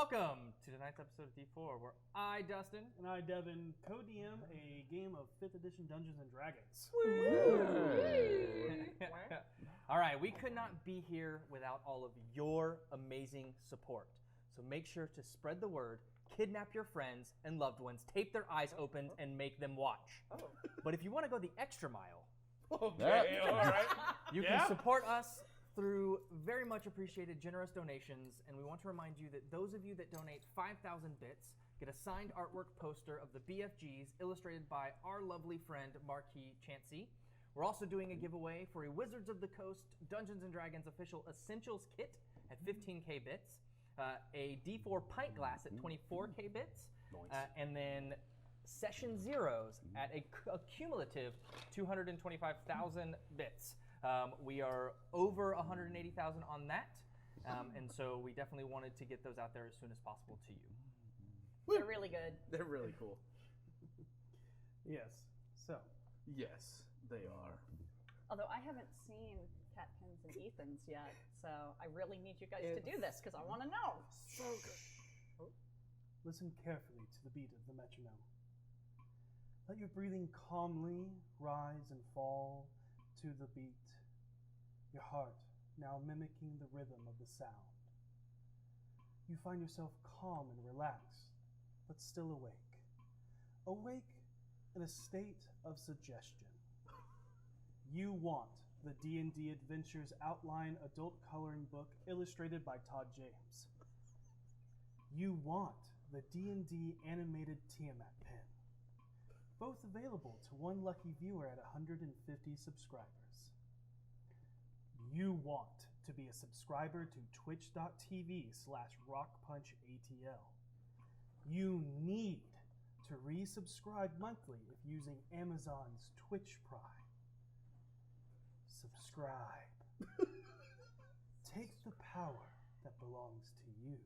welcome to tonight's episode of D4, where I, Dustin, and I, Devan, co-DM a game of 5th edition Dungeons & Dragons. All right, we could not be here without all of your amazing support. So make sure to spread the word, kidnap your friends and loved ones, tape their eyes open, and make them watch. But if you want to go the extra mile, Okay, all right. you can support us through very much appreciated generous donations, and we want to remind you that those of you that donate 5,000 bits get a signed artwork poster of the BFGs illustrated by our lovely friend Marquis Chancey. We're also doing a giveaway for a Wizards of the Coast Dungeons & Dragons official Essentials kit at 15k bits, a D4 pint glass at 24k bits, and then Session Zeros at a cumulative 225,000 bits. We are over 180,000 on that, and so we definitely wanted to get those out there as soon as possible to you. They're really good. They're really cool. Yes. So. Yes, they are. Although I haven't seen Catkins and Ethan's yet, so I really need you guys to do this because I want to know. So good. Listen carefully to the beat of the metronome. Let your breathing calmly rise and fall to the beat, your heart now mimicking the rhythm of the sound. You find yourself calm and relaxed, but still awake. Awake in a state of suggestion. You want the D&D Adventures Outline adult coloring book illustrated by Todd James. You want the D&D animated Tiamat pen. Both available to one lucky viewer at 150 subscribers. You want to be a subscriber to twitch.tv/RockPunchATL. You need to resubscribe monthly if using Amazon's Twitch Prime. Subscribe. Take the power that belongs to you.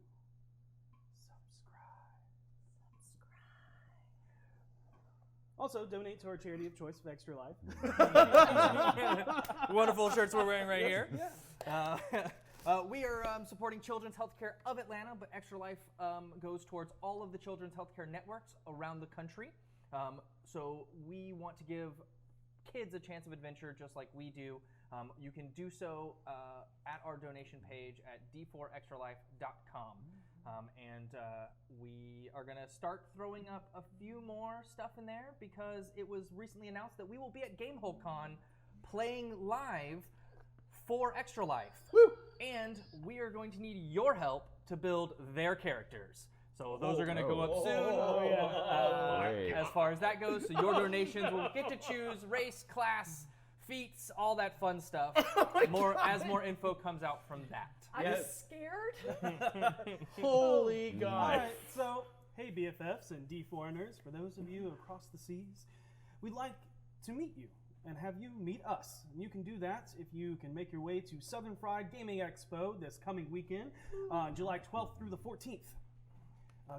Also, donate to our charity of choice of Extra Life. Wonderful shirts we're wearing right here. Yeah. We are supporting Children's Healthcare of Atlanta, but Extra Life goes towards all of the children's healthcare networks around the country. So we want to give kids a chance of adventure just like we do. You can do so at our donation page at d4extralife.com. And we are going to start throwing up a few more stuff in there because it was recently announced that we will be at GameholeCon playing live for Extra Life. Woo! And we are going to need your help to build their characters. So those are going to go up soon as far as that goes. So your donations will get to choose race, class, feats, all that fun stuff. As more info comes out from that. I'm scared. Holy God. All right, so, hey BFFs and D4ers, for those of you across the seas, we'd like to meet you and have you meet us. And you can do that if you can make your way to Southern Fried Gaming Expo this coming weekend, July 12th through the 14th.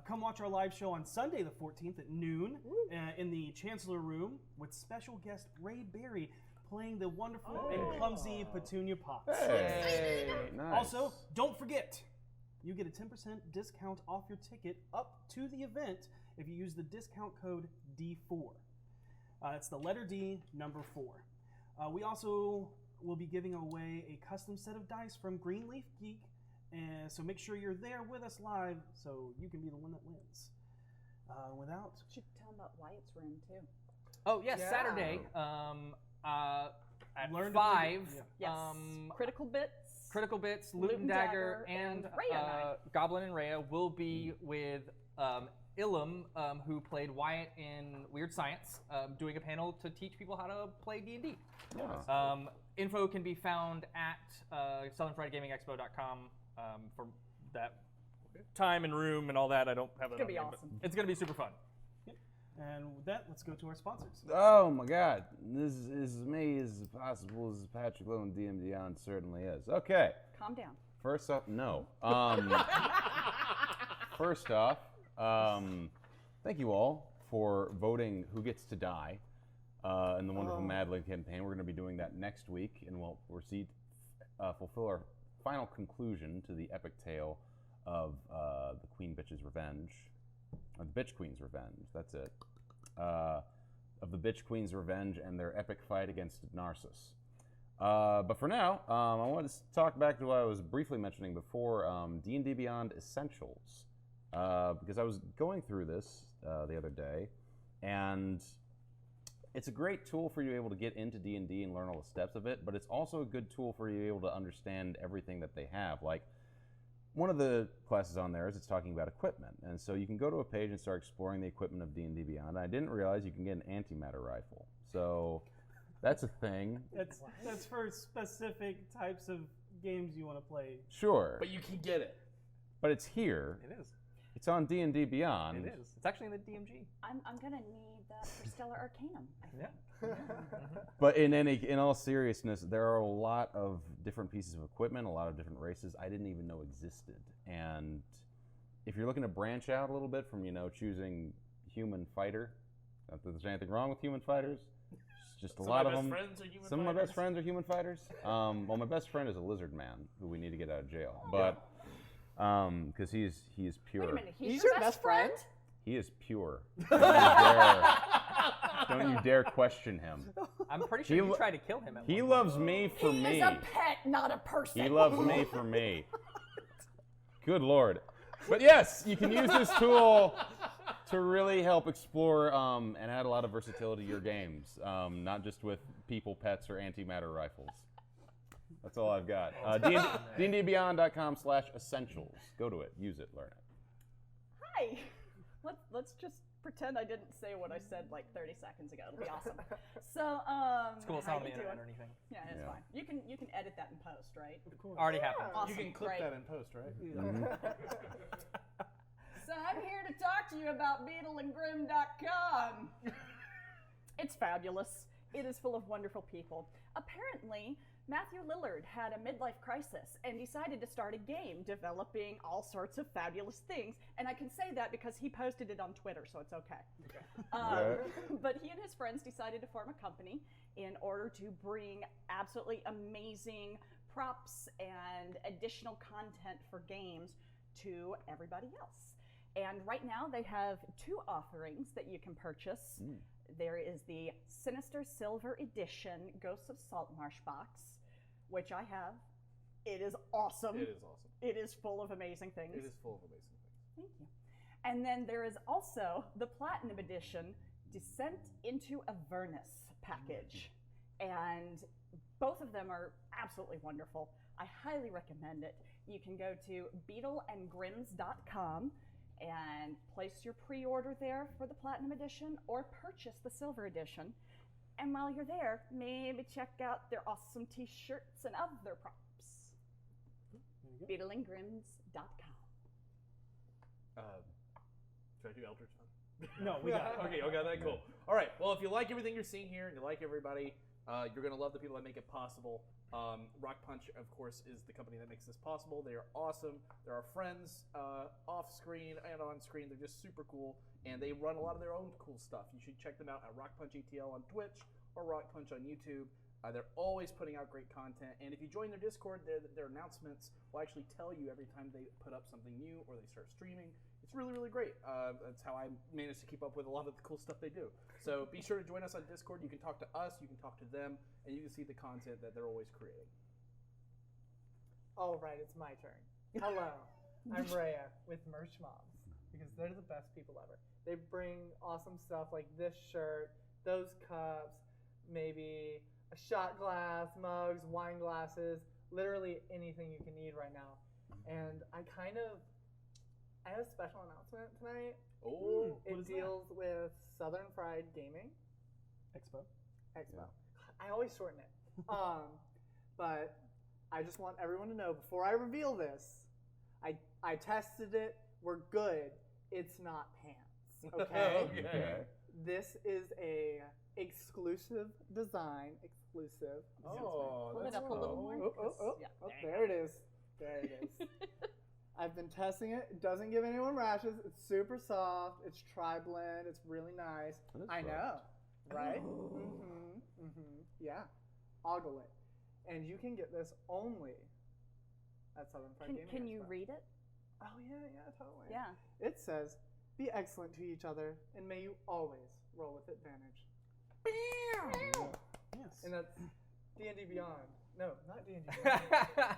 Come watch our live show on Sunday the 14th at noon in the Chancellor Room with special guest Ray Berry playing the wonderful and clumsy Petunia Potts. Hey, nice. Also, don't forget, you get a 10% discount off your ticket up to the event if you use the discount code D4. It's the letter D, number 4. We also will be giving away a custom set of dice from Greenleaf Geek, and so make sure you're there with us live so you can be the one that wins. You should tell them about Wyatt's room, too. Oh, yes, yeah. Saturday. At 5, yes. Critical Bits, Loot and Dagger, and Goblin and Rhea will be with Ilum, who played Wyatt in Weird Science, doing a panel to teach people how to play D&D. Yeah. Info can be found at southernfriedgamingexpo.com for that time and room and all that. I don't have it. It's going to be awesome. It's going to be super fun. And with that, let's go to our sponsors. Oh my God, this is me as possible as Patrick Lowe and DMD on certainly is. Okay. Calm down. First off, no. First off, thank you all for voting Who Gets to Die in the wonderful Madeline campaign. We're going to be doing that next week, and we'll fulfill our final conclusion to the epic tale of the Queen Bitch's Revenge. Or the Bitch Queen's Revenge, that's it. Of the Bitch Queen's Revenge and their epic fight against Narcissus. But for now, I want to talk back to what I was briefly mentioning before, D&D Beyond Essentials. Because I was going through this the other day, and it's a great tool for you able to get into D&D and learn all the steps of it, but it's also a good tool for you able to understand everything that they have. Like, one of the classes on there is it's talking about equipment, and so you can go to a page and start exploring the equipment of D&D Beyond. I didn't realize you can get an antimatter rifle, so that's a thing. That's for specific types of games you want to play. Sure, But you can get it. but it's here. It is. It's on D&D Beyond. It is. It's actually in the DMG. I'm gonna need that for Stellar Arcanum. I think. Yeah. But in all seriousness, there are a lot of different pieces of equipment, a lot of different races I didn't even know existed. And if you're looking to branch out a little bit from, choosing human fighter, not that there's anything wrong with human fighters, it's just a lot of them. Some of my best friends are human fighters. Well, my best friend is a lizard man who we need to get out of jail. But because he is pure. Wait a minute, He's your best friend? He is pure. Don't you dare question him. I'm pretty sure you tried to kill him. He loves me for He me. is a pet, not a person. He loves me for me. Good Lord. But yes, you can use this tool to really help explore and add a lot of versatility to your games, not just with people, pets, or antimatter rifles. That's all I've got. dndbeyond.com/essentials. Go to it, use it, learn it. Hi. Let's just pretend I didn't say what I said like 30 seconds ago. It'll be awesome. So, It's cool. It's how not on the you internet doing? or anything. Yeah, it's Yeah. fine. You can edit that in post, right? Of course. Already happened. Awesome. You can clip Great. that in post, right? So I'm here to talk to you about beetleandgrim.com. It's fabulous. It is full of wonderful people. Apparently, Matthew Lillard had a midlife crisis and decided to start a game developing all sorts of fabulous things. And I can say that because he posted it on Twitter, so it's okay. But he and his friends decided to form a company in order to bring absolutely amazing props and additional content for games to everybody else. And right now they have 2 offerings that you can purchase. There is the Sinister Silver Edition Ghosts of Saltmarsh box, which I have. It is awesome. It is awesome. It is full of amazing things. It is full of amazing things. Thank you. And then there is also the Platinum Edition Descent into Avernus package. And both of them are absolutely wonderful. I highly recommend it. You can go to beetleandgrims.com and place your pre-order there for the Platinum Edition or purchase the Silver Edition. And while you're there, maybe check out their awesome t-shirts and other props. beetleandgrims.com. Should I do Eldritch Hunt? No, we got it. Okay, that cool. All right. Well, if you like everything you're seeing here and you like everybody, you're gonna love the people that make it possible. RockPunch, of course, is the company that makes this possible. They are awesome. They're our friends off screen and on screen. They're just super cool, and they run a lot of their own cool stuff. You should check them out at RockPunch ETL on Twitch or RockPunch on YouTube. They're always putting out great content, and if you join their Discord, their announcements will actually tell you every time they put up something new or they start streaming. It's really, really great. That's how I managed to keep up with a lot of the cool stuff they do. So be sure to join us on Discord. You can talk to us, you can talk to them, and you can see the content that they're always creating. All right, it's my turn. Hello, I'm Rhea with Merch Moms, because they're the best people ever. They bring awesome stuff like this shirt, those cups, maybe a shot glass, mugs, wine glasses, literally anything you can need right now. And I have a special announcement tonight. Oh, It deals with Southern Fried Gaming Expo. Expo. I always shorten it. But I just want everyone to know before I reveal this, I tested it. We're good. It's not pants. Okay. Okay. This is a exclusive design. Exclusive. Oh, Pull it that's up a little cool. more. Oh, Yeah, there it is. There it is. I've been testing it. It doesn't give anyone rashes. It's super soft. It's tri-blend. It's really nice. That is I soft. know, right? Oh. Yeah. Ogle it. And you can get this only at Southern Fried Gaming Can you Expo. read it? Oh, yeah, totally. Yeah. It says, be excellent to each other, and may you always roll with advantage. Yes. And that's D&D Beyond. No, not D&D Beyond.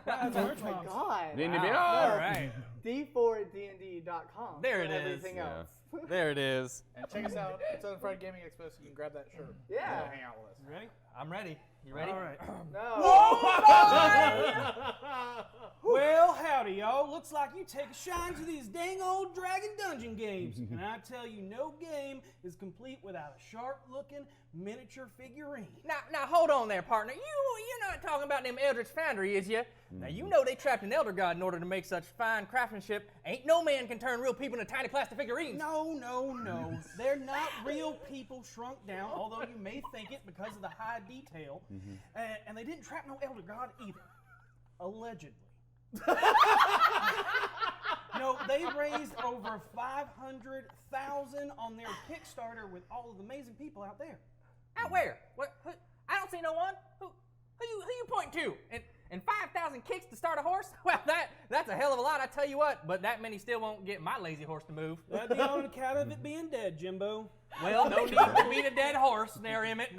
That's Oh Merch my Moms. god. D&D Wow. Beyond. All right. D4dnd.com. There for it is. Everything Yeah. else. There it is. And check us out. It's on Friday Gaming Expo, so you can grab that shirt. Yeah. And hang out with us. You ready? I'm ready. You ready? All right. No. Well, howdy, y'all. Looks like you take a shine to these dang old Dragon Dungeon games. And I tell you, no game is complete without a sharp-looking miniature figurine. Now hold on there, partner. You're not talking about them Eldritch Foundry, is you? Now you know they trapped an Elder God in order to make such fine craftsmanship. Ain't no man can turn real people into tiny plastic figurines. No. They're not real people shrunk down, although you may think it because of the high detail. And they didn't trap no Elder God either. Allegedly. No, they raised over $500,000 on their Kickstarter with all of the amazing people out there. Out where? What? Who, I don't see no one. Who you point to? And 5,000 kicks to start a horse? Well, that's a hell of a lot, I tell you what. But that many still won't get my lazy horse to move. That'd be on account of it being dead, Jimbo. Well, no need to beat a dead horse there, Emmett.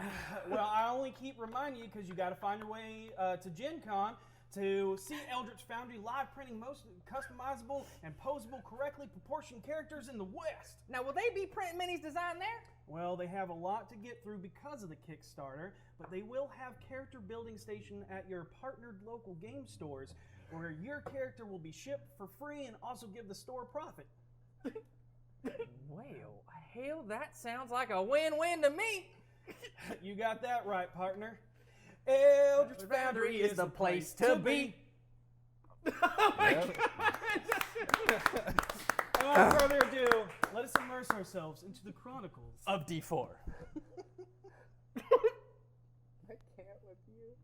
Well, I only keep reminding you because you got to find your way to Gen Con to see Eldritch Foundry live printing most customizable and posable, correctly proportioned characters in the West. Now, will they be printing minis designed there? Well, they have a lot to get through because of the Kickstarter, but they will have character building station at your partnered local game stores where your character will be shipped for free and also give the store profit. Well, hell, that sounds like a win-win to me. You got that right, partner. Eldritch Foundry is the place to be. Yep. And without further ado, let us immerse ourselves into the chronicles Of D4. I can't with you.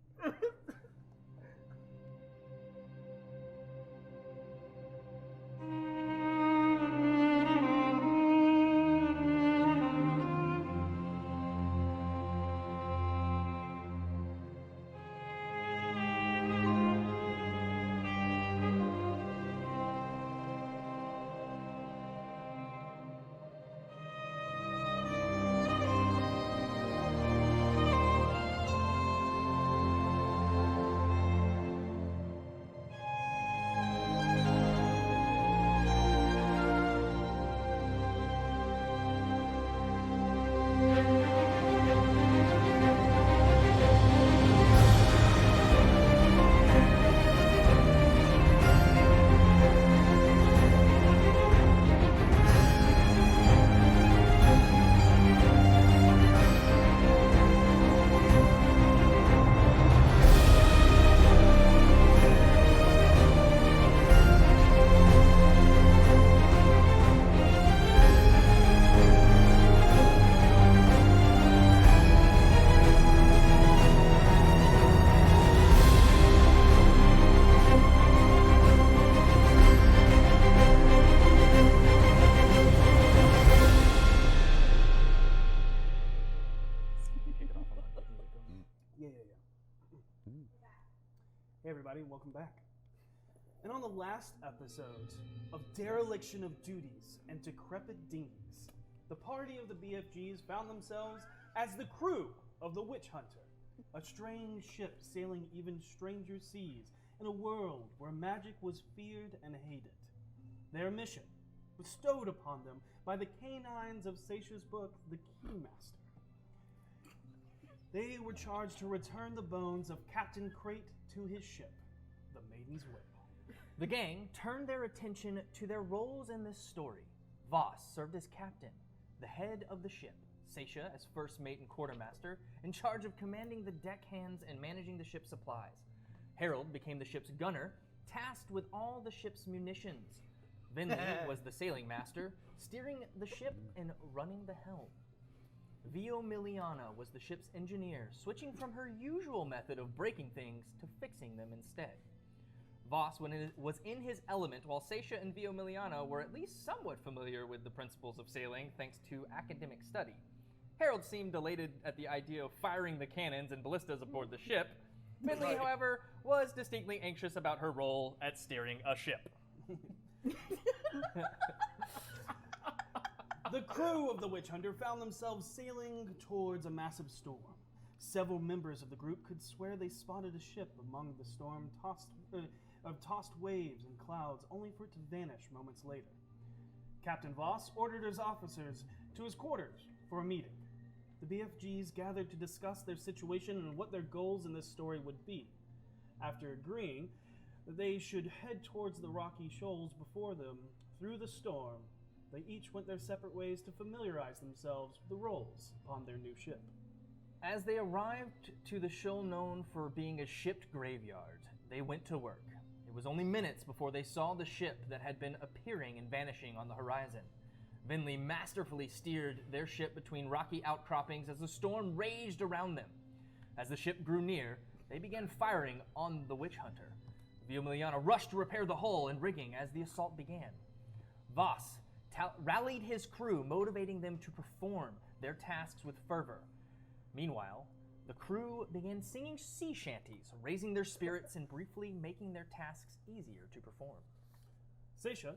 Hey everybody, welcome back. And on the last episode of Dereliction of Duties and Decrepit Dinghies, the party of the BFGs found themselves as the crew of the Witch Hunter, a strange ship sailing even stranger seas in a world where magic was feared and hated. Their mission, bestowed upon them by the canines of Seisha's book, The Keymaster. They were charged to return the bones of Captain Crate to his ship, the Maiden's Will. The gang turned their attention to their roles in this story. Voss served as captain, the head of the ship. Seisha as first mate and quartermaster, in charge of commanding the deckhands and managing the ship's supplies. Harold became the ship's gunner, tasked with all the ship's munitions. Vinley was the sailing master, steering the ship and running the helm. Vio Miliana was the ship's engineer, switching from her usual method of breaking things to fixing them instead. Voss was in his element, while Seisha and Vio Miliana were at least somewhat familiar with the principles of sailing thanks to academic study. Harold seemed elated at the idea of firing the cannons and ballistas aboard the ship. Finley, however, was distinctly anxious about her role at steering a ship. The crew of the Witch Hunter found themselves sailing towards a massive storm. Several members of the group could swear they spotted a ship among the storm tossed waves and clouds, only for it to vanish moments later. Captain Voss ordered his officers to his quarters for a meeting. The BFGs gathered to discuss their situation and what their goals in this story would be. After agreeing that they should head towards the rocky shoals before them through the storm, they each went their separate ways to familiarize themselves with the roles upon their new ship. As they arrived to the shoal known for being a shipped graveyard, they went to work. It was only minutes before they saw the ship that had been appearing and vanishing on the horizon. Vinley masterfully steered their ship between rocky outcroppings as the storm raged around them. As the ship grew near, they began firing on the Witch Hunter. Viomiliana rushed to repair the hull and rigging as the assault began. Voss rallied his crew, motivating them to perform their tasks with fervor. Meanwhile, the crew began singing sea shanties, raising their spirits and briefly making their tasks easier to perform. Seisha,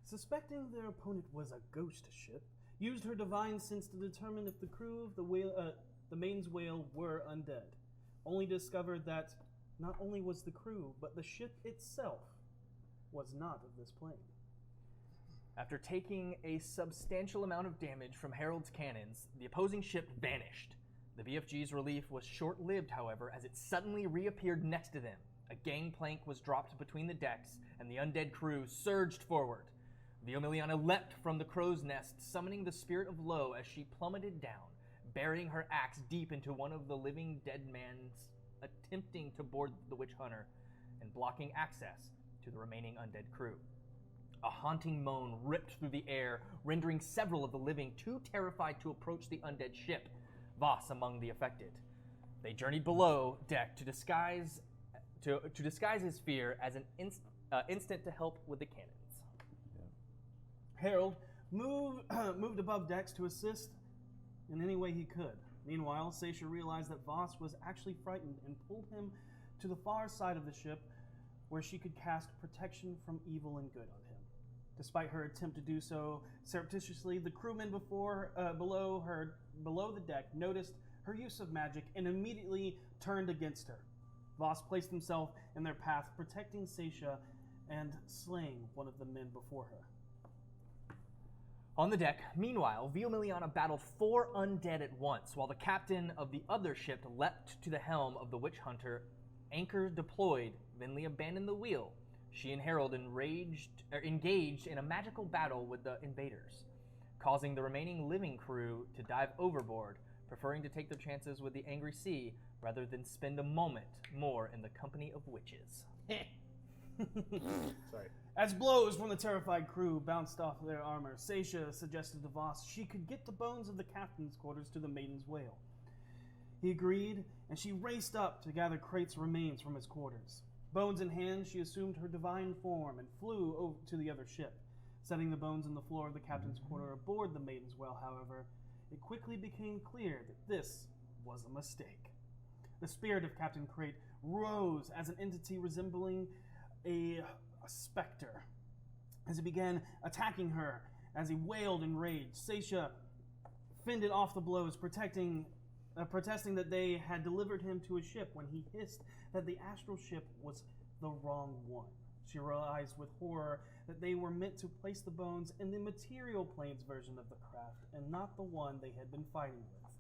suspecting their opponent was a ghost ship, used her divine sense to determine if the crew of the Maine's whale were undead, only discovered that not only was the crew, but the ship itself was not of this plane. After taking a substantial amount of damage from Harold's cannons, the opposing ship vanished. The BFG's relief was short-lived, however, as it suddenly reappeared next to them. A gangplank was dropped between the decks, and the undead crew surged forward. Viomiliana leapt from the crow's nest, summoning the spirit of Lo as she plummeted down, burying her axe deep into one of the living dead men's, attempting to board the Witch Hunter and blocking access to the remaining undead crew. A haunting moan ripped through the air, rendering several of the living too terrified to approach the undead ship, Voss among the affected. They journeyed below deck to disguise his fear as an instant to help with the cannons. Harold moved above decks to assist in any way he could. Meanwhile, Seisha realized that Voss was actually frightened and pulled him to the far side of the ship where she could cast protection from evil and good on him. Despite her attempt to do so surreptitiously, the crewmen below the deck noticed her use of magic and immediately turned against her. Voss placed himself in their path, protecting Seisha and slaying one of the men before her. On the deck, meanwhile, Viomiliana battled 4 undead at once, while the captain of the other ship leapt to the helm of the Witch Hunter. Anchor deployed, Vinley abandoned the wheel. She and Harold engaged in a magical battle with the invaders, causing the remaining living crew to dive overboard, preferring to take their chances with the angry sea rather than spend a moment more in the company of witches. Sorry. As blows from the terrified crew bounced off their armor, Seisha suggested to Voss she could get the bones of the captain's quarters to the maiden's whale. He agreed, and she raced up to gather Krait's remains from his quarters. Bones in hand, she assumed her divine form and flew over to the other ship. Setting the bones on the floor of the captain's quarter aboard the maiden's whale, however, it quickly became clear that this was a mistake. The spirit of Captain Krait rose as an entity resembling a specter. As he began attacking her, as he wailed in rage, Seisha fended off the blows, protesting that they had delivered him to a ship when he hissed that the astral ship was the wrong one. She realized with horror that they were meant to place the bones in the material plane's version of the craft and not the one they had been fighting with.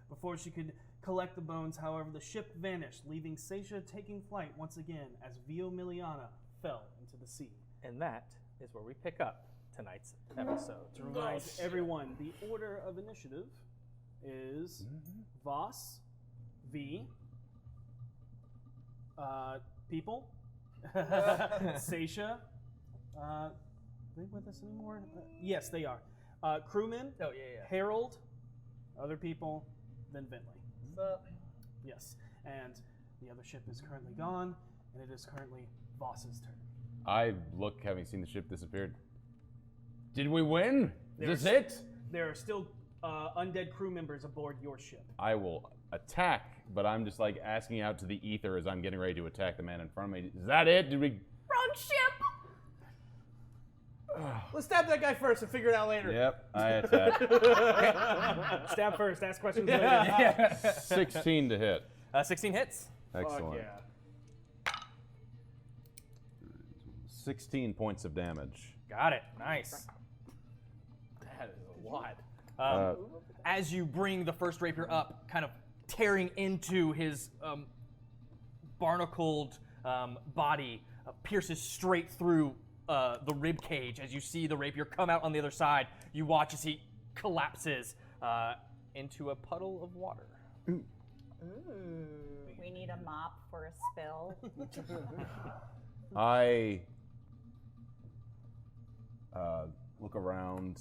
Before she could collect the bones, however, the ship vanished, leaving Seisha taking flight once again as Viomiliana fell into the sea. And that is where we pick up tonight's episode. To remind everyone, the order of initiative is Voss, V, people, Seisha. Are they with us anymore? Yes, they are. Crewmen, Harold, other people, then Vinley. What's up? Yes, and the other ship is currently gone, and it is currently Voss's turn. I look, having seen the ship disappeared. Did we win? Is this it? There are still undead crew members aboard your ship. I will attack, but I'm just like asking out to the ether as I'm getting ready to attack the man in front of me. Is that it? Did we? Wrong ship! let's stab that guy first and figure it out later. Yep, I attack. Stab first, ask questions Yeah. later. 16 to hit. 16 hits. Excellent. Fuck yeah. 16 points of damage. Got it. Nice. That is a lot. As you bring the first rapier up, kind of tearing into his barnacled body, pierces straight through the rib cage. As you see the rapier come out on the other side, you watch as he collapses into a puddle of water. We need a mop for a spill. I look around.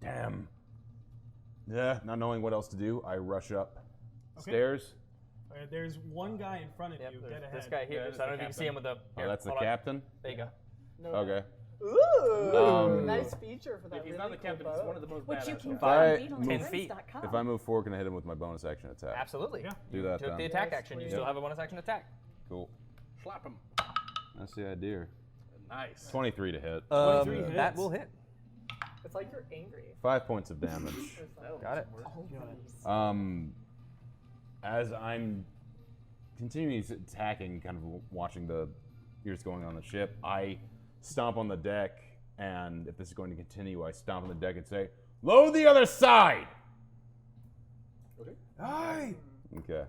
Damn. Yeah, not knowing what else to do, I rush up stairs. All right, there's one guy in front of you, dead ahead. This guy here. that's So I don't the know if you can see him with the. Oh, that's the captain? There you go. No. Okay. Ooh, nice feature for that. If he's really not the cool captain, he's boat. one of the most Which you badass can ones. find I on move- 10 feet. livestream.com. If I move forward, can I hit him with my bonus action attack? Absolutely. Yeah. Do that Took then. the attack Yes, action. You please. still have a bonus action attack. Cool. Slap him. That's the idea. Nice. 23 to hit. 23 That hits. will hit. It's like you're angry. 5 points of damage. Got it. As I'm continuing attacking, kind of watching the years going on the ship, I stomp on the deck, and if this is going to continue, I stomp on the deck and say, "Load the other side!" Aye. Okay.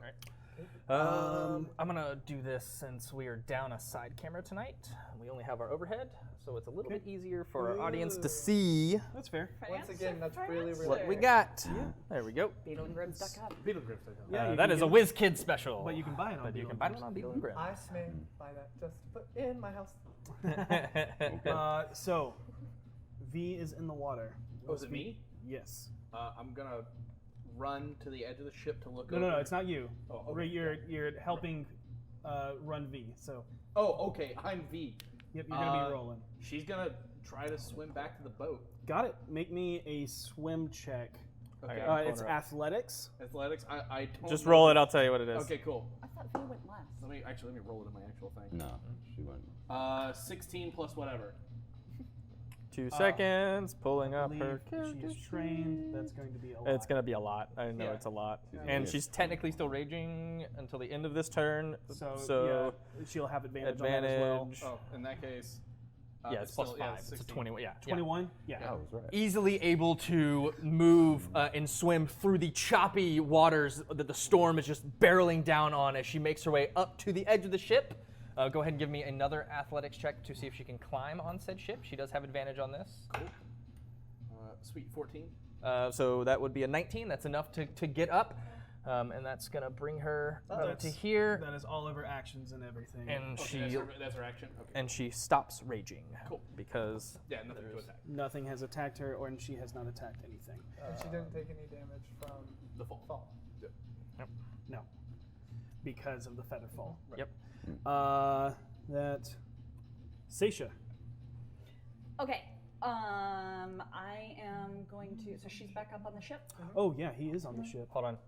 I'm gonna do this since we are down a side camera tonight. We only have our overhead, so it's a little bit easier for our audience to see That's fair. Once again, that's really, really what we fair. got. There we go. BeetleandGrims.com. Beetle Grips. Yeah, you That can is a get- Whiz Kid special. But you can buy it on But you Beetle can buy and it on Beetle and Grimm. I may buy that just to put in my house. So, V is in the water. Oh, is it me? Yes. I'm gonna run to the edge of the ship to look No, over. no, no, it's not you. Oh, okay. You're helping run V. So, Oh, okay. I'm V. yep, you're gonna be rolling. She's gonna try to swim back to the boat. Got it. Make me a swim check. Okay. It's athletics. Athletics. I don't Just know. roll it. I'll tell you what it is. Okay, cool. I thought V went last. Let me roll it in my actual thing. No, she went. 16 plus whatever. 2 seconds. Pulling I up believe her she character. is trained. That's going to be a lot. It's gonna be a lot. I know Yeah. it's a lot. She's And gonna she's technically still raging until the end of this turn. So yeah, she'll have advantage on that as well. advantage. Oh, in that case. Yeah, it's plus still- 5. It's a 16. 21. Yeah. 21. Yeah. I was right. Easily able to move and swim through the choppy waters that the storm is just barreling down on as she makes her way up to the edge of the ship. Go ahead and give me another athletics check to see if she can climb on said ship. She does have advantage on this. Cool. Sweet 14. So that would be a 19. That's enough to get up. And that's going to bring her up to That's- here. That is all of her actions and everything. And Okay, she that's her action. Okay. and she stops raging. Cool. Because Yeah, nothing to attack. nothing has attacked her, or she has not attacked anything. And she didn't take any damage from The fall. fall. No, because of the feather fall. Yep. That Seisha. Okay. I am going to. So she's back up on the ship. Oh yeah, he is on the ship. Hold on.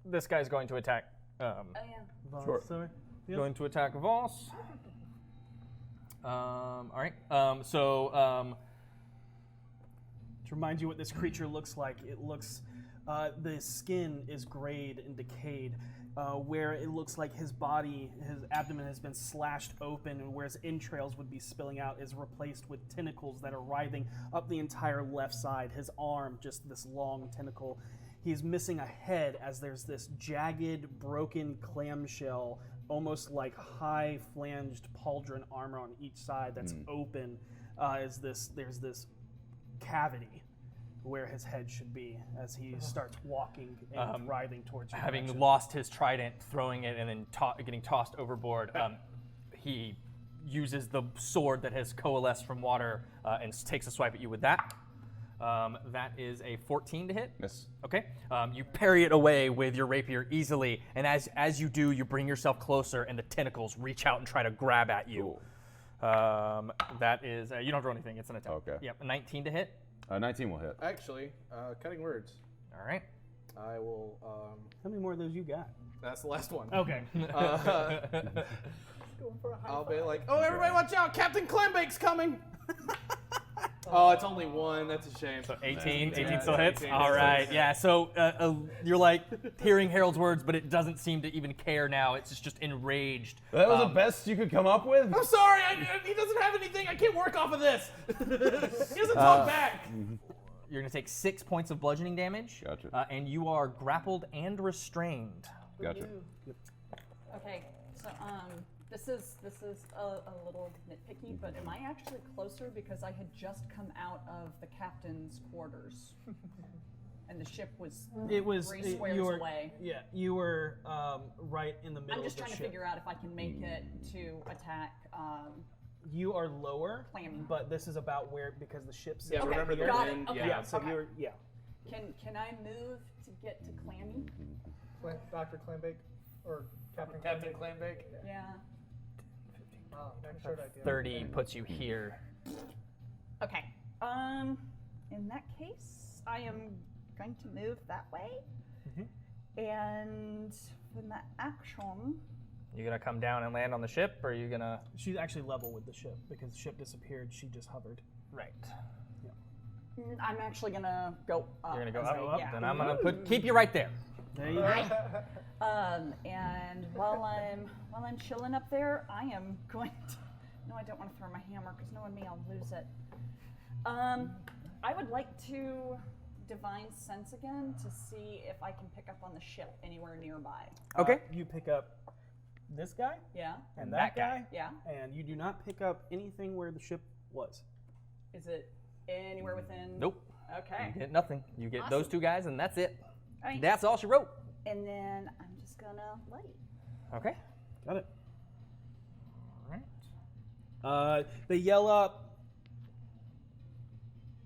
This guy's going to attack. Oh yeah. Sure. Sorry. Yep. Going to attack Voss. All right. To remind you what this creature looks like, it looks, the skin is grayed and decayed, where it looks like his body, his abdomen has been slashed open, and where his entrails would be spilling out is replaced with tentacles that are writhing up the entire left side. His arm, just this long tentacle. He's missing a head as there's this jagged, broken clamshell, almost like high flanged pauldron armor on each side that's open. There's this cavity where his head should be as he starts walking and writhing towards you. having lost his trident, throwing it, and then getting tossed overboard, he uses the sword that has coalesced from water and takes a swipe at you with that. That is a 14 to hit. Miss. Okay. You parry it away with your rapier easily, and as you do, you bring yourself closer, and the tentacles reach out and try to grab at you. Cool. That is you don't roll anything; it's an attack. Okay. Yep. A 19 to hit. 19 will hit. Actually, cutting words. All right. I will. How many more of those you got? That's the last one. Okay. Going for a high I'll be five. like, oh, everybody watch out, Captain Clembake's coming. Oh, it's only one. That's a shame. So 18 Yeah, still hits? 18 All still right, hits. yeah. So you're like hearing Harold's words, but it doesn't seem to even care now. It's just enraged. That was the best you could come up with? I'm sorry, he doesn't have anything. I can't work off of this. He doesn't talk back. You're going to take 6 points of bludgeoning damage. Gotcha. And you are grappled and restrained. Gotcha. Okay, so this is a little nitpicky, but am I actually closer because I had just come out of the captain's quarters, and the ship was three squares away. Yeah, you were right in the middle I'm just of the trying to ship. figure out if I can make it to attack. You are lower, Clammy. but this is about where because the ship's Yeah, Okay, remember the got it. wind. Okay. Yeah. so Okay. you're Can I move to get to Clammy? Dr. Clambake or Captain Clambake. Yeah. Wow, next shirt idea. 30 puts you here. Okay. In that case, I am going to move that way. And in that action, You going to come down and land on the ship, or are you going to... she's actually level with the ship because the ship disappeared. She just hovered. Right. I'm actually gonna go up. You're going to go as up? I- yeah. Then I'm going to keep you right there. There you go. And while I'm chilling up there, I am going to. No, I don't want to throw my hammer because knowing me, I'll lose it. I would like to divine sense again to see if I can pick up on the ship anywhere nearby. Okay. You pick up this guy Yeah. and that guy, Yeah. and you do not pick up anything where the ship was. Is it anywhere within? Nope. Okay. You get nothing. You get those two guys, and that's it. All right. That's all she wrote. And then I'm just gonna light. Okay. Got it. All right. They yell up.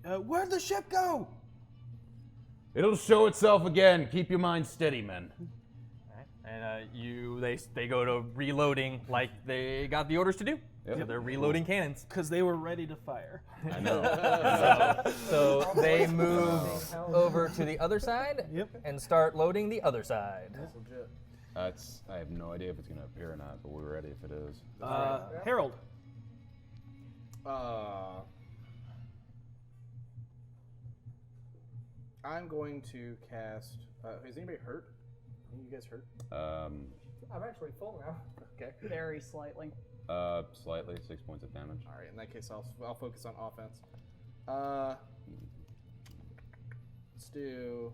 Where'd the ship go? It'll show itself again. Keep your mind steady, men. And they go to reloading like they got the orders to do. Yep. So they're reloading cannons. Because they were ready to fire. I know. So they move over to the other side and start loading the other side. Legit. I have no idea if it's going to appear or not, but we're ready if it is. Harold. I'm going to cast. Is anybody hurt? Any of you guys hurt? I'm actually full now. Okay. Very slightly. Slightly, 6 points of damage. All right. In that case, I'll focus on offense. Let's do.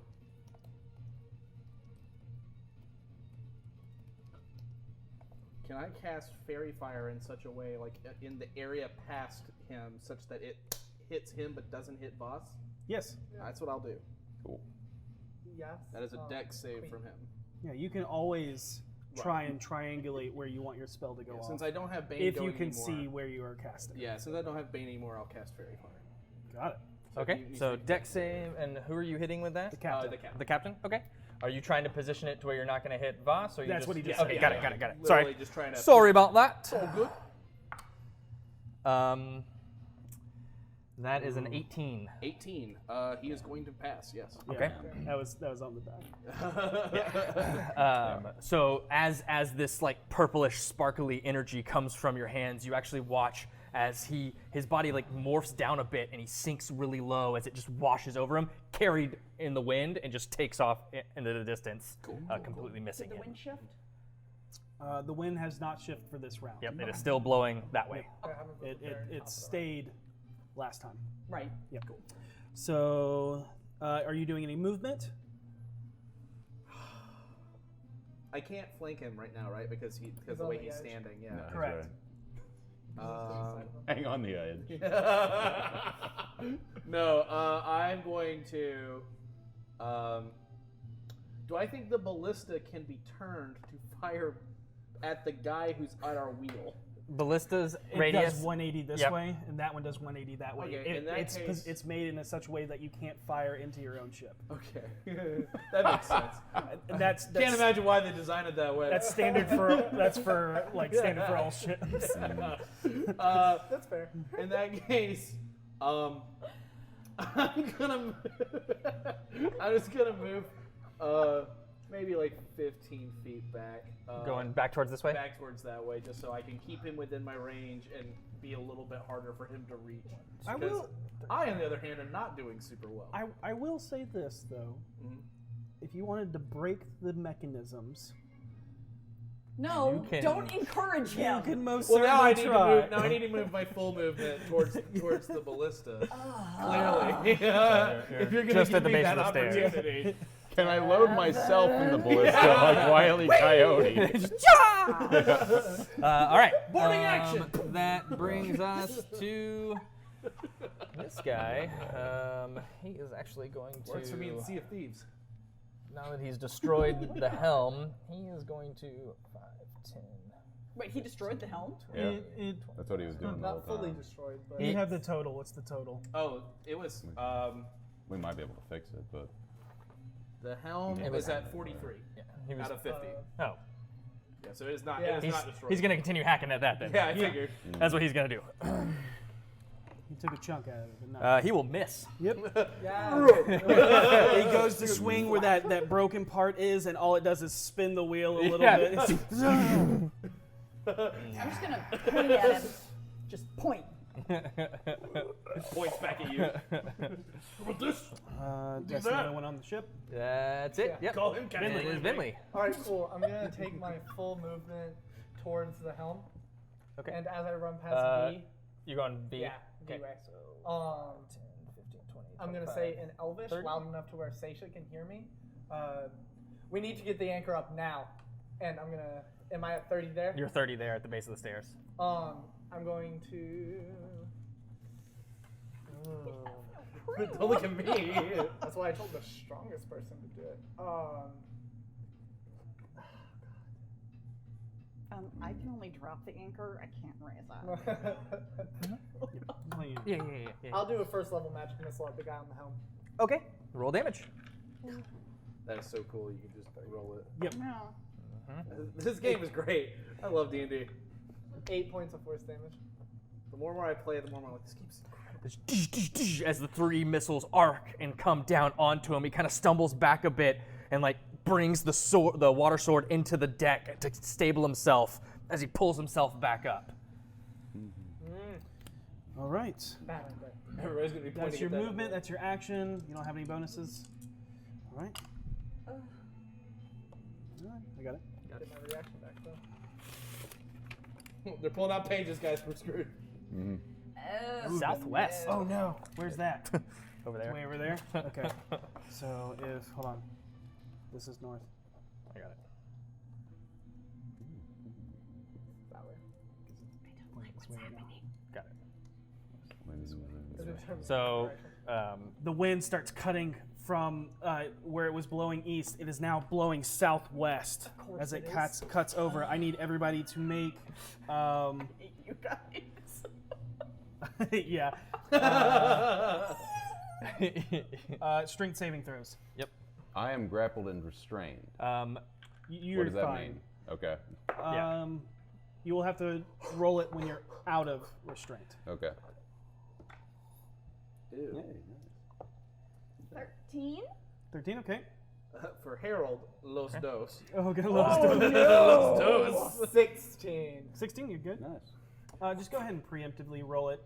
Can I cast Fairy Fire in such a way, like in the area past him, such that it hits him but doesn't hit Voss? Yes. That's what I'll do. Cool. Yes. That is a dex save from him. Yeah, you can always try and triangulate where you want your spell to go off. Since I don't have Bane if going you can anymore, see where you are casting. Yeah, since I don't have Bane anymore, I'll cast Fairy Fire. Got it. Okay. So dex save, and who are you hitting with that? The captain. The captain. The captain. Okay. Are you trying to position it to where you're not going to hit Voss, or you That's just... what he just Okay, said. got Yeah, it. Sorry. Literally just trying to. Sorry about that. All good. That is an 18. 18. He is going to pass. Yes. Okay. That was on the die. So as this like purplish sparkly energy comes from your hands, you actually watch as his body like morphs down a bit and he sinks really low as it just washes over him, carried in the wind, and just takes off into the distance, completely missing Did the him. wind shift? The wind has not shifted for this round. Yep, it is still blowing that way. It stayed last time. Right. Yep. Cool. So, are you doing any movement? I can't flank him right now, right? Because the on way the he's edge. standing. Yeah. No, he's Correct. Hang on the edge. No, I'm going to. Do I think the ballista can be turned to fire at the guy who's at our wheel? Ballista's It radius. does 180 this Yep. way, and that one does 180 that way. Okay, in that case- it's made in such a way that you can't fire into your own ship. Okay, that makes sense. And that's Can't imagine why they designed it that way. That's standard for standard for all ships. That's fair. In that case, I'm just gonna move maybe like 15 feet back. Going back towards this way? Back towards that way, just so I can keep him within my range and be a little bit harder for him to reach. Because I, on the other hand, am not doing super well. I will say this, though. Mhm. If you wanted to break the mechanisms, No, can- don't encourage him. you can most Well, now I certainly need try. to move. Now I need to move my full movement towards the ballista. Clearly, if you're going Just to at give the me base that of the stairs. opportunity. Can I load myself in the ballista like Wile E. Coyote? All right. Boarding action! That brings us to this guy. He is actually going to. Works for me in Sea of Thieves. Now that he's destroyed the helm, he is going to 5, 10. Wait, he destroyed the helm? Yeah, It, that's what he was doing the whole Not fully time. destroyed, but you have the total. What's the total? Oh, it was We might be able to fix it, but the helm. Yeah. It was at 43 Yeah, he was. out of 50. Oh, Yeah, so it is not. Yeah. It is not destroyed. he's going to continue hacking at that then. Yeah, I figured. That's what he's going to do. He took a chunk out of it. But not. He will miss. Yep. yeah. He goes to swing where that broken part is, and all it does is spin the wheel a little Yeah. bit. I'm just gonna point at him. Just point. Points back at you. That's the only one on the ship. That's it. Yeah. Yep. Call him Captain Vinley. Vinley. Vinley. All right, cool. I'm gonna take my full movement towards the helm, Okay. and as I run past B, You're going B? yeah, B Okay. way. 10, 15, 20, I'm gonna 25. say in Elvish, 30? loud enough to where Seisha can hear me. We need to get the anchor up now, and I'm gonna. Am I at 30 there? You're 30 there at the base of the stairs. I'm going to. Don't look at me. That's why I told the strongest person to do it. I can only drop the anchor. I can't raise up. Yeah. I'll do a first level magic missile at the guy on the helm. Okay. Roll damage. That is so cool. You can just roll it. Yep. No. This game is great. I love D&D. 8 points of force damage. The more I play, the more I'm like, this game's As the 3 missiles arc and come down onto him, he kind of stumbles back a bit and like brings the water sword into the deck to stable himself as he pulls himself back up. All right. Bad idea. Everybody's gonna be pointing That's your at that. movement. That's your action. You don't have any bonuses. All right. All right. I got it. Get my reaction back though. They're pulling out pages, guys. We're screwed. Southwest. Oh no. Where's that? Over there. Way over there. Okay. So if hold on, this is north. I got it. That way. Got it. It determines So, direction. The wind starts cutting from where it was blowing east. It is now blowing southwest course as it it cuts over. I need everybody to make You guys. yeah strength saving throws. Yep. I am grappled and restrained. You're What does that fine. mean? Okay. Yeah. You will have to roll it when you're out of restraint. Okay. Ew. 13. 13. Okay. For Harold, Los Dos. Oh, okay. Los Dos. 16. 16. You're good. Nice. Just go ahead and preemptively roll it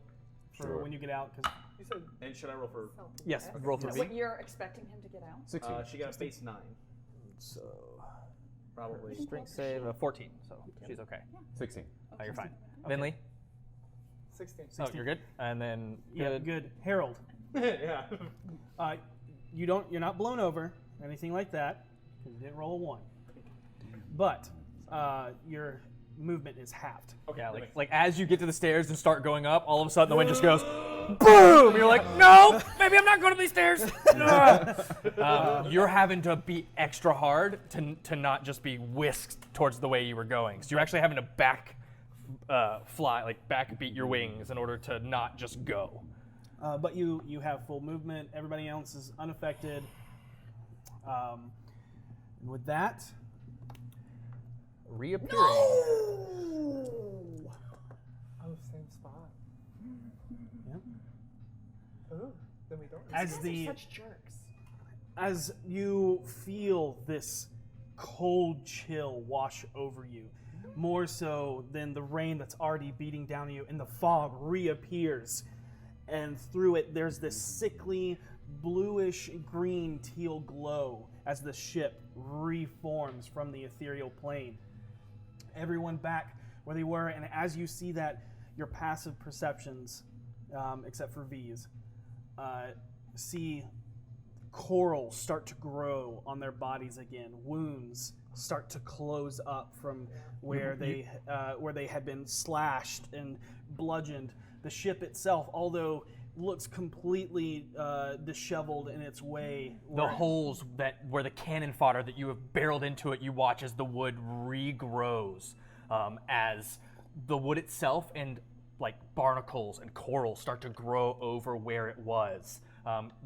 for Sure. when you get out, because You said And should I roll for? Yes. Roll for What B. you're expecting him to get out? 16. She got a base 9, So, probably. strength save 14. So she's okay. 16. Oh, you're fine. Vinley. 16. Oh, you're good. And then yeah, good. Harold, Yeah. you're not blown over or anything like that because you didn't roll a 1, but your movement is halved. Okay. Yeah, like as you get to the stairs and start going up, all of a sudden the wind just goes boom. You're like, no, maybe I'm not going to these stairs. You're having to be extra hard to not just be whisked towards the way you were going. So you're actually having to back fly, like back beat your wings in order to not just go. But you have full movement. Everybody else is unaffected. And with that, Reappearing. Oh, same spot. yeah. Ooh, then we don't. As These guys the are such jerks. as you feel this cold chill wash over you, more so than the rain that's already beating down on you, and the fog reappears. And through it, there's this sickly, bluish green teal glow as the ship reforms from the ethereal plane. Everyone back where they were, and as you see that, your passive perceptions, except for V's, see coral start to grow on their bodies again. Wounds start to close up from where they had been slashed and bludgeoned. The ship itself, although looks completely disheveled in its way. The holes where the cannon fodder that you have barreled into it, you watch as the wood regrows, as the wood itself and like barnacles and coral start to grow over where it was.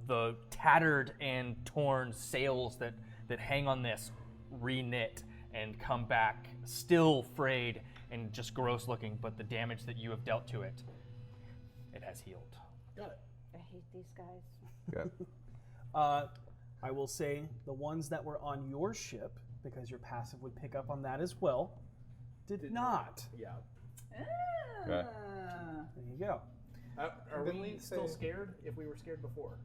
The tattered and torn sails that hang on this re-knit and come back still frayed and just gross looking, but the damage that you have dealt to it, it has healed. Got it. I hate these guys. Good. I will say the ones that were on your ship, because your passive would pick up on that as well, did not. Yeah. Okay. There you go. Are we still scared if we were scared before?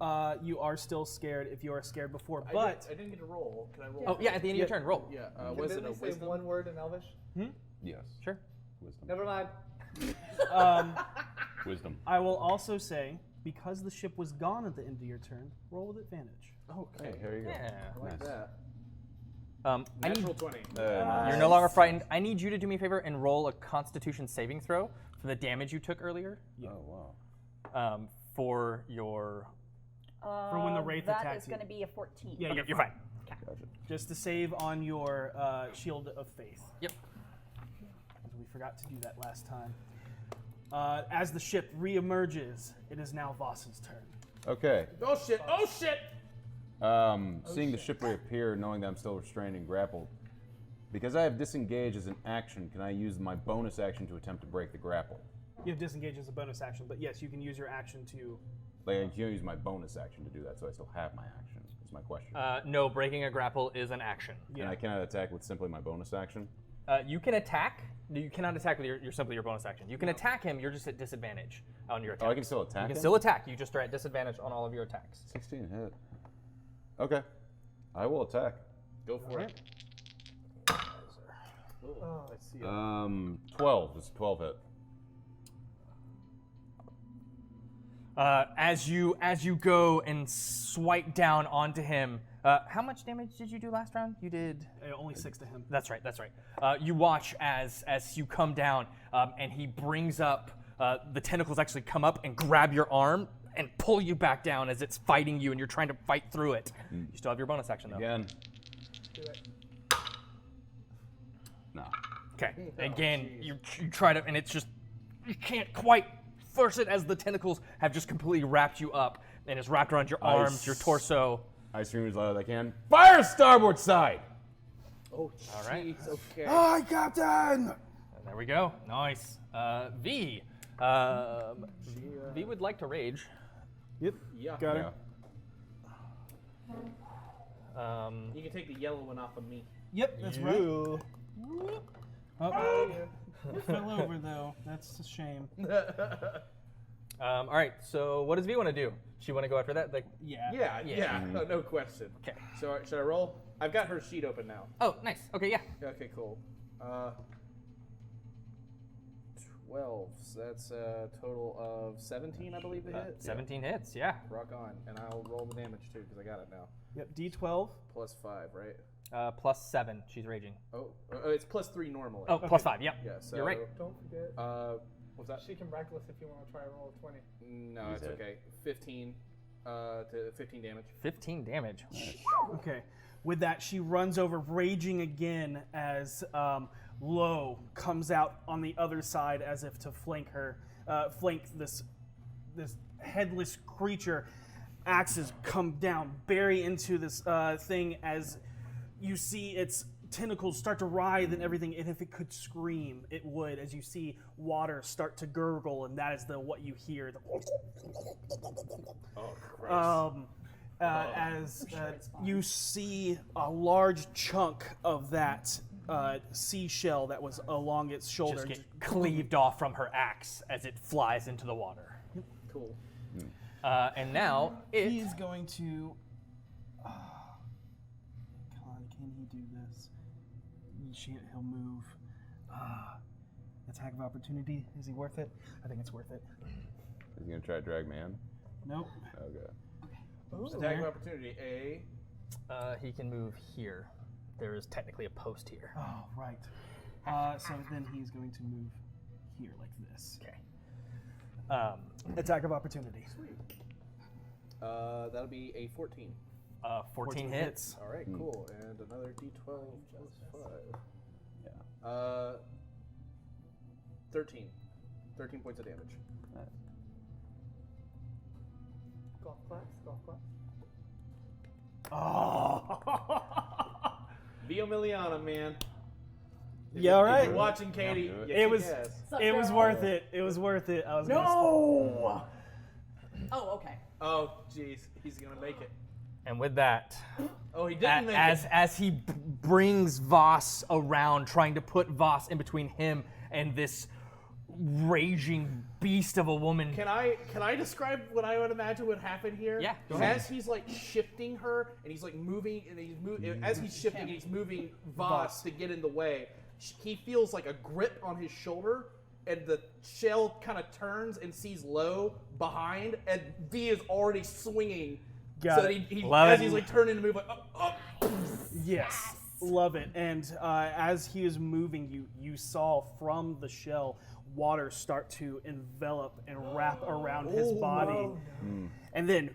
You are still scared if you are scared before, I but didn't get to roll. Can I roll? Oh yeah, at the end of your turn, roll. Yeah. Can Was it a Billy say wisdom? one word in Elvish? Yes. Sure. Wisdom. Never mind. Wisdom. I will also say, because the ship was gone at the end of your turn, roll with advantage. Okay. Hey, here you go. Yeah. I like Nice. that. I need, Natural 20. you're no longer frightened. I need you to do me a favor and roll a Constitution saving throw for the damage you took earlier. Oh wow. For your. For when the wraith that attacks is you. going to be a 14. Yeah, Okay, you're fine. Gotcha. Just to save on your Shield of Faith. Yep. We forgot to do that last time. As the ship reemerges, it is now Voss's turn. Okay. Oh shit! Oh shit! Seeing the ship reappear, knowing that I'm still restrained and grappled, because I have disengage as an action, can I use my bonus action to attempt to break the grapple? You have disengage as a bonus action, but yes, you can use your action to. Like, I can't use my bonus action to do that, so I still have my action. Is my question. No, breaking a grapple is an action. And I cannot attack with simply my bonus action. You can attack. You cannot attack with your simply your bonus action. You can attack him. You're just at disadvantage on your attack. Oh, I can still attack. You can him? still attack. You just are at disadvantage on all of your attacks. 16 hit. Okay. I will attack. Go for it. Let's see. 12. It's 12 hit. As you go and swipe down onto him, how much damage did you do last round? You did. Only 6 to him. That's right. That's right. You watch as you come down, and he brings up the tentacles. Actually, come up and grab your arm and pull you back down as it's fighting you, and you're trying to fight through it. You still have your bonus action though. Again. Do it. No. Okay. Again, you try to, and it's just you can't quite force it as the tentacles have just completely wrapped you up, and it's wrapped around your arms, your torso. I scream as loud as I can. Fire starboard side! Oh, All right. jeez, okay. Hi, Captain! There we go. Nice. V. V would like to rage. Yep. Yeah. Got Yeah. it. You can take the yellow one off of me. Yep, that's right. Oh, it fell over though. That's a shame. All right. So what does V want to do? She want to go after that? Like, Yeah. Yeah. No question. Okay. So should I roll? I've got her sheet open now. oh, nice. Okay, yeah. Okay, cool. 12. So that's a total of 17, I believe, to hit. 17 hits. Yeah. Rock on. And I'll roll the damage too, because I got it now. Yep. D12. Plus 5, right? Plus 7. She's raging. Oh, it's plus 3 normally. Oh, plus 5. Yep. Yeah, so. You're right. Don't forget. What's that? She can reckless if you want to try a roll of 20. No, Use it's it. okay. 15 to 15 damage. 15 damage. Okay. With that, she runs over, raging again as Lo comes out on the other side as if to flank her, flank this headless creature. Axes come down, bury into this thing as you see its tentacles start to writhe and everything. And if it could scream, it would. As you see water start to gurgle, and that is what you hear. Oh, Christ. as you see a large chunk of that seashell that was along its shoulder. Just get cleaved off from her axe as it flies into the water. Cool. And now He's going to. Can he do this? He'll move. Attack of opportunity. Is he worth it? I think it's worth it. Is he gonna try to drag man? Nope. Okay. Attack of opportunity. he can move here. There is technically a post here. Oh, right. So then he's going to move here like this. Okay. Attack of opportunity. That'll be a 14. 14 hits. All right, cool. And another D12 plus 5. Yeah. 13. 13 points of damage. Nice. Golf claps, golf claps. Oh. Via Miliana, man. Yeah, all If right. you're watching, Katie, do it. you It kick was. ass. It was worth it. It was worth it. I was No! Oh, okay. Oh, jeez. He's going to make it. And with that, Oh, he didn't make it. as he brings Voss around, trying to put Voss in between him and this raging beast of a woman. Can I describe what I would imagine would happen here? Yeah, go As ahead. he's like shifting her, and he's like moving, and as he's shifting, and he's moving Voss to get in the way. He feels like a grip on his shoulder, and the shell kind of turns and sees low behind, and V is already swinging. Got so that it. he Love as it. he's like turning to move, like up. Yes, love it. And as he is moving, you saw from the shell water start to envelop and wrap around his body, and then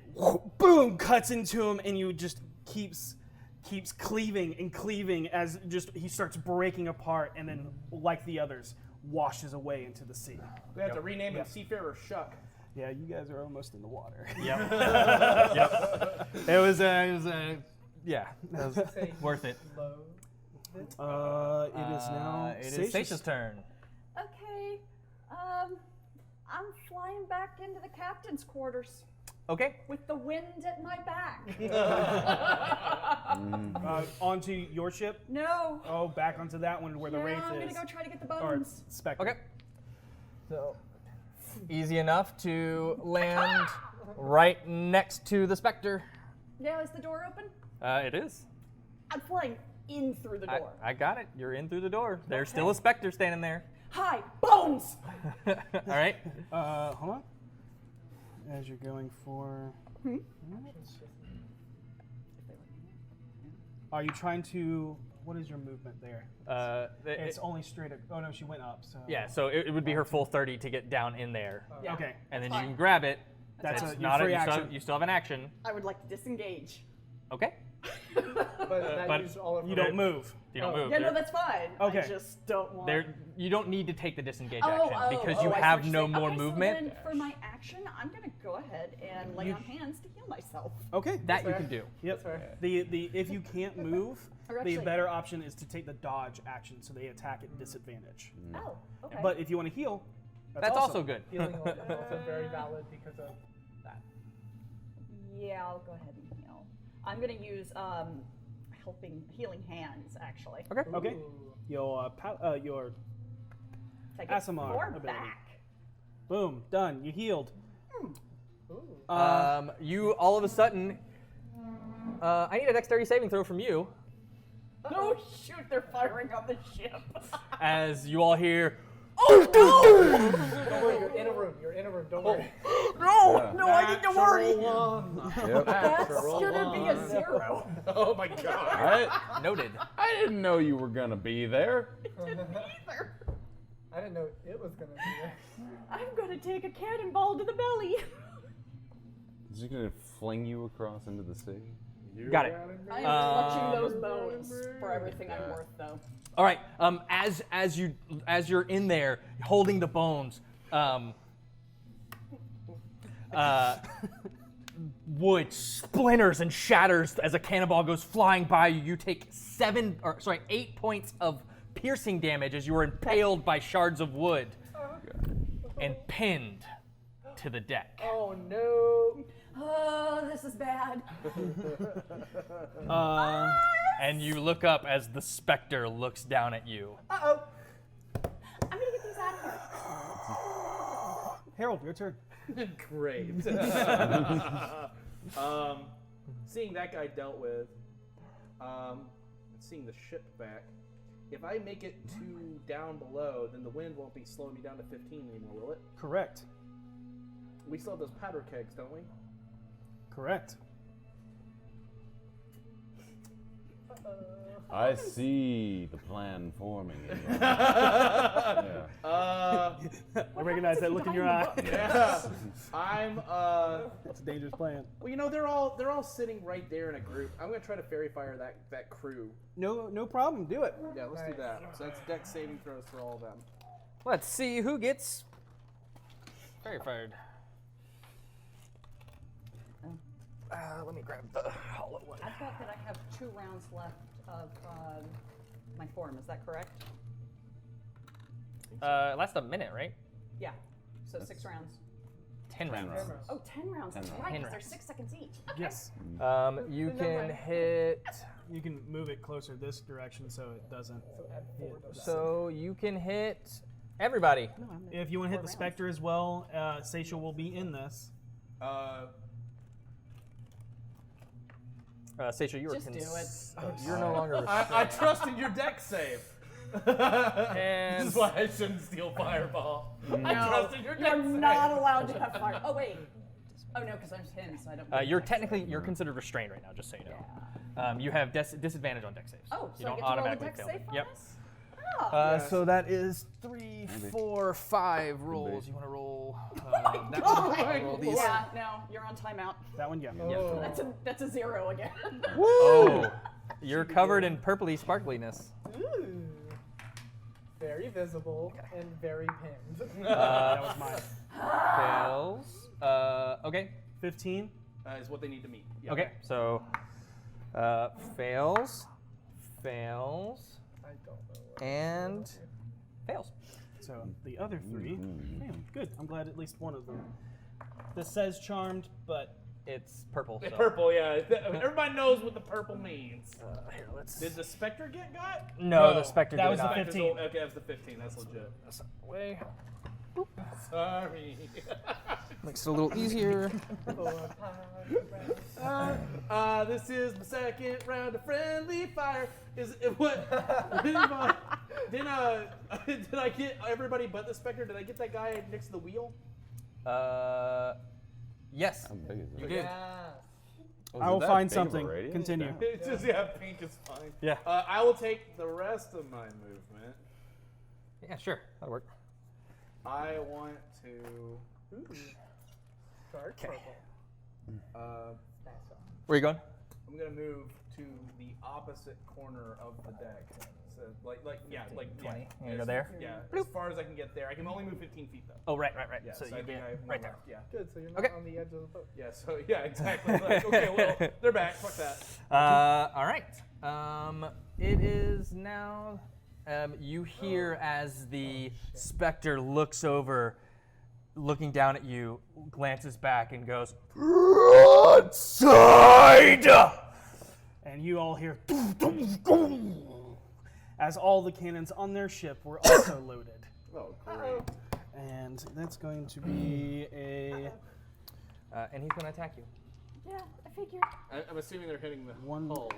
boom, cuts into him, and you just keeps cleaving and cleaving as just he starts breaking apart, and then like the others, washes away into the sea. We have to rename him Seafarer Shuck. Yeah, you guys are almost in the water. Yep. Yep. It was yeah, it was Say worth it. load this. It is now. It is Seisha's turn. Okay. I'm flying back into the captain's quarters Okay. with the wind at my back. Onto your ship. No. Oh, back onto that one where the Yeah, wraith I'm is. gonna go try to get the Or bones. Spectre. Okay. So easy enough to land right next to the Spectre. Yeah, is the door open? It is. I'm flying in through the door. I got it. You're in through the door. There's Okay. still a Spectre standing there. Hi, bones! All right. Hold on. As you're going for. Are you trying to? What is your movement there? It's only straight. Oh no, she went up. So. Yeah, so it would be her full 30 to get down in there. Yeah. Okay. And then That's you fine. can grab it. That's It's your not free you still action. have- you still have an action. I would like to disengage. Okay. But that but used all of You her- don't move. You don't Oh. move. Yeah, no, There- that's fine. Okay. I just don't want. you don't need to take the disengage Oh, action because oh, you I see have what you're no saying. more Okay, movement. So then for my action, I'm gonna go ahead and lay on hands to heal myself. Okay. That you fair. can do. Yep. fair. The if you can't move, Or the actually- better option is to take the dodge action, so they attack at disadvantage. Oh, okay. But if you want to heal, That's also good. Healing is also very valid because of that. Yeah, I'll go ahead and heal. I'm gonna use healing hands actually. Okay. Okay. Ooh. Your Take Asimar 4 ability. back. boom done. You healed. Ooh. You all of a sudden, I need a dexterity saving throw from you Oh shoot! They're firing on the ship. as you all hear. Don't worry, you're in a room. You're in a room. Don't worry. No, no, I need to worry. Yep. That's gonna be a 0. Oh my god. I, Noted. I didn't know you were gonna be there. Either. I didn't know it was gonna be there. I'm gonna take a cannonball to the belly. Is he gonna fling you across into the sea? Got it. I am clutching those bones for everything I'm worth, though. All right. As you're in there holding the bones, wood splinters and shatters as a cannonball goes flying by you. You take 8 points of piercing damage as you are impaled by shards of wood and pinned to the deck. Oh no. Oh, this is bad. And you look up as the specter looks down at you. Uh-oh. I'm gonna get these out of here. Harold, your turn. Great. Seeing that guy dealt with, seeing the ship back, if I make it to down below, then the wind won't be slowing me down to 15 anymore, will it? Correct. We still have those powder kegs, don't we? Correct. I see the plan forming. I recognize that look in your eye. Yeah. I'm That's a dangerous plan. well, you know, they're all sitting right there in a group. I'm gonna try to fairy fire that crew. No problem. Do it. Yeah, let's do that. So that's deck saving throws for all of them. Let's see who gets fairy fired. Let me grab the hollow one. I thought that I have 2 rounds left of my form. Is that correct? It lasts a minute, right? Yeah. So 6 rounds. 10 rounds. Oh, 10 rounds. That's 10 right, because rounds. they're 6 seconds each. Okay. Yes. You Never can mind. hit. You can move it closer this direction so it doesn't. So you can hit everybody. If you want to hit the specter as well, Satial will be in this. Sasha, you are Just do it. You're no longer I trust in your deck save. And This is why I shouldn't steal Fireball. I trust in your deck You're save. not allowed to have fire. Oh, wait. Oh, no, because I'm him, so I don't. get you're dex technically considered restrained right now, just so you know. You have disadvantage on deck saves. Oh, you so I don't get to roll a automatically dex fail. save on Yep. this? Oh. So that is 3, Maybe. 4, 5 rolls. You want to roll that one? Oh, I'll roll these. yeah, no, you're on timeout. That one, yeah. Oh. That's a 0 again. Oh, you're covered in purpley sparkliness. Ooh. Very visible and very pinned. That was mine. Fails. Okay. 15. Is what they need to meet. Yeah. Okay. So fails, I don't know. and fails. So the other 3. Man, good. I'm glad at least one of them. This says charmed, but It's purple. The so. purple, yeah. Everybody knows what the purple means. Here, let's. Did the Spectre get got? No, the Spectre that did was the not. 15. Okay, that was the 15. That's legit. Way. Sorry. Makes it a little easier. This is the second round of friendly fire. Is it what? Did I get everybody but the Spectre? Did I get that guy next to the wheel? Yes. How big is it? You did. Yeah. Oh, I is it will that find big of a something. radius? Continue. Damn. It's just pink is fine. Yeah. I will take the rest of my movement. Yeah, sure. That'll work. I want to. Dark Okay. purple. Where are you going? I'm gonna move to the opposite corner of the deck. So like 20. yeah. You wanna go there? Yeah, as far as I can get there. I can only move 15 feet though. Oh, right. Yeah, So I you think get I have right more there. left, Yeah. Good, so you're not Okay. on the edge of the boat. Yeah. So yeah, exactly. Like, okay, well, they're back. Fuck that. All right. It is now. You hear as the Spectre looks over, looking down at you, glances back, and goes, "Broadside!" And you all hear as all the cannons on their ship were also loaded. Oh, great. And that's going to be a And he's going to attack you. Yeah, I figured. I'm assuming they're hitting the One- hull.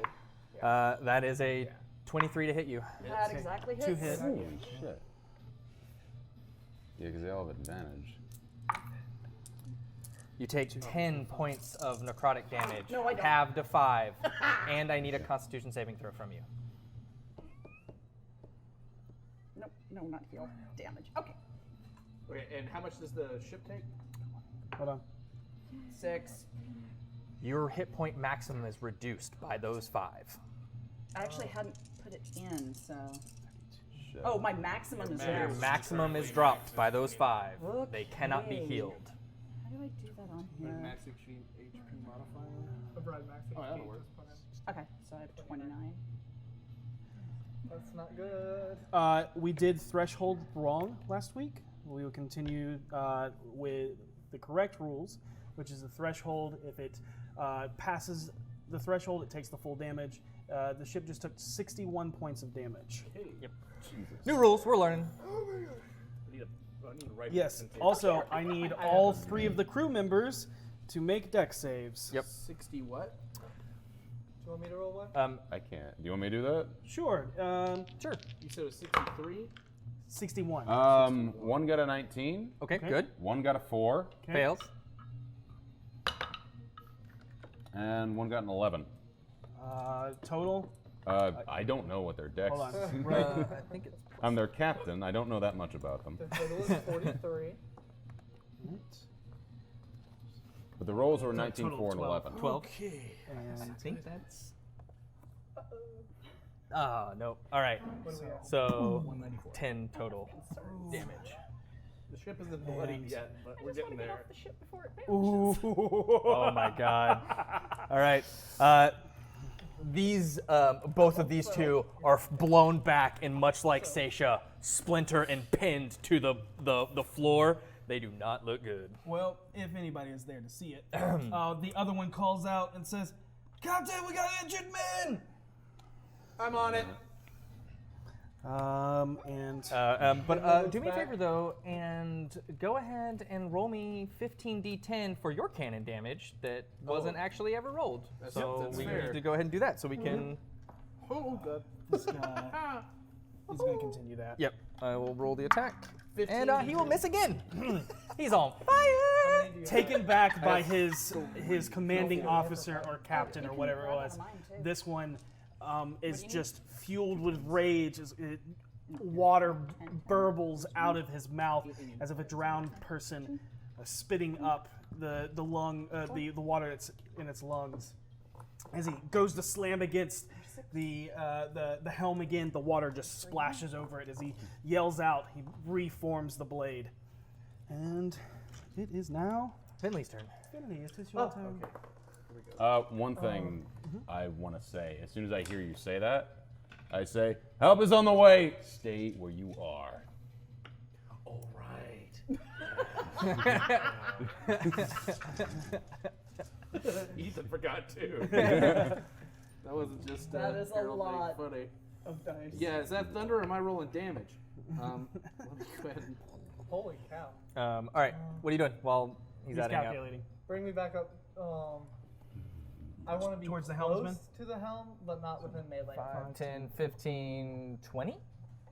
That is a 23 to hit you. That exactly hits. 2 hit. Holy shit. Yeah, because they all have advantage. You take 10 points of necrotic damage, No, I don't. halved to 5, and I need a Constitution saving throw from you. Nope, no, not heal. Damage. Okay. Okay, and how much does the ship take? Hold on. 6. Your hit point maximum is reduced by those 5. I actually hadn't put it in, so. Shit. Oh, my maximum is Your there. maximum is dropped by those 5. They cannot be Okay. healed. How do I do that on here? Max HP modifier. Override max Oh, that'll HP, work. just put in. Okay, so I have 29. That's not good. We did threshold wrong last week. We will continue with the correct rules, which is the threshold. If it passes the threshold, it takes the full damage. The ship just took 61 points of damage. Yep. New rules. We're learning. I need to write Yes. this in Also, I need all 3 of the crew members to make dex saves. Yep. 60 what? Do you want me to roll one? I can't. Do you want me to do that? Sure. Sure. You said it was 63? 61. 1 got a 19. Okay. Okay. Good. 1 got a 4. Okay. Fails. And 1 got an 11. Total. I don't know what their dex Hold on. is. I think it's. I'm their captain. I don't know that much about them. The total is 43. But the rolls were No, 19, total 4, and 12. 11. 12. Okay. I think that's. No. All right. What do we have? So 10 total damage. The ship isn't bloodied yet, but we're getting Get there. off the ship before it vanishes. Oh my god. All right. These, both of these two are blown back and much like Seisha, splinter and pinned to the floor. They do not look good. Well, if anybody is there to see it, the other one calls out and says, "Captain, we got injured men!" I'm on it. But do me a favor though, and go ahead and roll me 15d10 for your cannon damage that wasn't actually ever rolled. So that's we fair. need to go ahead and do that so we can. Oh, God. This guy is going to continue that. Yep, I will roll the attack, 15 and he will miss again. He's on fire. How many do you Taken back by his commanding officer or captain or whatever it was. This one is just fueled with rage. Water burbles out of his mouth as if a drowned person spitting up the water that's in its lungs. As he goes to slam against the helm again, the water just splashes over it. As he yells out, he reforms the blade. And it is now Finley's turn. Finley. It is your turn. One thing I want to say, as soon as I hear you say that, I say, help is on the way. Stay where you are. All right. Ethan forgot too. That wasn't just That is a Harold being lot. funny. Of dice. Yeah, is that thunder or am I rolling damage? Let me go ahead and Holy cow. All right, what are you doing while he's He's adding up? calculating. Bring me back up. I want to be Towards the close helmsman? to the helm, but not within melee. 5, 10, 15, 20?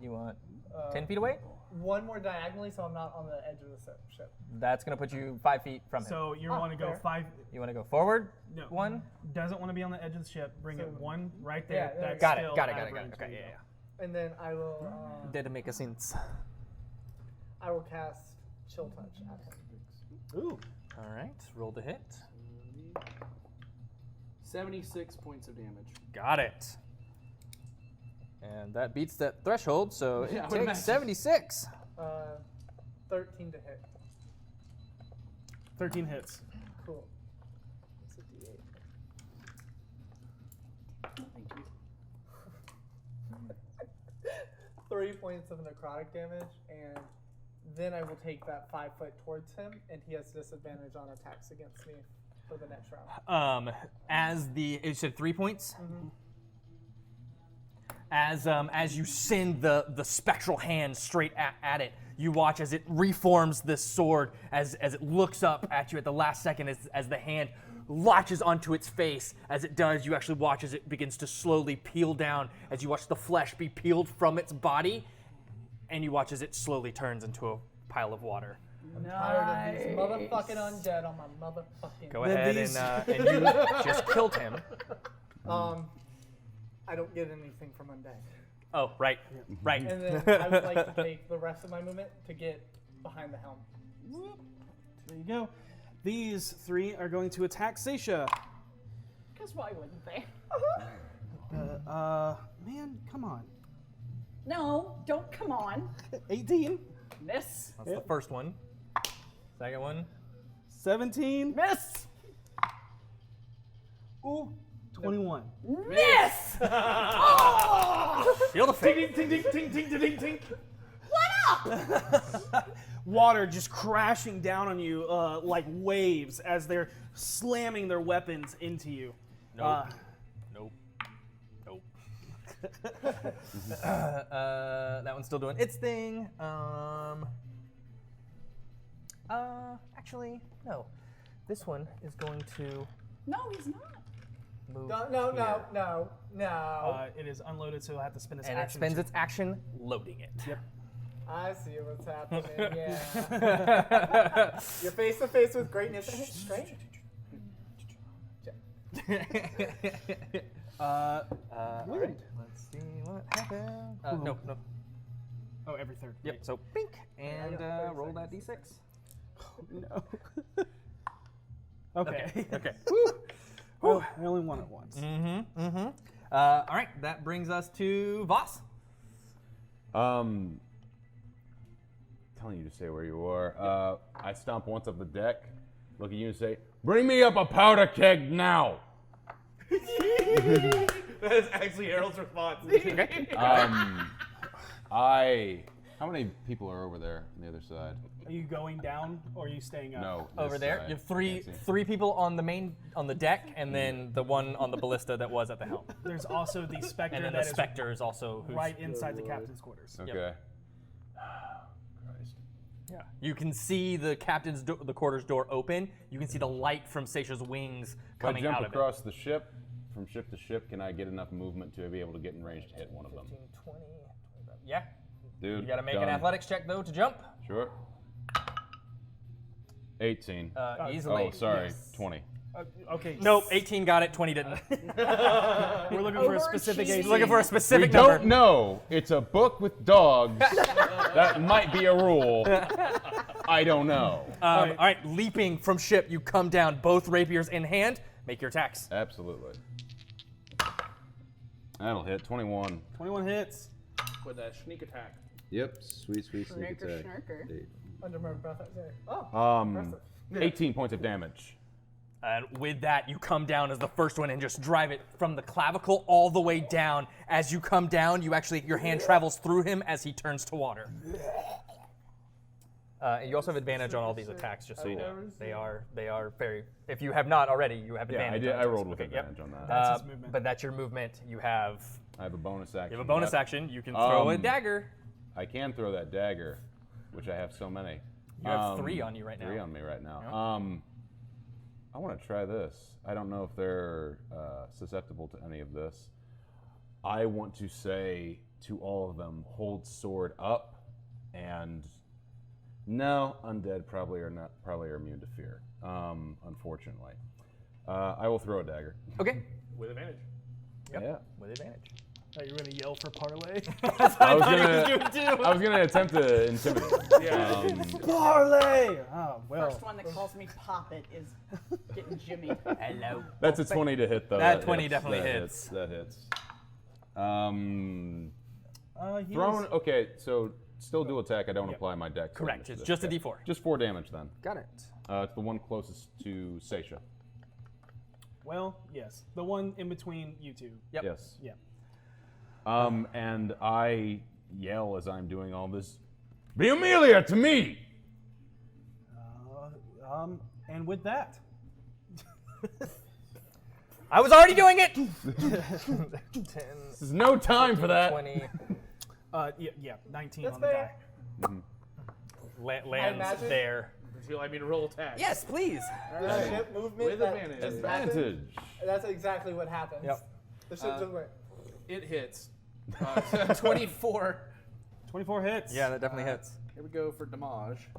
You want Uh, 10 feet away? One more diagonally, so I'm not on the edge of the ship. That's going to put you 5 feet from him. So you want to go fair. 5. You want to go forward? No. 1? Doesn't want to be on the edge of the ship. Bring So- it 1 right there. Yeah, That's Got it, still got it. average. Okay, yeah. And then I will. Did make a sense. I will cast Chill Touch at him. Ooh. All right, roll to hit. 76 points of damage. Got it. And that beats that threshold, so Yeah, I it would takes imagine. 76. 13 to hit. 13 hits. Cool. It's a D8. Thank you. 3 points of necrotic damage, and then I will take that 5 foot towards him, and he has disadvantage on attacks against me for the next round. It said 3 points. As you send the spectral hand straight at it, you watch as it reforms this sword, as it looks up at you at the last second, as the hand latches onto its face. As it does, you actually watch as it begins to slowly peel down, as you watch the flesh be peeled from its body, and you watch as it slowly turns into a pile of water. I'm tired of these motherfucking undead on my motherfucking. Go Then ahead these- and you just killed him. I don't get anything from undead. Oh, right. And then I would like to take the rest of my movement to get behind the helm. There you go. These 3 are going to attack Seisha. Because why wouldn't they? Man, come on. No, don't come on. 18, Miss. That's the first one. Second one. 17, Miss. ooh, 21. Miss! Feel the fate. Ting, ting, ting, ting, ting, ting, ting. What Water just crashing down on you like waves as they're slamming their weapons into you. Nope. Nope. That one's still doing its thing. Actually, no. This one is going to No, he's not. move. No. It is unloaded, so it'll have to spend its And it action. spends its action loading it. Yep. I see what's happening. Yeah. You're face to face with greatness. Great. All right. Let's see what happens. No. Oh, every third. Yep. So pink and roll that d6. No. Okay. Okay. Oh, I only won it once. All right. That brings us to Voss. Telling you to stay where you are. I stomp once up the deck, look at you and say, "Bring me up a powder keg now." That is actually Harold's response. Okay. How many people are over there on the other side? Are you going down or are you staying up? No. Over this there, side. you have Can't see. three people on the deck, and then the one on the ballista that was at the helm. There's also the specter And then that the is specter is also who's, right inside the captain's quarters. Okay. Christ. Yeah. You can see the captain's the quarters door open. You can see the light from Seisha's wings If I coming jump out of across the ship, from ship to ship, can I get enough movement to be able to get in range to hit one of them? 15, 20, 25. Yeah. Dude, You got to make done. an athletics check though to jump. Sure. 18. Easily. Oh, sorry. yes. 20. Okay. Nope. 18 got it. 20 didn't. We're looking for a specific Overachieving. AC. Looking for a We specific number. don't know. It's a book with dogs. That might be a rule. I don't know. All right. Leaping from ship, you come down, both rapiers in hand. Make your attacks. Absolutely. That'll hit. 21. 21 hits. With that sneak attack. Yep. Sweet sneak Schnurker, attack. schnurker. Under my breath, I say, oh, impressive. 18 points of damage. And with that, you come down as the first one and just drive it from the clavicle all the way down. As you come down, your hand travels through him as he turns to water. And you also have advantage on all these attacks, just so you know. They are very. If you have not already, you have Yeah, I advantage. did. on I those. rolled with Okay, yep. advantage on that. That's his movement. But that's your movement. You have I have a bonus action. a bonus Yep. action. You can throw a Um, dagger. I can throw that dagger, which I have so many. You have 3 on you right now. 3 on me right now. Yeah. I want to try this. I don't know if they're susceptible to any of this. I want to say to all of them, hold sword up, and no, undead probably are immune to fear. Unfortunately, I will throw a dagger. Okay. With advantage. Yep. Yeah. With advantage. Are you going to yell for parlay? I was gonna attempt to intimidate. Yeah. Parlay! Oh, well. First one that calls me Poppet is getting jimmy. Hello. That's a 20 to hit though. That 20 hits. definitely That hits. That hits. He Thrown. was- Okay, so still do attack. I don't apply my dex. Correct. bonus It's to just a this. D4. Just 4 damage then. Got it. It's the one closest to Seisha. Well, yes. The one in between you two. Yep. Yes. Yeah. And I yell as I'm doing all this. Be Amelia to me. And with that, I was already doing it. 10, There's no time for that. 20. yeah, 19 That's on the fair. die. Lands imagine- there. Would you like me to roll attack? Yes, please. All right, ship movement. With that advantage. just Advantage. happens. That's exactly what happens. Yep. The ship just went. It hits. 24. 24 hits. Yeah, that definitely hits. Here we go for damage.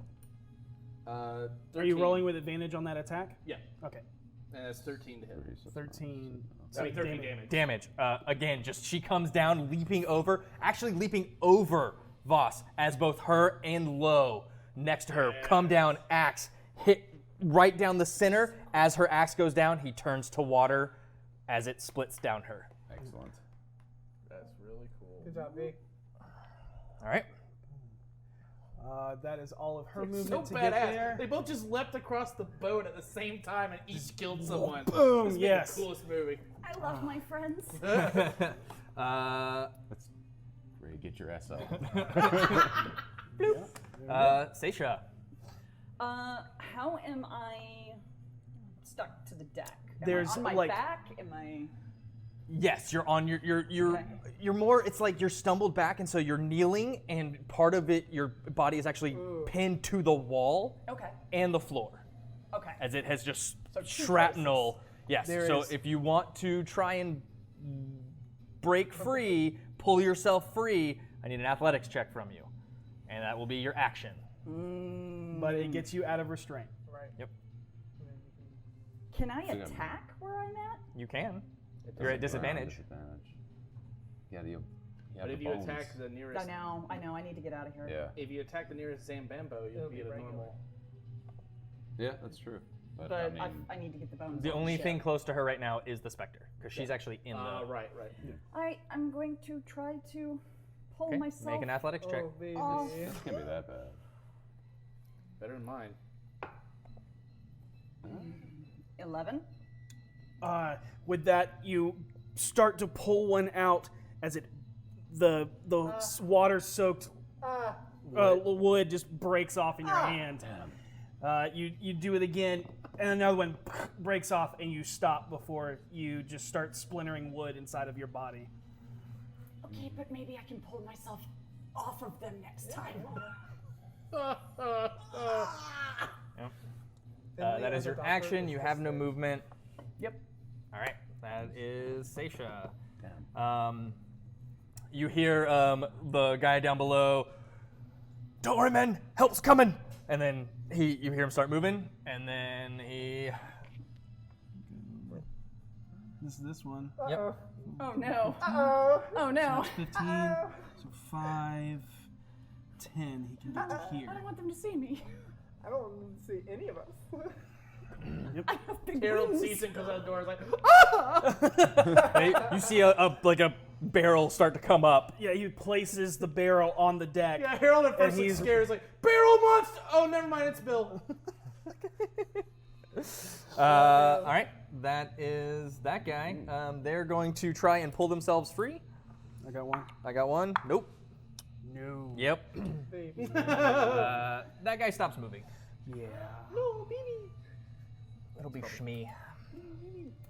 13. Are you rolling with advantage on that attack? Yeah. Okay. And that's 13 to hit. 13. I mean, 13 damage. Damage. Again, just she comes down, leaping over Voss as both her and Lo next to her come down, axe hit right down the center. As her axe goes down, he turns to water as it splits down her. Excellent. That's really cool. Good job, V. All right. That is all of her So movement to badass. get there. They both just leapt across the boat at the same time and each killed someone. Boom, This is yes. the coolest movie. I love my friends. Let's Ray, get your ass up. Bloop. Seisha. How am I stuck to the deck? Am There's, I on my like- back? Am I? Yes, you're on you're Okay. you're more. It's like you're stumbled back, and so you're kneeling, and part of it, your body is actually pinned to the wall Okay. and the floor, Okay. as it has just So two shrapnel. Yes. There so is- if you want to try and break free, pull yourself free, I need an athletics check from you, and that will be your action. But it gets you out of restraint. Right. Yep. Can I So you got- attack where I'm at? You can. It You're at doesn't go around disadvantage. Yeah, you have But the if you bones. attack the nearest, I know. I need to get out of here. Yeah. if you attack the nearest Zambambo, It'll you'll be be at a regular. normal. Yeah, that's true. But, But I need to get the bones. The on only ship. thing close to her right now is the specter, because she's actually in the. Right. I'm going to try to pull Okay, myself. make an athletics check. Oh, baby. off. It can't be that bad. Better than mine. 11. With that, you start to pull one out as the water-soaked wood just breaks off in your hand. You do it again, and another one breaks off, and you stop before you just start splintering wood inside of your body. Okay, but maybe I can pull myself off of them next time. That is your action. You have no movement. Yep. All right. That is Seisha. You hear the guy down below. Don't worry, men. Help's coming. And then you hear him start moving, and then he. This is this one. Yep. Oh no. Oh no. 15, so 5, 10. He can get to I here. don't want them to see me. I don't see any of us. I have big Harold wings. sees him, comes out the door, is like, You see a barrel start to come up. Yeah, he places the barrel on the deck. yeah. Harold at first And looks he's- scared. He's like, barrel monster. Oh, never mind. It's Bill. All right. That is that guy. They're going to try and pull themselves free. I got one. I got one. Nope. No. Yep. Baby. That guy stops moving. Yeah. No, baby. It'll be Shmi.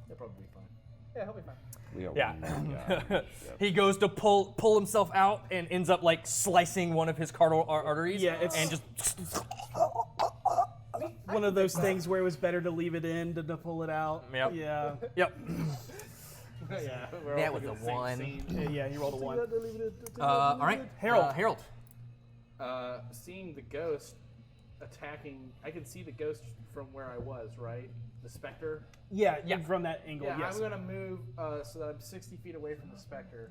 That'll probably be fine. Yeah, he'll be fine. We got Yeah. one guy. He goes to pull himself out and ends up like slicing one of his cardial arteries. Yeah, it's- and just One of those things where it was better to leave it in than to pull it out. Yep. Yeah. yep. Yeah. We're That all was thinking a the same one. scene. Yeah, he rolled a 1. All right, Harold. Harold. Seeing the ghost attacking, I can see the ghost from where I was, right? The specter. Yeah, Yeah. from that angle, Yeah, yes. I'm gonna move so that I'm 60 feet away from the specter.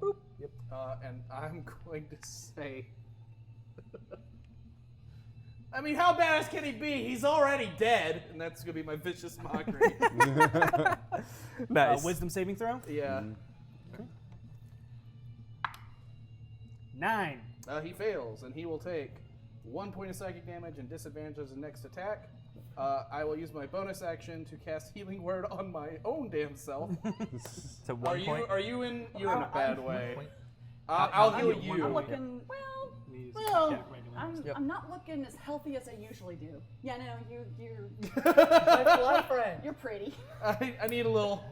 Boop. Yep. And I'm going to say, I mean, how badass can he be? He's already dead, and that's gonna be my vicious mockery. Nice. Wisdom saving throw? Yeah. 9. He fails, and he will take 1 point of psychic damage and disadvantage as his next attack. I will use my bonus action to cast Healing Word on my own damn self. So 1 point. Are you in? You're in a bad way. point. I'll I'm heal at one you. I'm looking, Yep. I'm not looking as healthy as I usually do. Yeah, no, you're My fly friend. you're pretty. I need a little.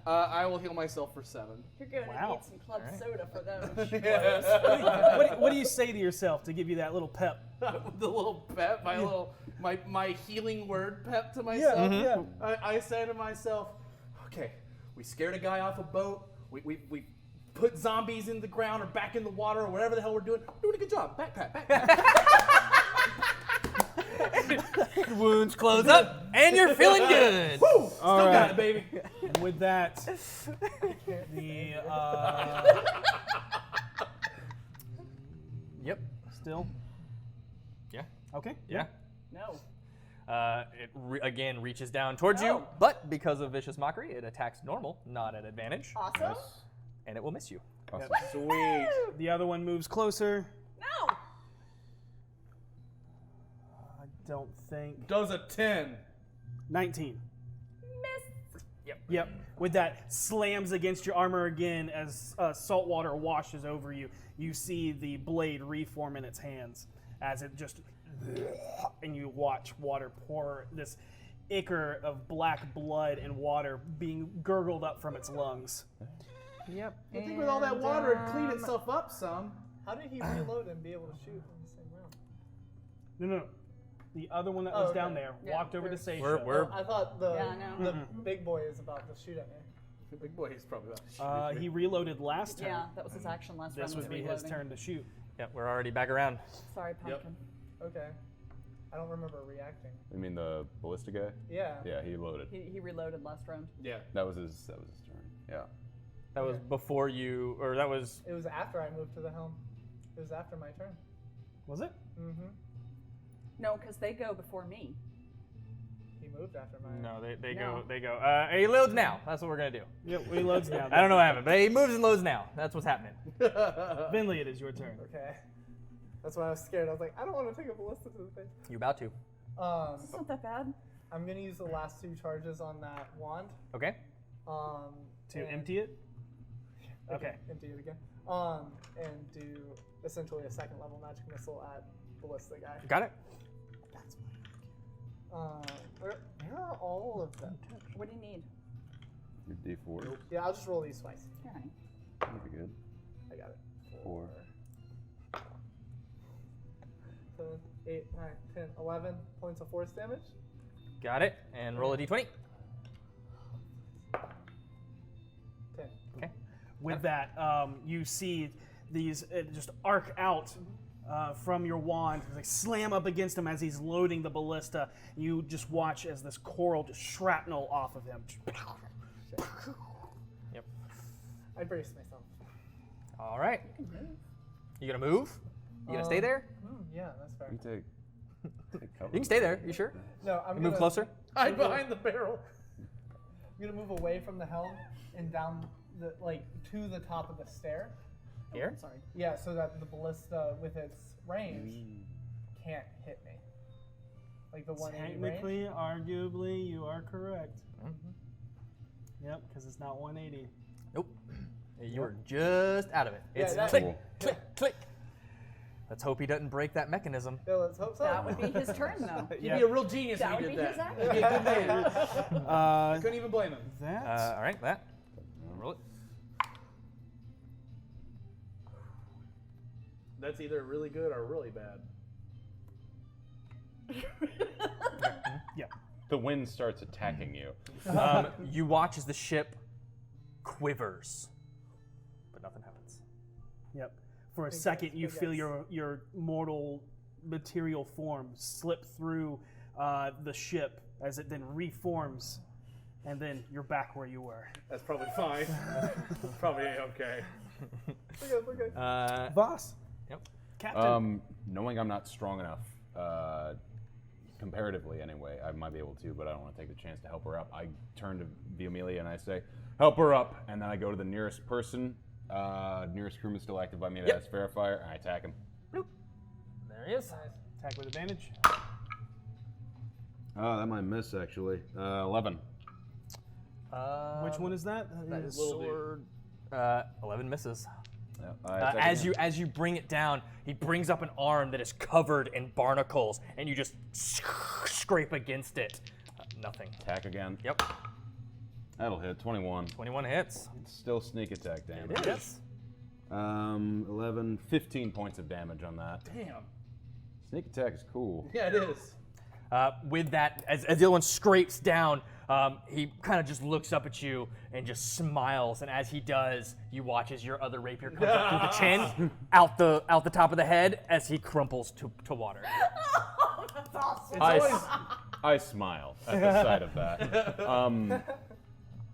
I will heal myself for 7. You're going to Wow. need some club Alright. soda for those. What do you say to yourself to give you that little pep? The little pep, my healing word pep to myself. Yeah. I say to myself, okay, we scared a guy off a boat. We put zombies in the ground or back in the water or whatever the hell we're doing. We're doing a good job. Backpack. Wounds close up, and you're feeling good. Woo! Still All got right. it, baby. And with that, the Yep. still Yeah. okay. Yeah. No. It again reaches down towards you, No. but because of vicious mockery, it attacks normal, not at advantage, Awesome. and it will miss you. Awesome. Sweet. The other one moves closer. No. I don't think Does a 10. 19. Miss. Yep. Yep. With that, slams against your armor again as salt water washes over you. You see the blade reform in its hands as it just, and you watch water pour, this ichor of black blood and water being gurgled up from its lungs. Yep. I think with all that water, it cleaned itself up some. How did he reload and be able to shoot in the same round? No. The other one that was okay. down there walked over to Seisha. We're I thought the Yeah, I know. the big boy is about to shoot at me. The big boy is probably about to shoot He reloaded last turn. Yeah, that was his action last round. This was would be his reloading. turn to shoot. Yep, we're already back around. Sorry, Pumpkin. Okay. I don't remember reacting. You mean the ballista guy? Yeah. Yeah, he loaded. He reloaded last round. Yeah. That was his turn. Yeah. That was before you, or that was. It was after I moved to the helm. It was after my turn. Was it? Mm-hmm. No, because they go before me. He moved after my. No, they No. go. He loads now. That's what we're gonna do. Yep, he loads now. I don't know what happened, but he moves and loads now. That's what's happening. Vinley, it is your turn. Okay. That's why I was scared. I was like, I don't want to take a ballista to the face. You about to? It's not that bad. I'm gonna use the last 2 charges on that wand. Okay. To and- empty it? Okay. Empty it again. And do essentially a 2nd level magic missile at ballista guy. Got it. That's where are all of them? What do you need? Your D4. Yeah, I'll just roll these twice. Here, honey. That'll be good. I got it. 4. 7, 8, 9, 10, 11 points of force damage. Got it. And roll a d20. 10. Okay. With that, you see these just arc out from your wand, like slam up against him as he's loading the ballista. You just watch as this coral just shrapnel off of him. Yep. I braced myself. All right. You gonna move? You gonna stay there? Yeah, that's fair. You take cover. You can stay there. You sure? No, I'm You gonna move closer. Hide behind the barrel. I'm gonna move away from the helm and down the to the top of the stair. Here. Sorry. Yeah, so that the ballista with its range can't hit me. Like the 180 range. Technically, arguably, you are correct. Yep, because it's not 180. Nope. You were just out of it. Yeah, It's that- click, Cool. click, click. Let's hope he doesn't break that mechanism. Yeah, let's hope so. That would be his turn, though. He'd be a real genius That if he would did be that. his He'd be a good man. Couldn't even blame him. That All right, that. Roll it. That's either really good or really bad. yeah. The wind starts attacking you. You watch as the ship quivers, but nothing happens. Yep. For a second, you big feel guys. your mortal material form slip through the ship as it then reforms, and then you're back where you were. That's probably fine. Probably okay. We're good. Voss. Yep. Captain. Knowing I'm not strong enough, comparatively anyway, I might be able to, but I don't want to take the chance to help her up. I turn to Viomelia and I say, help her up, and then I go to the nearest person. Nearest crewman still active by me, that's Verifier, and I attack him. Bloop. There he is. Attack with advantage. Oh, that might miss, actually. 11. Which one is that? That is is sword. 11 misses. Yeah, I attack again. As you bring it down, he brings up an arm that is covered in barnacles, and you just scrape against it. Nothing. Attack again. Yep. That'll hit. 21. 21 hits. It's still sneak attack damage. It is. 11, 15 points of damage on that. Damn. Sneak attack is cool. Yeah, it is. With that, as the other one scrapes down, he kind of just looks up at you and just smiles. And as he does, you watch as your other rapier comes up through the chin, out the top of the head, as he crumples to water. That's awesome. I smile at the sight of that.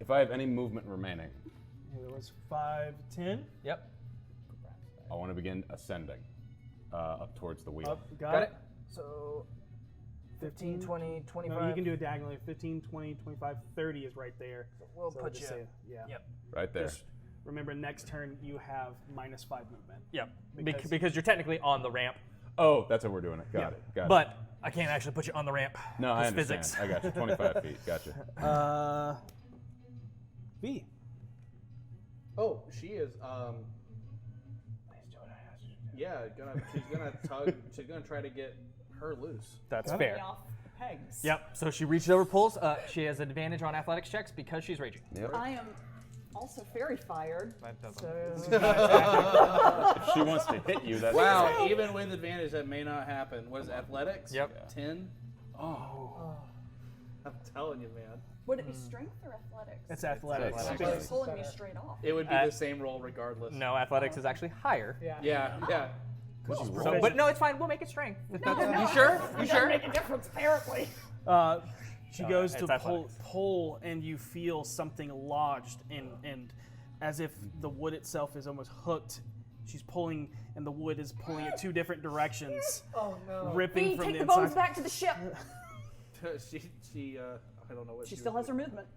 If I have any movement remaining, It was 5, 10. Yep. I want to begin ascending up towards the wheel. Up, Got it. So 15, 20, 25. No, you can do it diagonally. 15, 20, 25, 30 is right there. We'll So put just you. say, yeah. Yep. Right there. Just remember, next turn you have -5 movement. Yep. Because- Because you're technically on the ramp, Oh, that's how we're doing it. Got Yeah. it. Got it. but I can't actually put you on the ramp. No, I It's understand. physics. I got you. 25 feet. Gotcha. V. Oh, she is. Yeah, she's gonna tug. She's gonna try to get her loose. That's Okay. fair. Off pegs. Yep. So she reaches over, pulls. She has advantage on athletics checks because she's raging. Yep. I am also very fired. That doesn't. So If she wants to hit you, that's Wow, even with advantage, that may not happen. What is athletics? Yep. 10. Oh, I'm telling you, man. would it be strength or athletics? It's athletics. It's pulling me straight off. It would be the same roll regardless. No, athletics is actually higher. Yeah. Yeah. So, but no, it's fine. We'll make it strength. If No, that's- no, You sure? It You doesn't sure? make a difference, apparently. She No, goes it's to athletics. pull, and you feel something lodged, and as if the wood itself is almost hooked. She's pulling, and the wood is pulling in two different directions, Oh no. ripping B, from take the the inside. bones back to the ship. she I don't know what She was still has her doing. movement.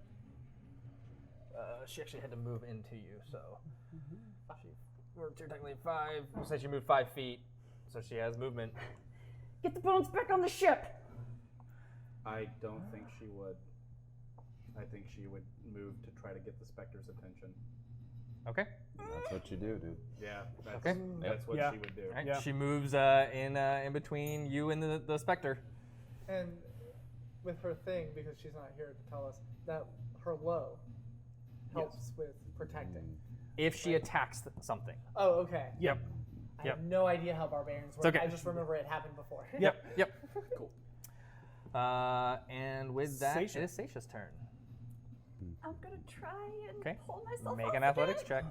She actually had to move into you, so we're technically 5. We'll say she moved 5 feet, so she has movement. Get the bones back on the ship. I don't think she would. I think she would move to try to get the Spectre's attention. Okay. That's what you do, dude. Yeah, that's, Okay. that's what Yeah. she would do. All right. Yeah. She moves in between you and the specter. And with her thing, because she's not here to tell us, that her low helps with protecting. If she attacks something. Oh, okay. Yep. I have no idea how barbarians work. okay. I just remember it happened before. Yep. Cool. And with that, Seisha. it is Seisha's turn. I'm gonna try and Okay. pull myself Make off an the athletics bed. check.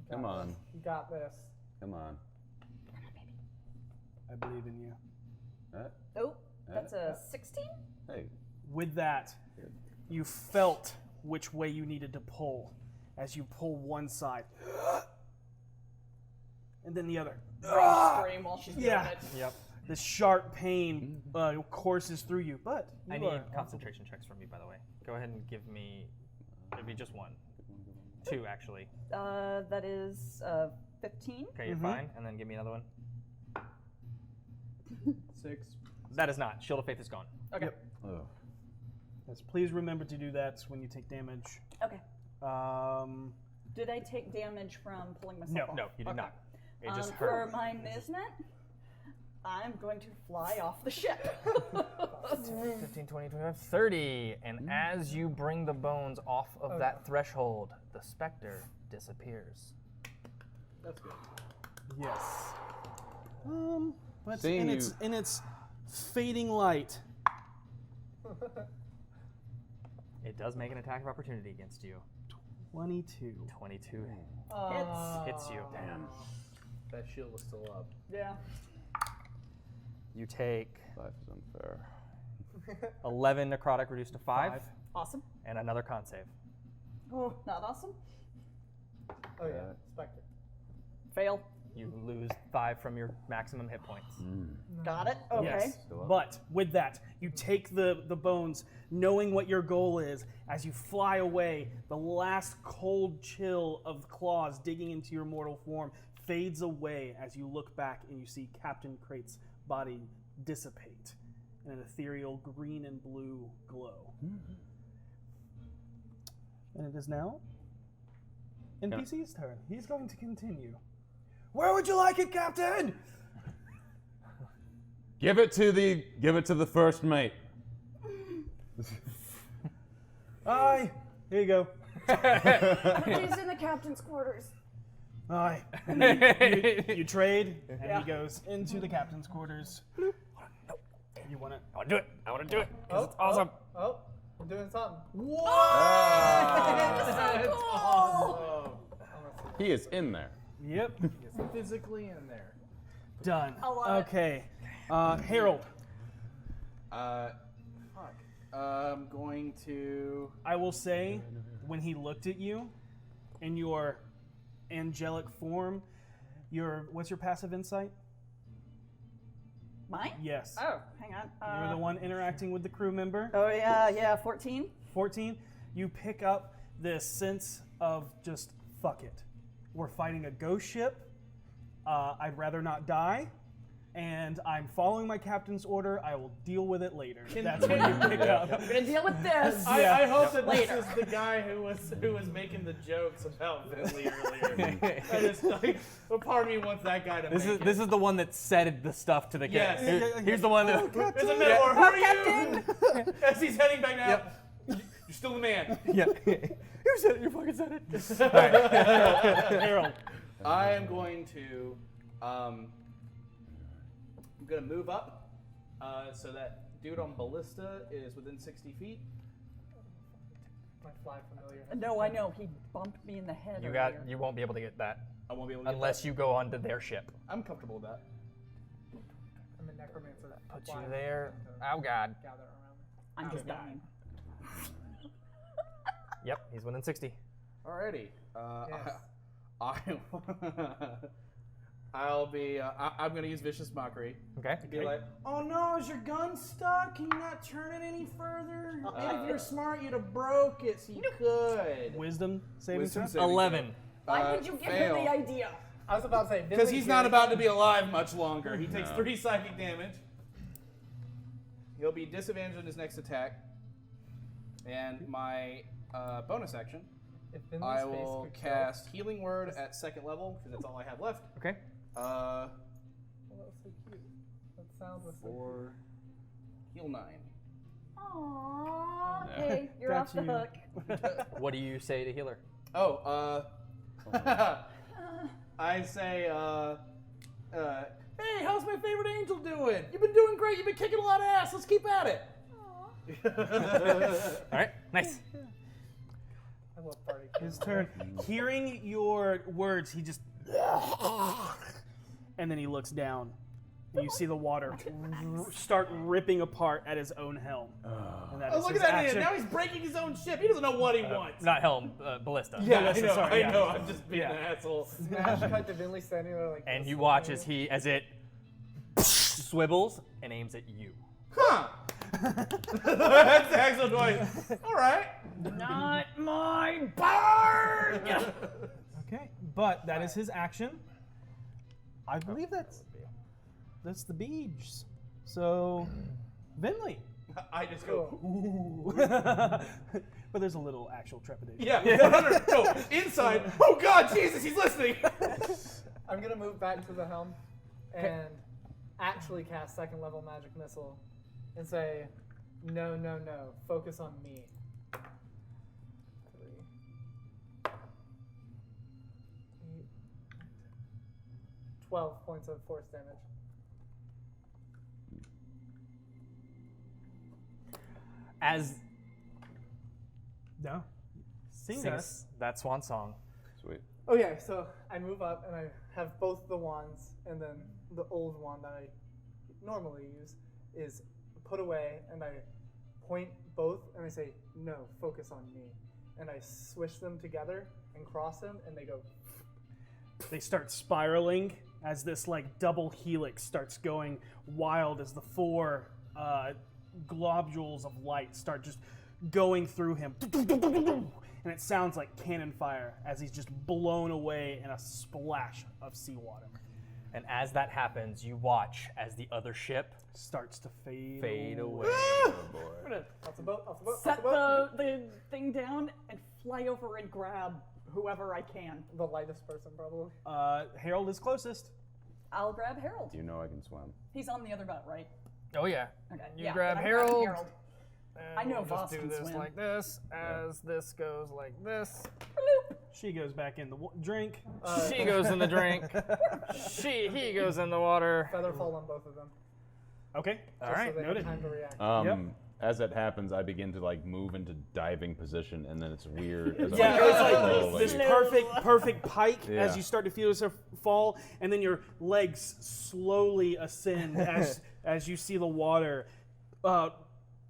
Come on. You got this. Come on. I believe in you. Oh, that's a 16? Hey. With that, you felt which way you needed to pull as you pull one side, and then the other. Scream while she's doing Yeah. it. Yep. This sharp pain courses through you, but you I are- need concentration checks from you, by the way. Go ahead and give me. It'd be just one. 2, actually. That is 15. Okay, you're fine. And then give me another one. 6. That is not. Shield of Faith is gone. Okay. Yep. Ugh. Yes, please remember to do that when you take damage. Okay. Did I take damage from pulling myself No, off? No, you did Okay. not. It just For hurt. my movement, I'm going to fly off the ship. 15, 20, 25, 30. And as you bring the bones off of that threshold, the specter disappears. That's good. Yes. But Seeing in its fading light, It does make an attack of opportunity against you. 22. 22 hits you. Damn. That shield was still up. Yeah. You take Life is unfair. 11 necrotic reduced to 5, Awesome. and another con save. Oh, not awesome. Oh yeah, Spectre. Fail. You lose 5 from your maximum hit points. Got it. Okay. Yes. Still up? But with that, you take the bones, knowing what your goal is. As you fly away, the last cold chill of claws digging into your mortal form fades away as you look back and you see Captain Crate's body dissipate in an ethereal green and blue glow. And it is now NPC's turn. He's going to continue. Where would you like it, Captain? Give it to the first mate. Aye. Here you go. He's in the captain's quarters. Aye. And you trade, and he goes into the captain's quarters. You want it? I want to do it. I want to do it. 'Cause it's awesome. Oh, I'm doing something. He is in there. Yep. It's physically in there. Done. I love it. Okay. Harold, Fuck. I'm going to. I will say, when he looked at you in your angelic form, what's your passive insight? Mine? Yes. Oh, hang on. You're the one interacting with the crew member. Oh, yeah, 14. 14. You pick up this sense of just, fuck it. We're fighting a ghost ship. I'd rather not die. and I'm following my captain's order. I will deal with it later. That's what you pick up. We're gonna deal with this. I hope that Later. this is the guy who was making the jokes about Finley earlier. I just like, but part of me wants that guy to This make is it. this is the one that said the stuff to the Yes. kid. Here's the one that. There's a metaphor. Who are you? As he's heading back now. You're still the man. Yeah. You said it. You fucking said it. All right. Harold. I am going to I'm gonna move up so that dude on ballista is within 60 feet. My fly familiar. No, I know. He bumped me in the head. You earlier. you won't be able to get that I won't be able to get unless that. you go onto their ship. I'm comfortable with that. I'm a necromancer. Put Fly you there. to Oh God. Gather around me. I'm just dying. Yep, he's within 60. Alrighty. Yes. I'll be. I'm gonna use vicious mockery. Okay. Be like, oh no, is your gun stuck? Can you not turn it any further? Maybe if you're smart, you'd have broke it so you could. Wisdom saving Wisdom throw? saving 11. Why would you give him the idea? I was about to say Because he's not about to be alive much longer. He takes 3 psychic damage. He'll be disadvantaged on his next attack. And my bonus action, If Finley's I face will could cast Healing Word at 2nd level, because that's all I have left. Okay. Kill. Oh, that was so cute. That sound was so cute. For heal 9. Aww. Okay, you're Got off the you. hook. What do you say to healer? Oh, I say, hey, how's my favorite angel doing? You've been doing great. You've been kicking a lot of ass. Let's keep at it. All right. Nice. I love party. His turn. Hearing your words, he just. And then he looks down. And you see the water start ripping apart at his own helm. And that Oh, is look his at that action. idiot. Now he's breaking his own ship. He doesn't know what he wants. Not helm, ballista. Yeah, Ballista, I know. sorry, I know. yeah. I'm just being an asshole. Smash cut to Finley standing there like And this, you watch looking as it swivels and aims at you. Huh. That's the actual noise. All right. Not my barn! Okay, but that is his action. I believe that's the beach. So, Vinley. I just go. Ooh. But there's a little actual trepidation. Yeah. No. Inside. Oh God, Jesus, he's listening. I'm gonna move back to the helm and actually cast 2nd level magic missile and say, no, focus on me. 3, 8, 12 points of force damage. As No. Sing sings us. that swan song. Sweet. Okay, so I move up and I have both the wands, and then the old wand that I normally use is put away, and I point both and I say, no, focus on me. And I swish them together and cross them, and they go. They start spiraling as this like double helix starts going wild as the 4 globules of light start just going through him. And it sounds like cannon fire as he's just blown away in a splash of seawater. And as that happens, you watch as the other ship Starts to fade away. Oh boy. I'm gonna off the boat, off the boat, off Set the boat. the thing down and fly over and grab whoever I can. The lightest person, probably. Harold is closest. I'll grab Harold. Do you know I can swim? He's on the other boat, right? Oh yeah. Okay. You yeah, grab then I'm grabbing Harold. I know we'll Voss just do can this swim. like this, as this goes like this. She goes back in the drink. She goes in the drink. He goes in the water. Feather fall on both of them. Okay. All right. So they noted. have time to react. Yep. As that happens, I begin to like move into diving position, and then it's weird. As Yeah, I'm it's like slowly- this perfect pike Yeah. as you start to feel yourself fall, and then your legs slowly ascend as you see the water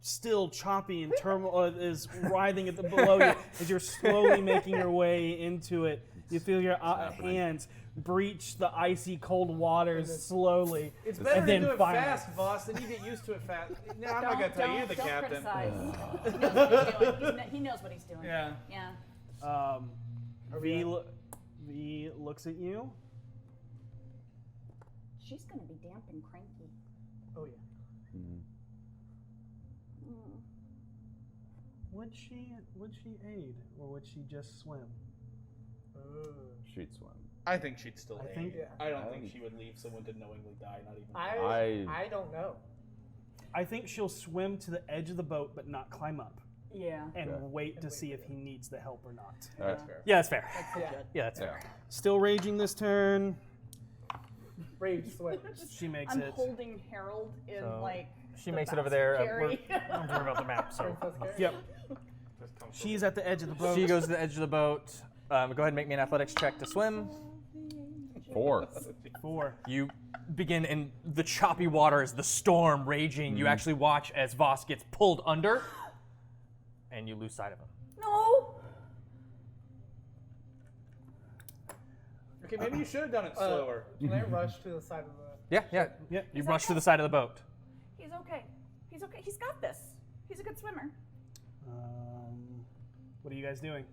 still choppy and turmoil is writhing at the below you as you're slowly making your way into it. You feel your hands breach the icy cold waters slowly. It's better and to then do it finally- fast, boss, than you get used to it fast. No, I'm not gonna tell you the don't captain. criticize. He knows what he's doing. Yeah. Yeah. V looks at you. she's gonna be damp and cranky. Oh yeah. Mhm. Would she aid, or would she just swim? She'd swim. I think she'd still I aid. think- Yeah. I don't think she would leave someone to knowingly die, not even. I don't know. I think she'll swim to the edge of the boat, but not climb up, Yeah. and Okay. wait to see if he needs the help or not. That's fair. Yeah, that's fair. Yeah. Yeah, that's Yeah. fair. Still raging this turn. Rage swims. She makes I'm it. holding Harold in So, like. She the makes it over basket there. carry. Don't worry about the map. So Princess Carrie. Yep. She's at the edge of the boat. she goes to the edge of the boat. Go ahead and make me an athletics check to swim. 4. 4. You begin in the choppy waters, the storm raging. You actually watch as Voss gets pulled under, and you lose sight of him. No. Okay, maybe you should have done it slower. Can I rush to the side of the? Yeah, yeah. Yeah. You rush to the side of the boat. He's okay. He's okay. He's got this. He's a good swimmer. What are you guys doing?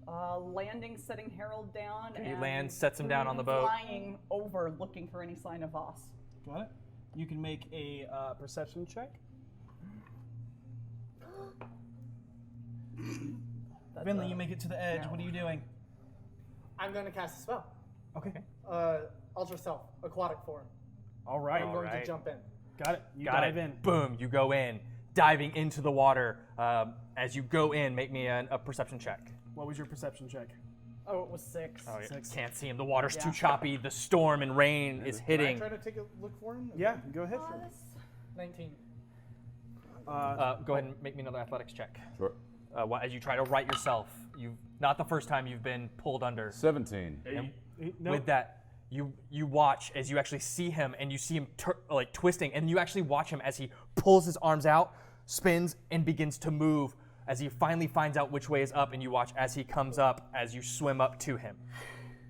Landing, setting Harold down, Okay, he and lands, sets him down on the boat. flying over, looking for any sign of Voss. Got it. You can make a perception check. Finley, you make it to the edge. no. What are you doing? I'm going to cast a spell. Okay. Ultra Self, aquatic form. All right. I'm going right. to jump in. Got it. You Got dive it. in. Boom, you go in, diving into the water. As you go in, make me a perception check. What was your perception check? Oh, it was 6. Oh, yeah. 6. Can't see him. The water's too Yeah. choppy. The storm and rain is Can hitting. I try to take a look for him? Yeah, go ahead. 19. Go ahead and make me another athletics check. Sure. As you try to right yourself, you not the first time you've been pulled under. 17. And No. with that, you watch as you actually see him, and you see him like twisting, and you actually watch him as he pulls his arms out, spins, and begins to move. As he finally finds out which way is up, and you watch as he comes up, as you swim up to him.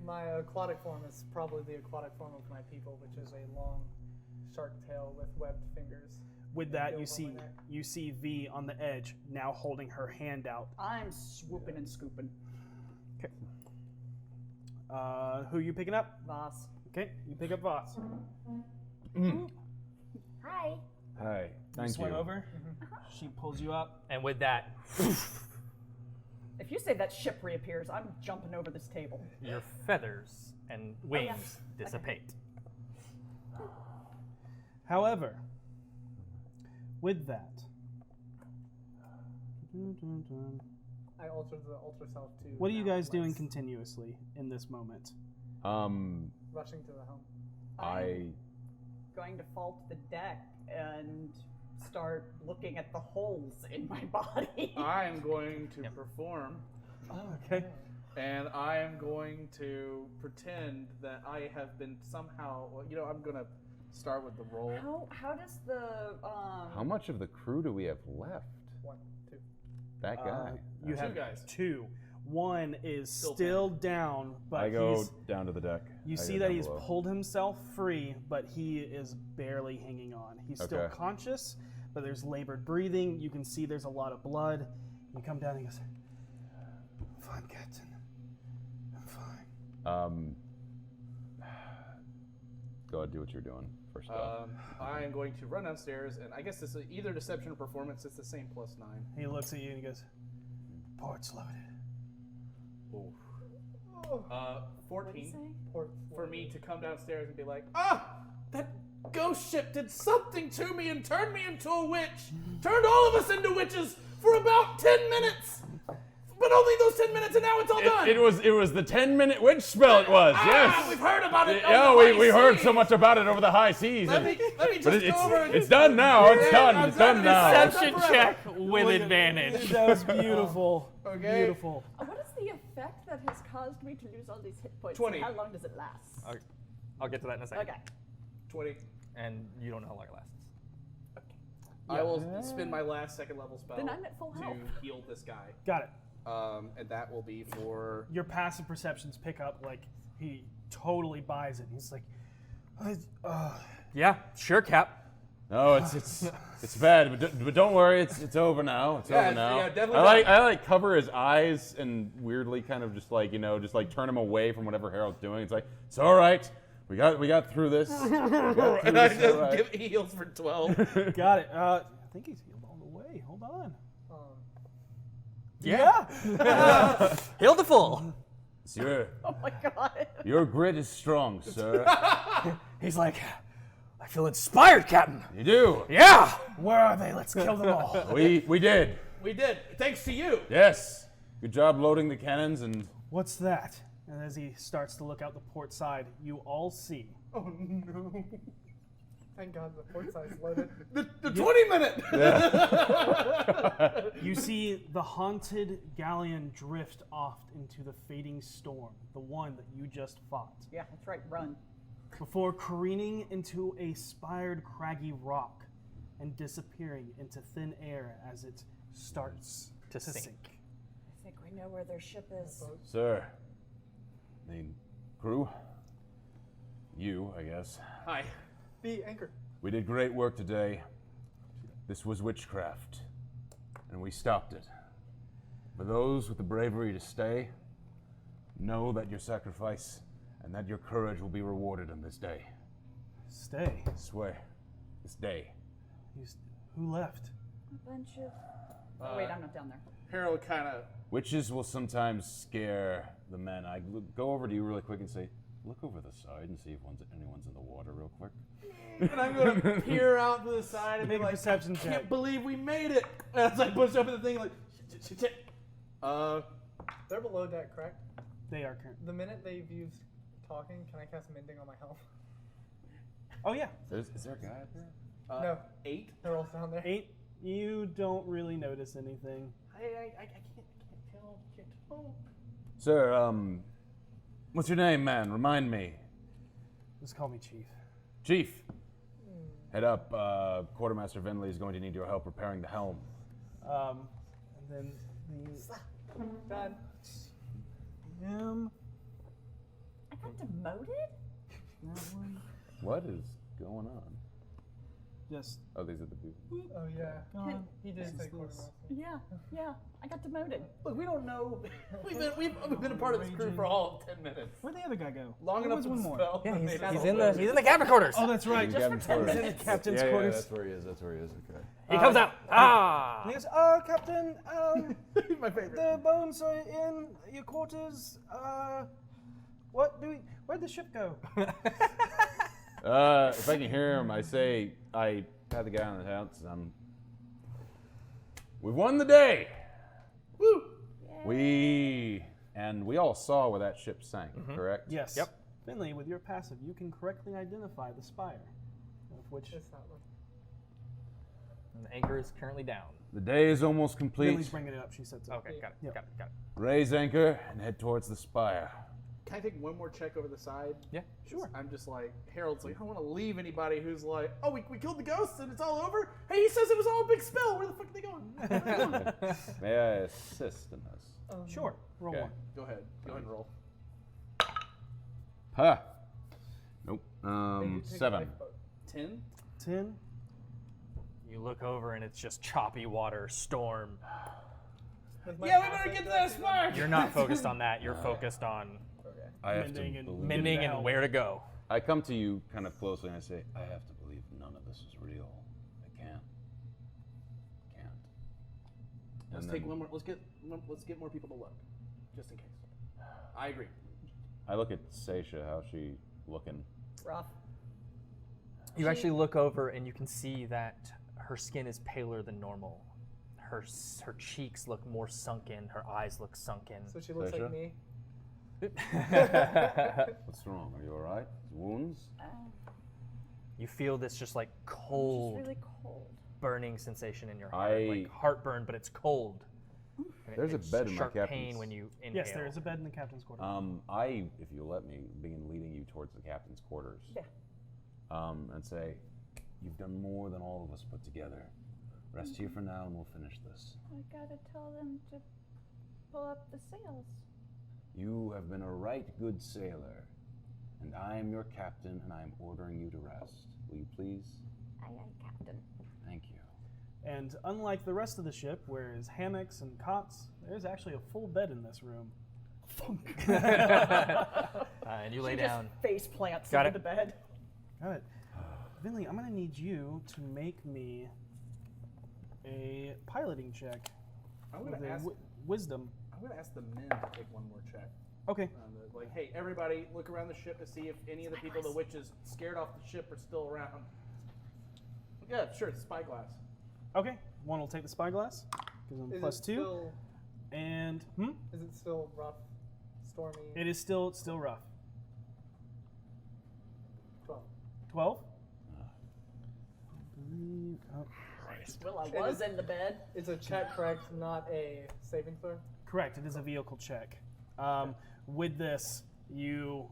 My aquatic form is probably the aquatic form of my people, which is a long shark tail with webbed fingers. With that, you Gills on see my neck. you see V on the edge, now holding her hand out. I'm swooping and scooping. Who you picking up? Voss. Okay, you pick up Voss. Hi. Hi. Thank Swim you. over. She pulls you up. And with that, If you say that ship reappears, I'm jumping over this table. your feathers and wings dissipate. However, with that, I altered the ultra self to. what are you now guys doing legs. continuously in this moment? Rushing to the helm. I Going to fall to the deck and start looking at the holes in my body. I am going to perform, Okay. and I am going to pretend that I have been somehow. Well, I'm going to start with the roll. How does the how much of the crew do we have left? 1, 2. That guy. You Two have guys. 2. One is Still still down, but I go he's. down to the deck. You I see go that down he's below. pulled himself free, but he is barely hanging on. He's still Okay. conscious, but there's labored breathing. You can see there's a lot of blood. You come down and he goes, "I'm fine, Captain. I'm fine." Go ahead, do what you're doing. First off. I am going to run downstairs, and I guess this is either deception or performance. It's the same +9. He looks at you and he goes, "Port's loaded." Ooh. what did you 14 say? for me to come downstairs and be like, that ghost ship did something to me and turned me into a witch. Turned all of us into witches for about 10 minutes. But only those 10 minutes, and now it's all done. It was the 10-minute witch spell. It was yes. We've heard about it. Yeah, on the high we heard seas. so much about it over the high seas. Let me but just go over and it's done now. It's done. I'm It's done done. now. Perception check with advantage. That was beautiful. Okay. Beautiful. What is the effect that has caused me to lose all these hit points? 20. How long does it last? I'll get to that in a second. Okay. 20. And you don't know how long it lasts. I will spend my last second level spell Then I'm at full health. to heal this guy. Got it. And that will be for. Your passive perceptions pick up like he totally buys it. He's like, Yeah, sure, Cap. No, it's bad, but don't worry, it's over now. It's over now. Yeah, definitely. I like cover his eyes and weirdly kind of just like turn him away from whatever Harold's doing. It's like it's all right. We got through this. And I just give heals for 12. Got it. I think he's healed all the way. Hold on. Yeah. Healed to full. Sir, Oh my god. your grit is strong, sir. He's like, I feel inspired, Captain. You do. Yeah. Where are they? Let's kill them all. We did. We did. Thanks to you. Yes. Good job loading the cannons and. What's that? And as he starts to look out the port side, you all see. Oh no. Thank God the port side's loaded. The 20-minute. You see the haunted galleon drift off into the fading storm, the one that you just fought, Yeah, that's right. Run. before careening into a spired craggy rock and disappearing into thin air as it starts to sink. I think we know where their ship is. Sir. The crew. You, I guess. Hi. The anchor. We did great work today. This was witchcraft, and we stopped it. For those with the bravery to stay, know that your sacrifice and that your courage will be rewarded on this day. Stay. I swear, this day. Who left? A bunch of. Oh wait, I'm not down there. Harold kind of. Witches will sometimes scare the men. I go over to you really quick and say, look over the side and see if anyone's in the water real quick. And I'm going to peer out to the side and Make be a like, perception I check. can't believe we made it. And as I push open the thing, like, shit. They're below deck, correct? They are current. The minute they've used talking, can I cast mending on my helm? Oh yeah, Is there a guy up there? No. 8. They're all down there. 8. You don't really notice anything. I can't tell. Sir, what's your name, man? Remind me. Just call me Chief. Chief. Head up. Quartermaster Venley is going to need your help repairing the helm. And then the Done. him. I got demoted? What is going on? Just Oh, these are the people. Oh yeah. gone. He did say This. quartermaster. Yeah, I got demoted. Look, we don't know. We've been a part of this crew for all of 10 minutes. Where'd the other guy go? Long There enough was to one more. spell. Yeah, Maybe he's that's in the captain quarters. Oh, that's right. Just for 10 He's in minutes. the captain's yeah, quarters. that's where he is. That's where he is. Okay. He comes out. And Ah. he goes, Captain, He's my favorite. the bones are in your quarters. Where'd the ship go? If I can hear him, I say I pat the guy on the house. We won the day. Woo! We all saw where that ship sank. Correct. Yes. Yep. Finley, with your passive, you can correctly identify the spire, of which It's not one. And the anchor is currently down. The day is almost complete. Finley's bringing it up. She said so. Okay, got it. Yep. Got it. Raise anchor and head towards the spire. Can I take one more check over the side? Yeah, sure. I'm just like, Harold's like, I don't want to leave anybody who's like, oh, we killed the ghosts and it's all over? Hey, he says it was all a big spell. Where the fuck are they going? May I assist in this? Sure. Roll Okay. one. Go ahead and roll. Huh. Nope. Hey, you take a 7. lifeboat. 10? 10. You look over and it's just choppy water, storm. With my Yeah, we passive, better get to do I that see them? spark. You're not focused on that. You're focused on Okay. I have Mending to and believe. mending Now. and where to go. I come to you kind of closely and I say, I have to believe none of this is real. I can't. Let's And take then one more. Let's get more people to look, just in case. I agree. I look at Seisha. How's she looking? Rough. You actually look over and you can see that her skin is paler than normal. Her cheeks look more sunken. Her eyes look sunken. So she looks Pleasure. like me. What's wrong? Are you all right? Wounds? You feel this just like It's cold, really cold. burning sensation in your heart, I- like heartburn, but it's cold. And There's a it's bed in my sharp pain captain's- when you inhale. Yes, there is a bed in the captain's quarters. I, if you let me, begin leading you towards the captain's quarters. Yeah. And say, you've done more than all of us put together. Rest here for now and we'll finish this. I gotta tell them to pull up the sails. You have been a right good sailor, and I am your captain and I am ordering you to rest. Will you please? Aye, aye, Captain. Thank you. And unlike the rest of the ship, where there's hammocks and cots, there's actually a full bed in this room. And you lay She down. Just face plants Got into it. the bed. Got it. Vinley, I'm gonna need you to make me a piloting check I'm with gonna a ask. wisdom. I'm gonna ask the men to take one more check. Okay. Like, hey, everybody, look around the ship to see if any of the people the witches scared off the ship are still around. Yeah, sure, it's spyglass. Okay. One will take the spyglass because I'm Is plus it 2. Still, And is it still rough, stormy? it is still rough. 12. 12. Well, I was in the bed. Is a check correct, not a saving throw? Correct. It is a vehicle check. With this, you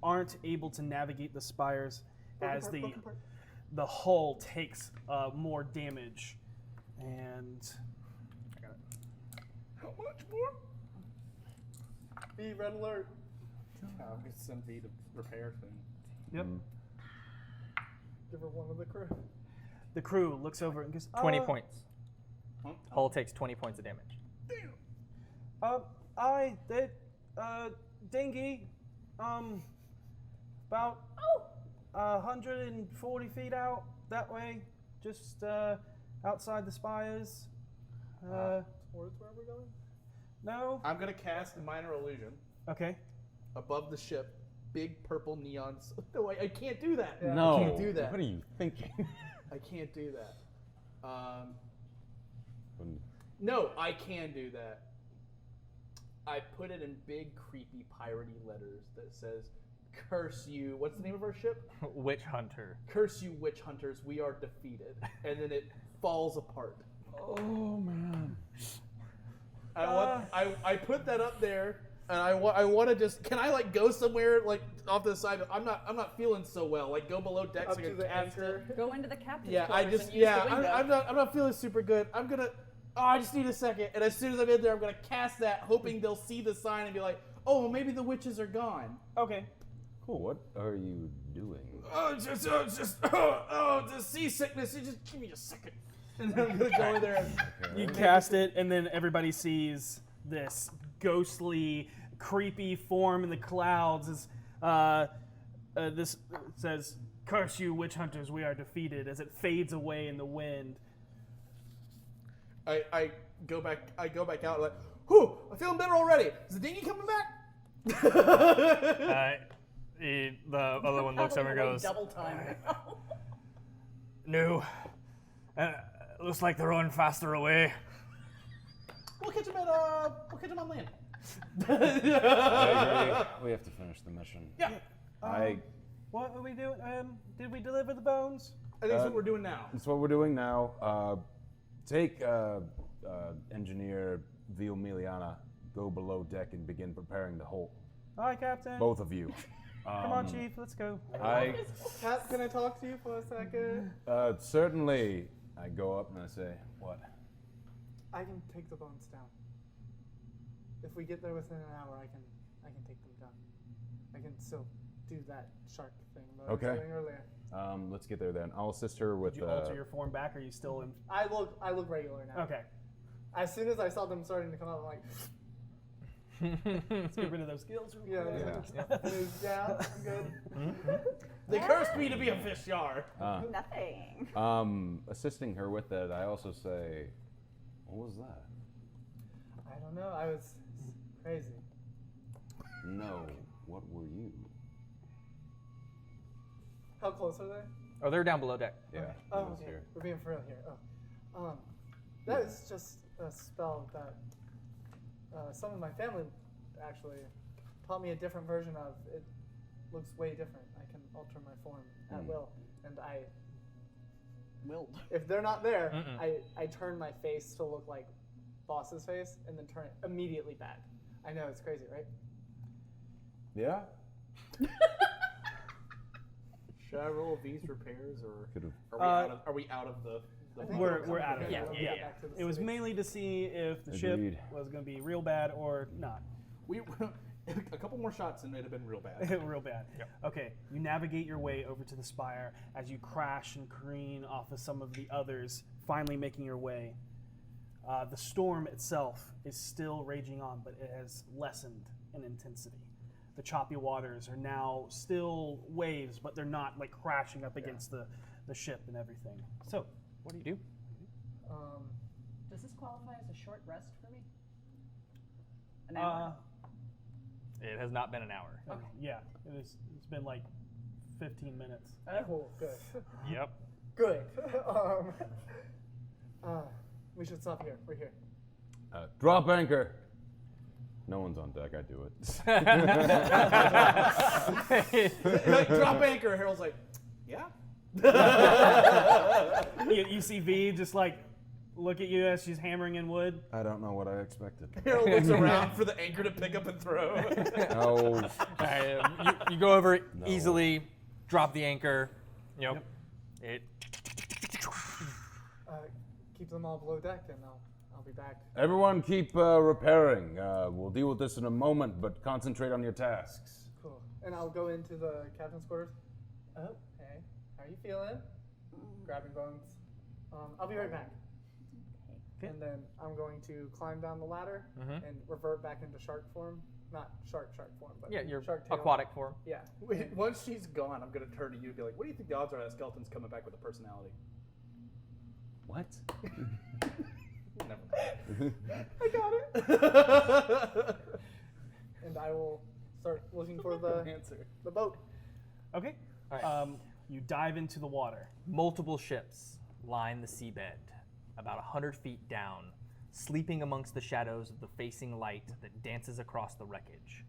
aren't able to navigate the spires as the hull takes more damage. And How much more? Be red alert. I'll get some V to repair thing. yep. Give her one of the crew. The crew looks over and goes, 20 points. Huh? Hull takes 20 points of damage. Dinghy, about 140 feet out that way, just outside the spires. Towards where we're going? No? I'm gonna cast a minor illusion Okay. above the ship. Big purple neon. No, I can't do that. Yeah. No. I can't do that. What are you thinking? I can't do that. No, I can do that. I put it in big, creepy, piratey letters that says, "Curse you." What's the name of our ship? Witch Hunter. "Curse you, witch hunters. We are defeated." And then it falls apart. Oh man. I put that up there, and I want to just. Can I like go somewhere like off to the side? I'm not feeling so well. Like go below decks. Up like to a the cast anchor. it. Go into the captain's Yeah, I quarters just and use the window. I'm not feeling super good. I'm gonna. Oh, I just need a second. And as soon as I'm in there, I'm gonna cast that, hoping they'll see the sign and be like, "Oh, well, maybe the witches are gone." Okay. Cool. What are you doing? The seasickness. You just give me a second. And then I'm gonna go in there. You cast it, and then everybody sees this ghostly, creepy form in the clouds. This says, "Curse you, witch hunters, we are defeated," as it fades away in the wind. I go back out like, "Whew, I'm feeling better already. Is the dinghy coming back?" The other one looks over and goes, Double time. "No. Looks like they're running faster away." We'll catch them on land. I agree. We have to finish the mission. Yeah. What are we doing? Did we deliver the bones? I think that's what we're doing now. That's what we're doing now. Take engineer Vilmiliana, go below deck and begin preparing the hull. Hi, Captain. Both of you. Come on, Chief. Let's go. Kat, can I talk to you for a second? Certainly. I go up and I say, "What?" I can take the bones down. If we get there within an hour, I can take them down. I can still do that shark thing that I was doing earlier. Let's get there then. I'll assist her with. Did you alter your form back? Or are you still in? I look regular now. Okay. As soon as I saw them starting to come out, I'm like, Let's get rid of those skills. yeah, move down, I'm good. They cursed me to be a fish yard. Nothing. Assisting her with that, I also say, "What was that?" I don't know. I was crazy. No. What were you? How close are they? Oh, they're down below deck. Yeah. Oh, he was okay. here. We're being for real here. Oh, that is just a spell that some of my family actually taught me a different version of. It looks way different. I can alter my form at will, and I Willed. if they're not there, I turn my face to look like Boss's face, and then turn it immediately back. I know it's crazy, right? Yeah. Should I roll these repairs, or Could've. are we out of the? I think We're out of it. Yeah, Yeah. back to the It was city. mainly to see if the Agreed. ship was going to be real bad or not. We a couple more shots and it'd have been real bad. Real bad. Okay, you navigate your way over to the spire as you crash and careen off of some of the others, finally making your way. The storm itself is still raging on, but it has lessened in intensity. The choppy waters are now still waves, but they're not like crashing up against the ship and everything. So, What do you do? Does this qualify as a short rest for me? An hour? It has not been an hour. Yeah, it's been like 15 minutes. Cool. Good. Yep. Good. We should stop here. We're here. Drop anchor. No one's on deck. I do it. Drop anchor. Harold's like, yeah. You see V just like look at you as she's hammering in wood. I don't know what I expected. Harold looks around for the anchor to pick up and throw. Oh, You go over easily, drop the anchor. Yep. It. Keep them all below deck, and I'll be back. everyone, keep repairing. We'll deal with this in a moment, but concentrate on your tasks. Cool. And I'll go into the captain's quarters. Oh, hey. How are you feeling? Grabbing bones. I'll be right back. Okay. And then I'm going to climb down the ladder and revert back into shark form. Not shark form, but Yeah, your shark tail. aquatic form. Yeah. Wait, once she's gone, I'm gonna turn to you and be like, "What do you think the odds are that skeleton's coming back with a personality?" What? Never mind. I got it. And I will start looking for the answer. the boat. Okay. All right. You dive into the water. Multiple ships line the seabed, about 100 feet down, sleeping amongst the shadows of the facing light that dances across the wreckage.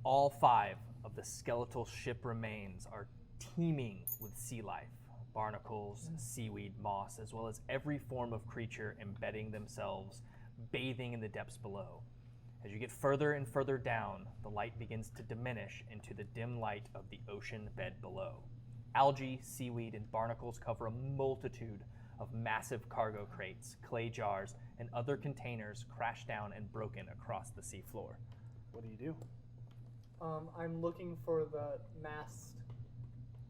All 5 of the skeletal ship remains are teeming with sea life, barnacles, seaweed, moss, as well as every form of creature embedding themselves, bathing in the depths below. As you get further and further down, the light begins to diminish into the dim light of the ocean bed below. Algae, seaweed, and barnacles cover a multitude of massive cargo crates, clay jars, and other containers crash down and broken across the seafloor. What do you do? I'm looking for the mast.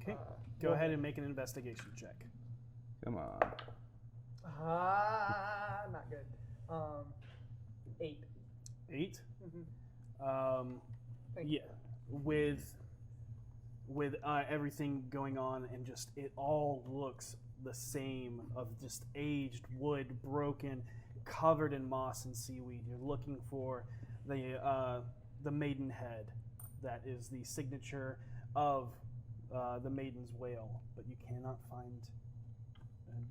Okay. Go ahead and make an investigation check. Come on. Not good. 8. 8. Thank Yeah. With everything going on and just it all looks the same of just aged wood, broken, covered in moss and seaweed. You're looking for the maidenhead that is the signature of the maiden's wail, but you cannot find.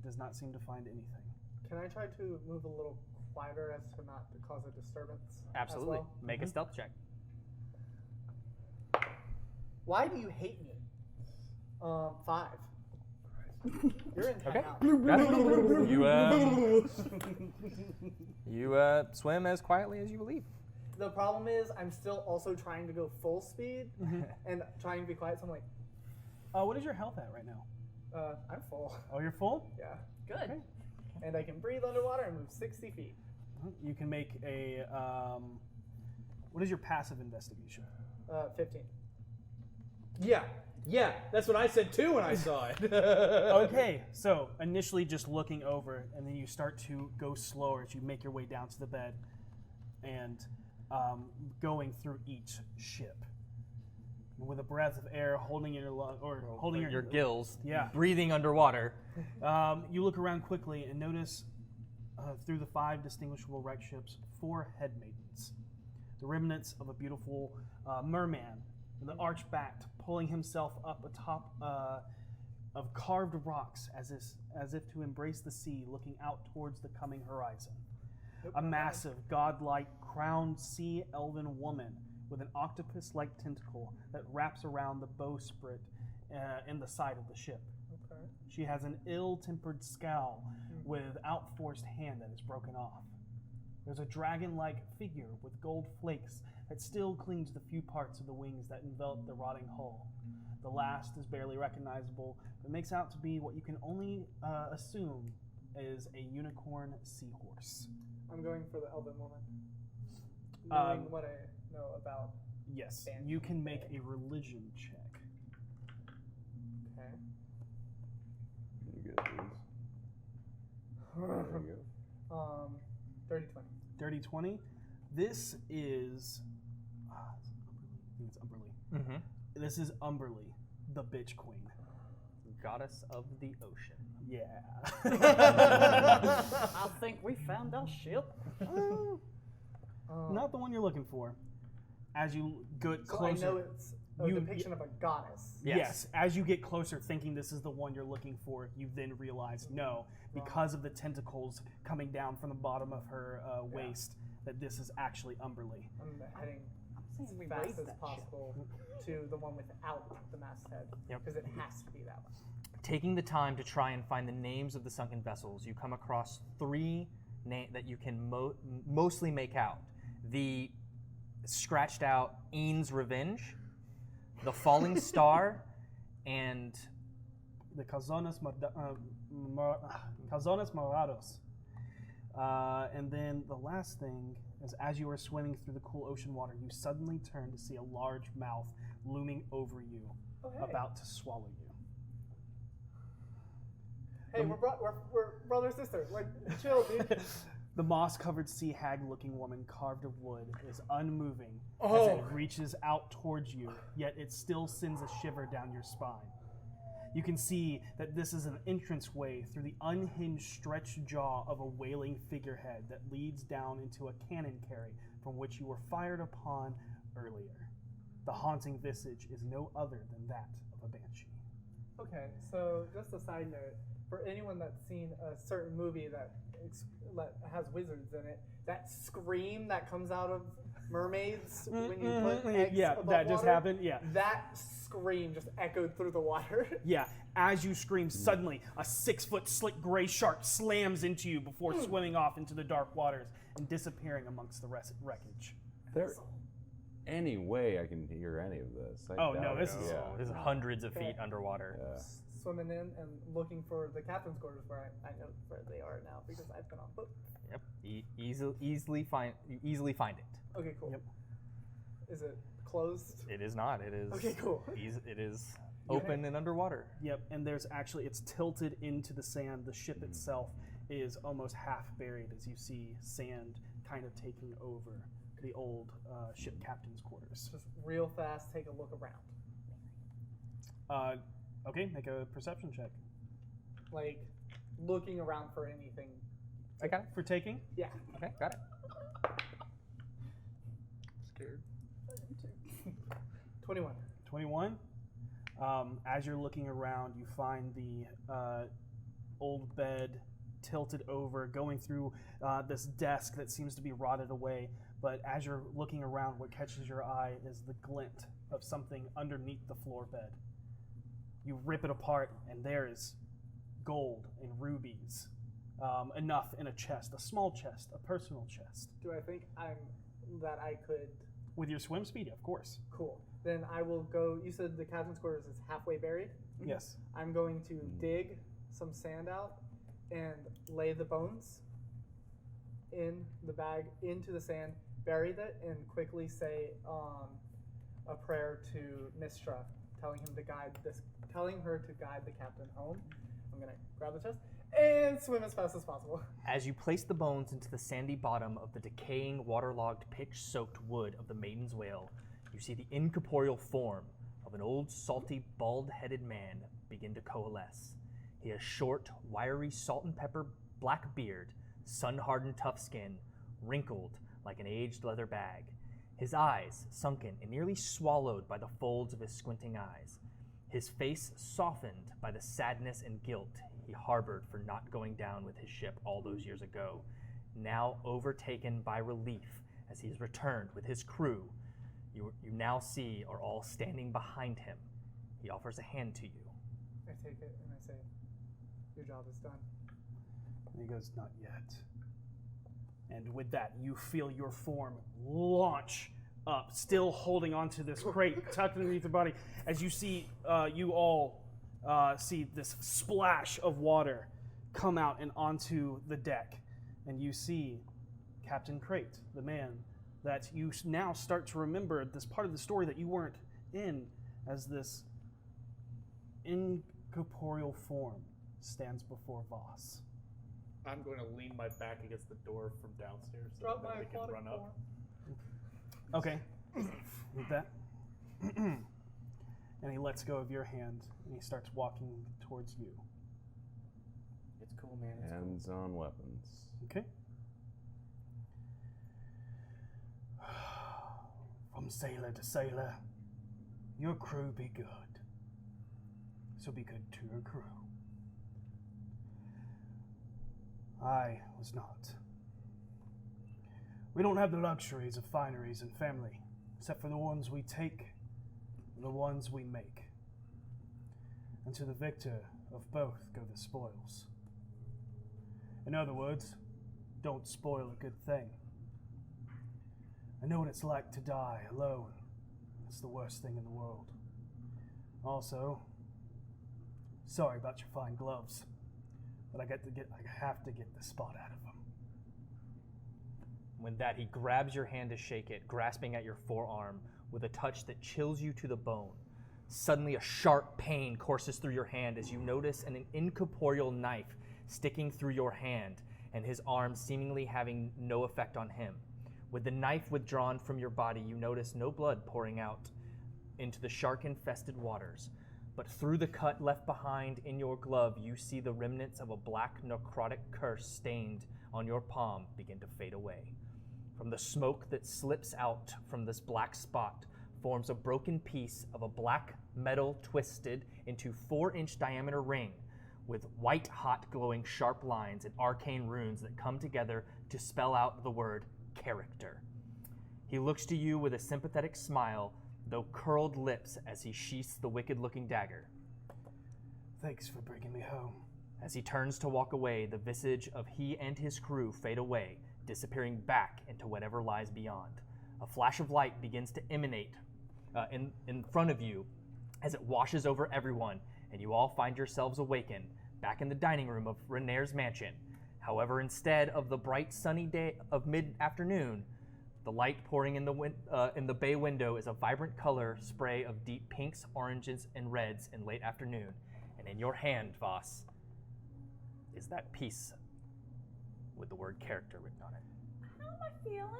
Does not seem to find anything. Can I try to move a little quieter as to not to cause a disturbance? as Absolutely. well? Make a stealth check. Why do you hate me? 5. You're in Okay. timeout. You swim as quietly as you believe. The problem is I'm still also trying to go full speed and trying to be quiet. So I'm like, What is your health at right now? I'm full. Oh, you're full? Yeah. Good. Okay. And I can breathe underwater and move 60 feet. You can make a. What is your passive investigation? 15. Yeah, that's what I said too when I saw it. Okay, so initially just looking over, and then you start to go slower as you make your way down to the bed, and going through each ship. With a breath of air holding in your lung, or holding your gills, Yeah. breathing underwater. You look around quickly and notice through the 5 distinguishable wreck ships 4 head maidens, the remnants of a beautiful merman with an arched back, pulling himself up atop of carved rocks as if to embrace the sea, looking out towards the coming horizon. A massive, godlike, crowned sea elven woman with an octopus-like tentacle that wraps around the bowsprit in the side of the ship. Okay. She has an ill-tempered scowl with outforced hand that is broken off. There's a dragon-like figure with gold flakes that still clings to the few parts of the wings that envelop the rotting hull. The last is barely recognizable, but makes out to be what you can only assume is a unicorn seahorse. I'm going for the elven woman. Knowing what I know about. Yes, Fancy. you can make a religion check. Okay. You good, dudes? There you go. dirty 20. This is... I think it's Umberly. Mm-hmm. This is Umberly, the bitch queen. Goddess of the ocean. Yeah. I think we found our ship. Not the one you're looking for. As you get So closer... I know it's a depiction of a goddess. Yes. As you get closer, thinking this is the one you're looking for, you then realize, no, because of the tentacles coming down from the bottom of her waist, that this is actually Umberly. I'm heading as we fast raised as that possible to the one without the masthead. Yep. Because it has to be that one. Taking the time to try and find the names of the sunken vessels, you come across 3 that you can mostly make out. The scratched out Ean's Revenge, the Falling Star, and... The Calzones Morados. And then the last thing is, as you are swimming through the cool ocean water, you suddenly turn to see a large mouth looming over you, about to swallow you. Hey, we're brother sister. Like, chill, dude. The moss-covered sea hag-looking woman carved of wood is unmoving as it reaches out towards you, yet it still sends a shiver down your spine. You can see that this is an entranceway through the unhinged stretched jaw of a wailing figurehead that leads down into a cannon carry from which you were fired upon earlier. The haunting visage is no other than that of a banshee. Okay, so just a side note. For anyone that's seen a certain movie that has wizards in it, that scream that comes out of mermaids when you put eggs above that just water, happened. Yeah, that scream just echoed through the water. yeah. As you scream, suddenly a 6-foot slick gray shark slams into you before swimming off into the dark waters and disappearing amongst the wreckage. There any way I can hear any of this? I Oh, no, doubt this it. is- Yeah. This is hundreds of feet underwater. Yeah. Swimming in and looking for the captain's quarters, where I know where they are now because I've been on foot. Yep. Easily find it. Okay, cool. Yep. Is it closed? It is not. It is. Okay, cool. It is open and underwater. Yep, and it's tilted into the sand. The ship itself is almost half buried as you see sand kind of taking over the old ship captain's quarters. Just real fast, take a look around. Okay, make a perception check. Like, looking around for anything. I got it. For taking? Yeah. Okay, got it. Scared. 21. 21. As you're looking around, you find the old bed tilted over, going through this desk that seems to be rotted away. But as you're looking around, what catches your eye is the glint of something underneath the floor bed. You rip it apart, and there is gold and rubies. Enough in a chest, a small chest, a personal chest. Do I think that I could? With your swim speed, of course. Cool. Then I will go. You said the captain's quarters is halfway buried? Yes. I'm going to dig some sand out and lay the bones in the bag into the sand, bury it, and quickly say a prayer to Mistra, telling her to guide the captain home. I'm gonna grab the chest and swim as fast as possible. As you place the bones into the sandy bottom of the decaying, waterlogged, pitch-soaked wood of the Maiden's Whale, you see the incorporeal form of an old, salty, bald-headed man begin to coalesce. He has short, wiry, salt and pepper black beard, sun-hardened tough skin, wrinkled like an aged leather bag. His eyes sunken and nearly swallowed by the folds of his squinting eyes. His face softened by the sadness and guilt he harbored for not going down with his ship all those years ago, now overtaken by relief as he has returned with his crew. You now see are all standing behind him. He offers a hand to you. I take it and I say, your job is done. And he goes, not yet. And with that, you feel your form launch up, still holding onto this crate tucked underneath the body, as you see, you all see this splash of water come out and onto the deck. And you see Captain Crate, the man that you now start to remember this part of the story that you weren't in, as this incorporeal form stands before Voss. I'm going to lean my back against the door from downstairs so Drop that my nobody can aquatic run up. form. Okay. With that. And he lets go of your hand and he starts walking towards you. It's cool, man. It's Hands on weapons. Okay. From sailor to sailor, your crew be good. So be good to your crew. I was not. We don't have the luxuries of fineries and family, except for the ones we take and the ones we make. And to the victor of both go the spoils. In other words, don't spoil a good thing. I know what it's like to die alone. It's the worst thing in the world. Also, sorry about your fine gloves, but I have to get the spot out of them. With that, he grabs your hand to shake it, grasping at your forearm with a touch that chills you to the bone. Suddenly, a sharp pain courses through your hand as you notice an incorporeal knife sticking through your hand, and his arm seemingly having no effect on him. With the knife withdrawn from your body, you notice no blood pouring out into the shark-infested waters. But through the cut left behind in your glove, you see the remnants of a black necrotic curse stained on your palm begin to fade away. From the smoke that slips out from this black spot forms a broken piece of a black metal twisted into 4-inch diameter ring with white-hot glowing sharp lines and arcane runes that come together to spell out the word character. He looks to you with a sympathetic smile, though curled lips, as he sheaths the wicked-looking dagger. Thanks for bringing me home. As he turns to walk away, the visage of he and his crew fade away, disappearing back into whatever lies beyond. A flash of light begins to emanate in front of you as it washes over everyone, and you all find yourselves awakened back in the dining room of Renair's mansion. However, instead of the bright sunny day of mid-afternoon, the light pouring in the bay window is a vibrant color spray of deep pinks, oranges, and reds in late afternoon. And in your hand, Voss, is that piece with the word character written on it. How am I feeling?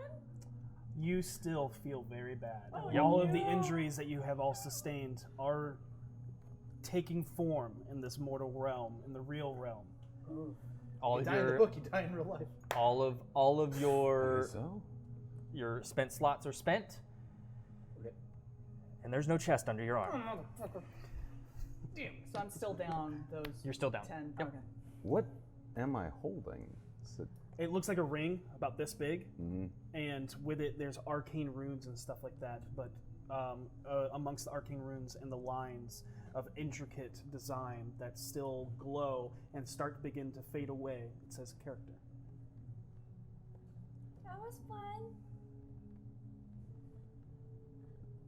You still feel very bad. Oh, All of the no. injuries that you have all sustained are taking form in this mortal realm, in the real realm. All You of die in the your book, you die in real life. all of your So? your spent slots are spent, Okay. and there's no chest under your arm. Damn. So I'm still down those You're still down. 10. Yep. Okay. What am I holding? Is it, It looks like a ring about this big, mhm. and with it there's arcane runes and stuff like that, but amongst the arcane runes and the lines of intricate design that still glow and start to begin to fade away, it says character. That was fun.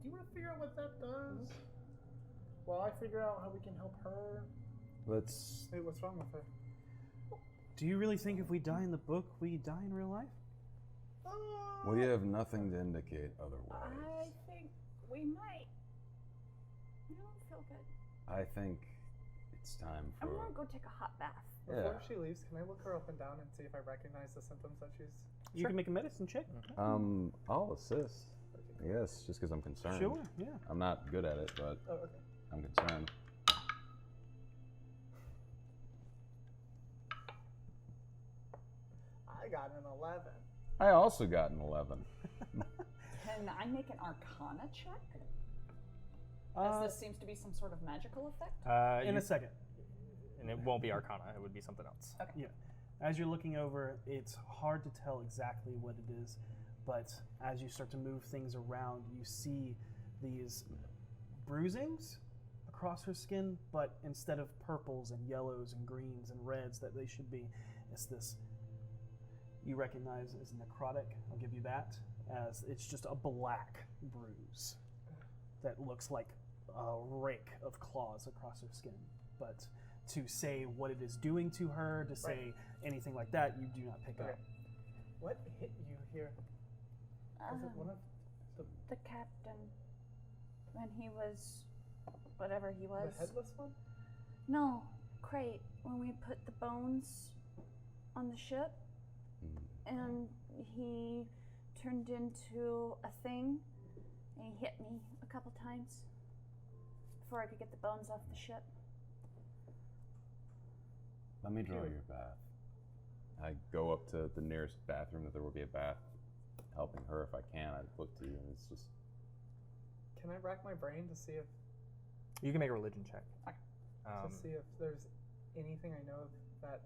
Do you want to figure out what that does? While I figure out how we can help her. Let's. Wait, what's wrong with her? Do you really think if we die in the book, we die in real life? We have nothing to indicate otherwise. I think we might. I don't feel good. I think it's time I'm for. gonna go take a hot bath. Before Yeah. she leaves, can I look her up and down and see if I recognize the symptoms that she's... You can make a medicine check. I'll assist. I guess just because I'm concerned. Sure, yeah. I'm not good at it, but Oh, okay. I'm concerned. I got an 11. I also got an 11. Can I make an Arcana check? Uh, As this seems to be some sort of magical effect. in a second. And it won't be Arcana. It would be something else. Okay. Yeah. As you're looking over, it's hard to tell exactly what it is, but as you start to move things around, you see these bruisings across her skin, but instead of purples and yellows and greens and reds that they should be, it's this you recognize as necrotic. I'll give you that, as it's just a black bruise that looks like a rake of claws across her skin. But to say what it is doing to her, to say anything like that, you do not pick Okay. up. What hit you here? Was it one of The captain, when he was, whatever he was. the headless one? No, Crate. When we put the bones on the ship, and he turned into a thing, and he hit me a couple times before I could get the bones off the ship. Let me draw your bath. I go up to the nearest bathroom that there will be a bath, helping her if I can. I look to you, and it's just. Can I rack my brain to see if You can make a religion check. to see if there's anything I know of that?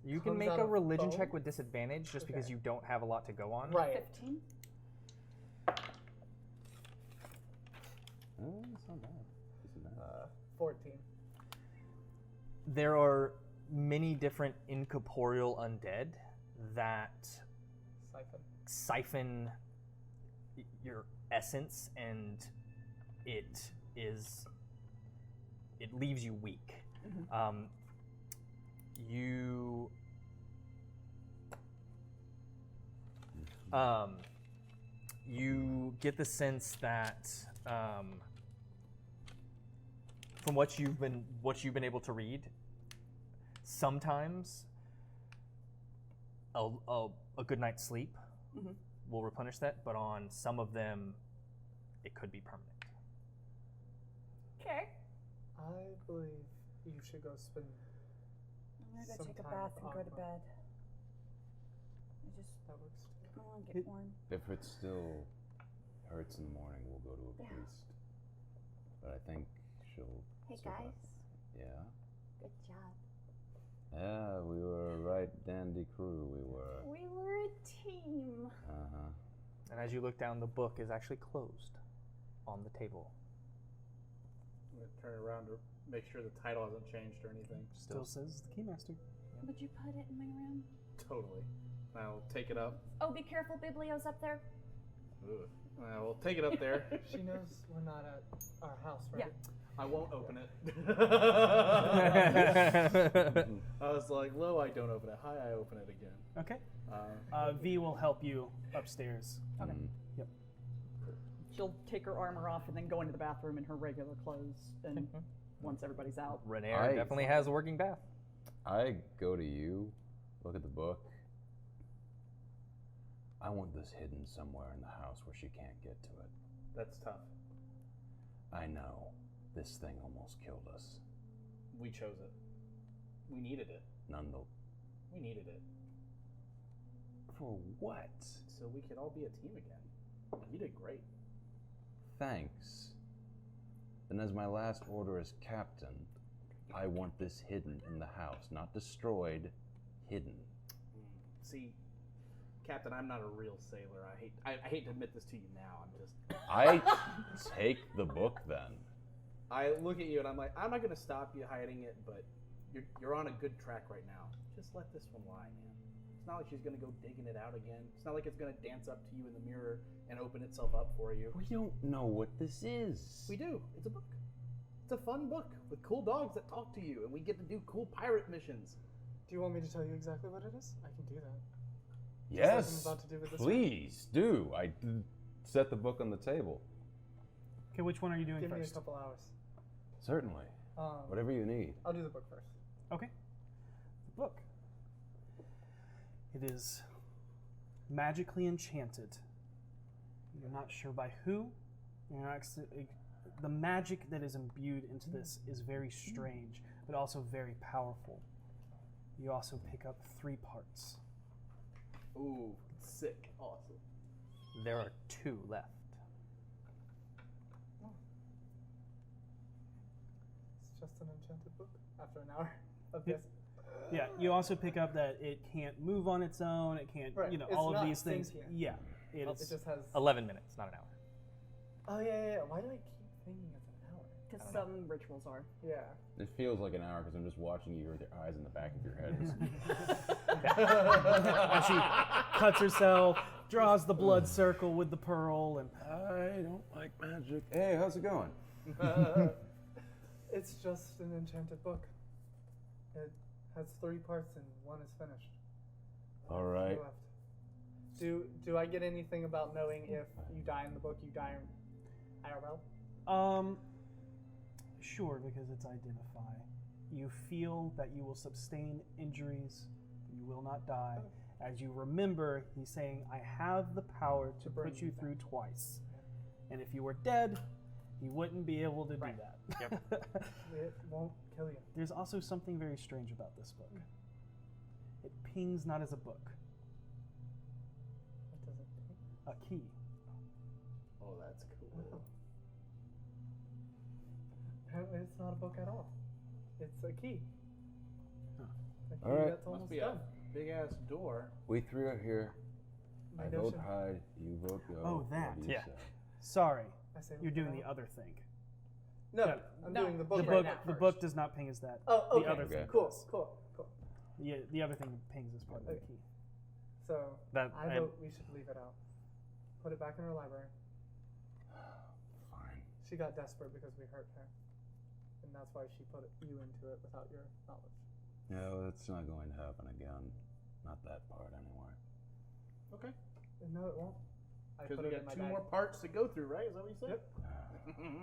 You can comes make out a of religion bone? check with disadvantage just because Okay. you don't have a lot to go on. Right. 15. It's not bad. It's not bad. 14. There are many different incorporeal undead that Siphon. siphon your essence, and it leaves you weak. You get the sense that from what you've been able to read, sometimes a good night's sleep will replenish that, but on some of them, it could be permanent. Okay. I believe you should go spend. I'm gonna go take a Sometime bath with and go to Aqua. bed. That works too. I want to get warm. If it still hurts in the morning, we'll go to a Yeah. priest. But I think she'll. Hey survive. guys, Yeah. good job. Yeah, we were a right dandy crew. We were. We were a team. Uh huh. And as you look down, the book is actually closed on the table. I'm going to turn around to make sure the title hasn't changed or anything. Still says the Keymaster. Would you put it in my room? Totally. I'll take it up. Oh, be careful, Biblio's up there. Ugh. I will take it up there. She knows we're not at our house, right? Yeah. I won't open it. I was like, low, I don't open it. High, I open it again. Okay. Uh, V will help you upstairs. Okay. Yep. She'll take her armor off and then go into the bathroom in her regular clothes. And once everybody's out, Renair definitely has a working bath. I go to you, look at the book. I want this hidden somewhere in the house where she can't get to it. That's tough. I know. This thing almost killed us. We chose it. We needed it. We needed it. For what? So we could all be a team again. You did great. Thanks. Then as my last order as captain, I want this hidden in the house. Not destroyed, hidden. See, Captain, I'm not a real sailor. I hate to admit this to you now. I take the book then. I look at you and I'm like, I'm not going to stop you hiding it, but you're on a good track right now. Just let this one lie, man. It's not like she's going to go digging it out again. It's not like it's going to dance up to you in the mirror and open itself up for you. We don't know what this is. We do. It's a book. It's a fun book with cool dogs that talk to you, and we get to do cool pirate missions. Do you want me to tell you exactly what it is? I can do that. Yes, Just like I'm about to do with this please do. I set the book on the table. Okay, which one are you doing Give me a first? couple hours. Certainly. Whatever you need. I'll do the book first. Okay. The book. It is magically enchanted. You're not sure by who. You're not the magic that is imbued into this is very strange, but also very powerful. You also pick up 3 parts. Ooh, sick. Awesome. There are 2 left. It's just an enchanted book after an hour of this. Yeah, you also pick up that it can't move on its own. It can't, Right, you know, it's all of not these things. sentient. Yeah, it It is. just has. 11 minutes, not an hour. Oh yeah. Why do I keep thinking it's an hour? because some rituals are. Yeah. It feels like an hour because I'm just watching you with your eyes in the back of your head. And she cuts herself, draws the blood circle with the pearl, and I don't like magic. Hey, how's it going? It's just an enchanted book. It has 3 parts and 1 is finished. All right. 2 left. Do I get anything about knowing if you die in the book, you die in IRL? Sure, because it's identify. You feel that you will sustain injuries. You will not die. As you remember, he's saying, I have the power to put you through twice. And if you were dead, he wouldn't be able to do that. Yep. It won't kill you. There's also something very strange about this book. It pings not as a book, What does it do? a key. Oh, that's cool. Apparently, it's not a book at all. It's a key. Huh. A key All right. that's Must almost be done. a big ass door. We three are here. My I vote notion. hide, you vote go. Oh, What that. do you Yeah. say? Sorry, I say you're look doing it the out. other thing. No, Yeah. I'm No. doing the book The right book, now. the first. book does not ping as that. Oh, okay. The other Okay. thing. Cool, does. cool, cool. Yeah, the other thing pings as part of the Okay. key. So, That I vote we should leave it out. Put it back in her library. Fine. She got desperate because we hurt her. And that's why she put you into it without your knowledge. Yeah, well, that's not going to happen again. Not that part, anyway. Okay. No, it won't. I Because put we it in got my 2 bag. more parts to go through, right? Is that what you said? Yep.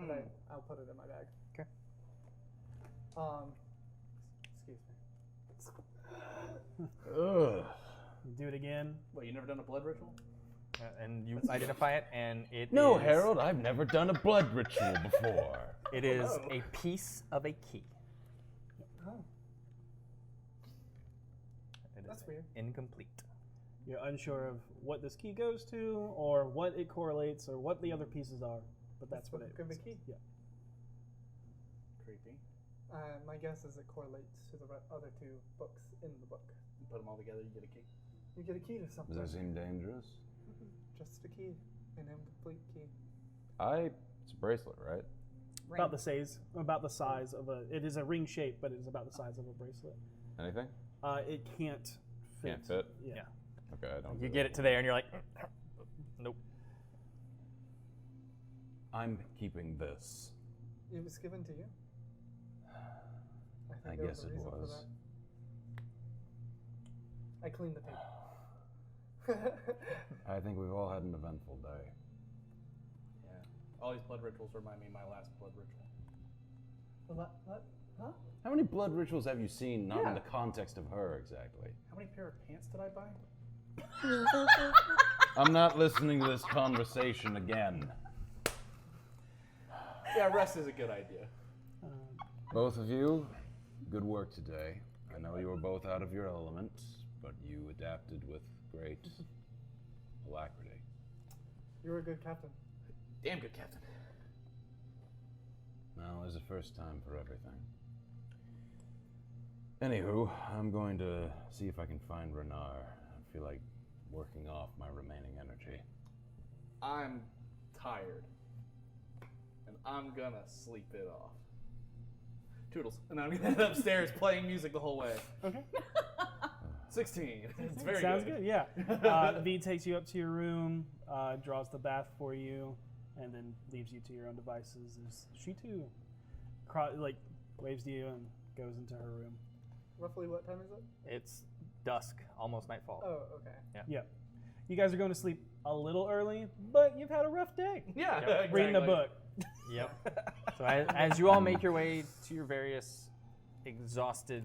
But I'll put it in my bag. Okay. Excuse me. Ugh. You do it again. What, you never done a blood ritual? and you identify it, and it No, is- Harold, I've never done a blood ritual before. It is no. a piece of a key. Oh, It is that's weird. incomplete. You're unsure of what this key goes to, or what it correlates, or what the other pieces are, but that's what it could be is. key. Yeah. Creepy. My guess is it correlates to the other 2 books in the book. You put them all together, you get a key. You get a key to something. Does that seem dangerous? Just a key. An incomplete key. It's a bracelet, right? About the size of a. It is a ring shape, but it is about the size of a bracelet. Anything? It can't fit. Can't fit? Yeah. Okay, I don't. You do get that. it to there, and you're like, nope. I'm keeping this. It was given to you. I think there guess a it reason for was. that. I cleaned the tape. I think we've all had an eventful day. Yeah. All these blood rituals remind me of my last blood ritual. What? Huh? How many blood rituals have you seen, not in Yeah. the context of her exactly? How many pair of pants did I buy? I'm not listening to this conversation again. Yeah, rest is a good idea. Both of you, good work today. I know you were both out of your element, but you adapted with great alacrity. You're a good captain. Damn good captain. Well, there's a first time for everything. Anywho, I'm going to see if I can find Renar. I feel like working off my remaining energy. I'm tired. And I'm gonna sleep it off. Toodles. And I'm gonna head upstairs playing music the whole way. Okay. 16. It's very Sounds good. good. Yeah. V takes you up to your room, draws the bath for you, and then leaves you to your own devices. She too, waves to you and goes into her room. Roughly what time is it? It's dusk, almost nightfall. Oh, okay. Yeah. You guys are going to sleep a little early, but you've had a rough day. Yeah, Yep. exactly. Reading a book. Yep. So as you all make your way to your various exhausted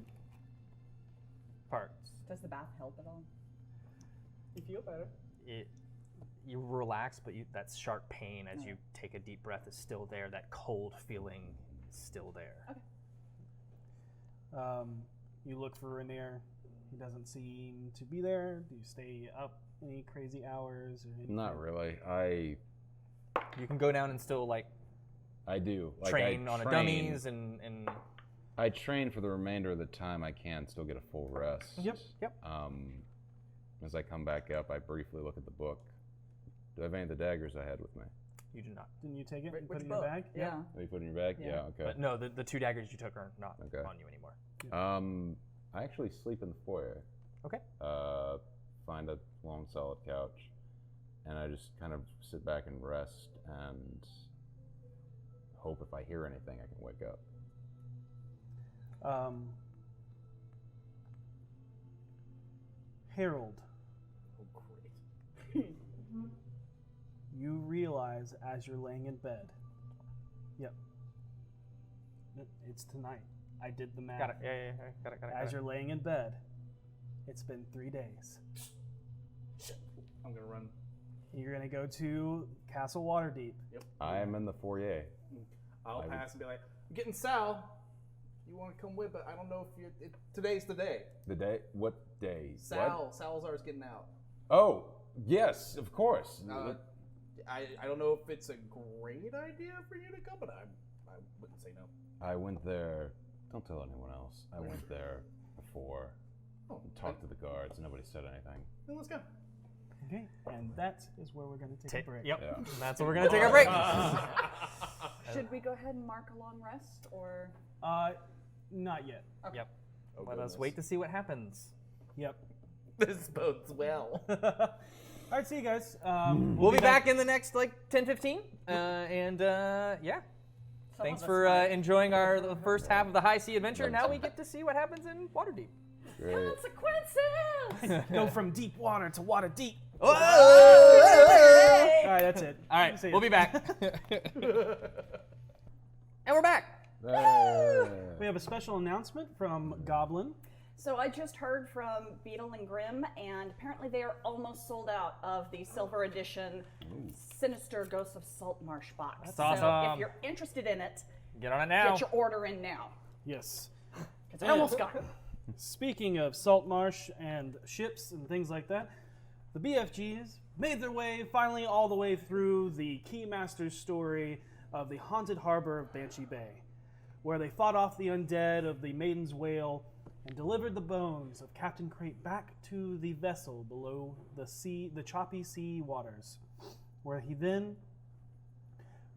parts, Does the bath help at all? You feel better. you relax, but that sharp pain as you take a deep breath is still there. That cold feeling is still there. Okay. You look for Rainier. He doesn't seem to be there. Do you stay up any crazy hours? Or anything? Not really. You can go down and still I do. train on a dummies and I train for the remainder of the time I can, still get a full rest. Yep. As I come back up, I briefly look at the book. Do I have any of the daggers I had with me? you do not. Didn't you take it and put Which it in your book? bag? Yeah. Are you putting in your bag? Yeah. Okay. But no, the 2 daggers you took are not Okay. on you anymore. I actually sleep in the foyer. Okay. Find a long, solid couch, and I just kind of sit back and rest and hope if I hear anything, I can wake up. Harold, Oh, great. you realize as you're laying in bed. Yep. It's tonight. I did the math. Got it. Yeah. Got it. As you're laying in bed, It's been 3 days. I'm gonna run. You're gonna go to Castle Waterdeep. I am in the foyer. I'll pass and be like, I'm getting Sal. You want to come with, but I don't know if today's the day. The day? What day? What? Salazar's getting out. Oh, yes, of course. I don't know if it's a great idea for you to come, but I wouldn't say no. I went there. Don't tell anyone else. I went there before. Talked to the guards. Nobody said anything. Then let's go. Okay, and that is where we're gonna take a break. Yep. Yeah. That's where we're gonna take our break. Should we go ahead and mark a long rest, or? Not yet. Okay. Yep. Oh, Let us wait to see what happens. Yep. This bodes well. All right, see you guys. We'll be back in the next 10-15. Yeah. Thanks for enjoying the first half of the High Sea Adventure. Now we get to see what happens in Waterdeep. Great. Consequences! Go from deep water to water deep. Whoa! All right, that's it. All right, See ya. we'll be back. And we're back. We have a special announcement from Goblin. So I just heard from Beetle and Grimm, and apparently they are almost sold out of the Silver Edition Sinister Ghosts of Saltmarsh box. That's So awesome. if you're interested in it, Get on it now. get your order in now. Yes. It's almost gone. Speaking of Saltmarsh and ships and things like that, the BFGs made their way finally all the way through the Keymaster's story of the haunted harbor of Banshee Bay, where they fought off the undead of the Maiden's Whale and delivered the bones of Captain Crate back to the vessel below the choppy sea waters, where he then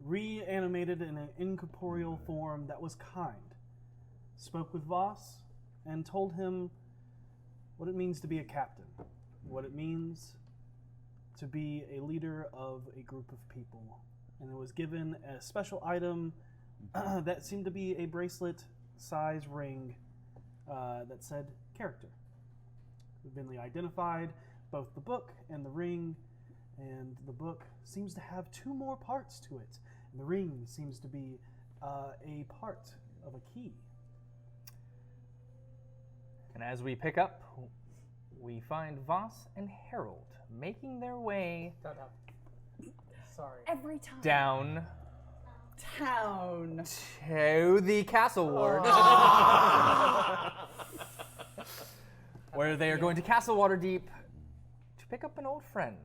reanimated in an incorporeal form that was kind, spoke with Voss, and told him what it means to be a captain, what it means to be a leader of a group of people. And it was given a special item that seemed to be a bracelet-size ring that said character. Vinley identified both the book and the ring, and the book seems to have 2 more parts to it, and the ring seems to be a part of a key. And as we pick up, we find Voss and Harold making their way Sorry. Every time. down Town. to the Castle Ward, where they are going to Castle Waterdeep to pick up an old friend.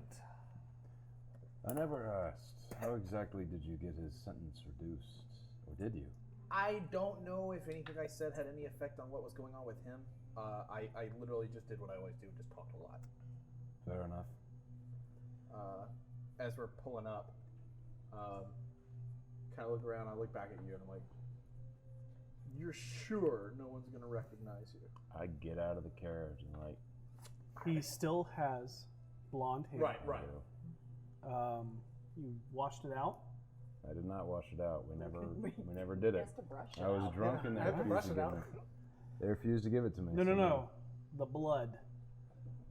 I never asked. How exactly did you get his sentence reduced? Or did you? I don't know if anything I said had any effect on what was going on with him. I literally just did what I always do, just talked a lot. Fair enough. As we're pulling up, kind of look around, I look back at you, and I'm like, you're sure no one's going to recognize you? I get out of the carriage and He still has blonde hair. Right. You washed it out. I did not wash it out. We never did it. Has to brush it I was out. drunk and they I had to brush refused to it give out. me. They refused to give it to me. No. The blood.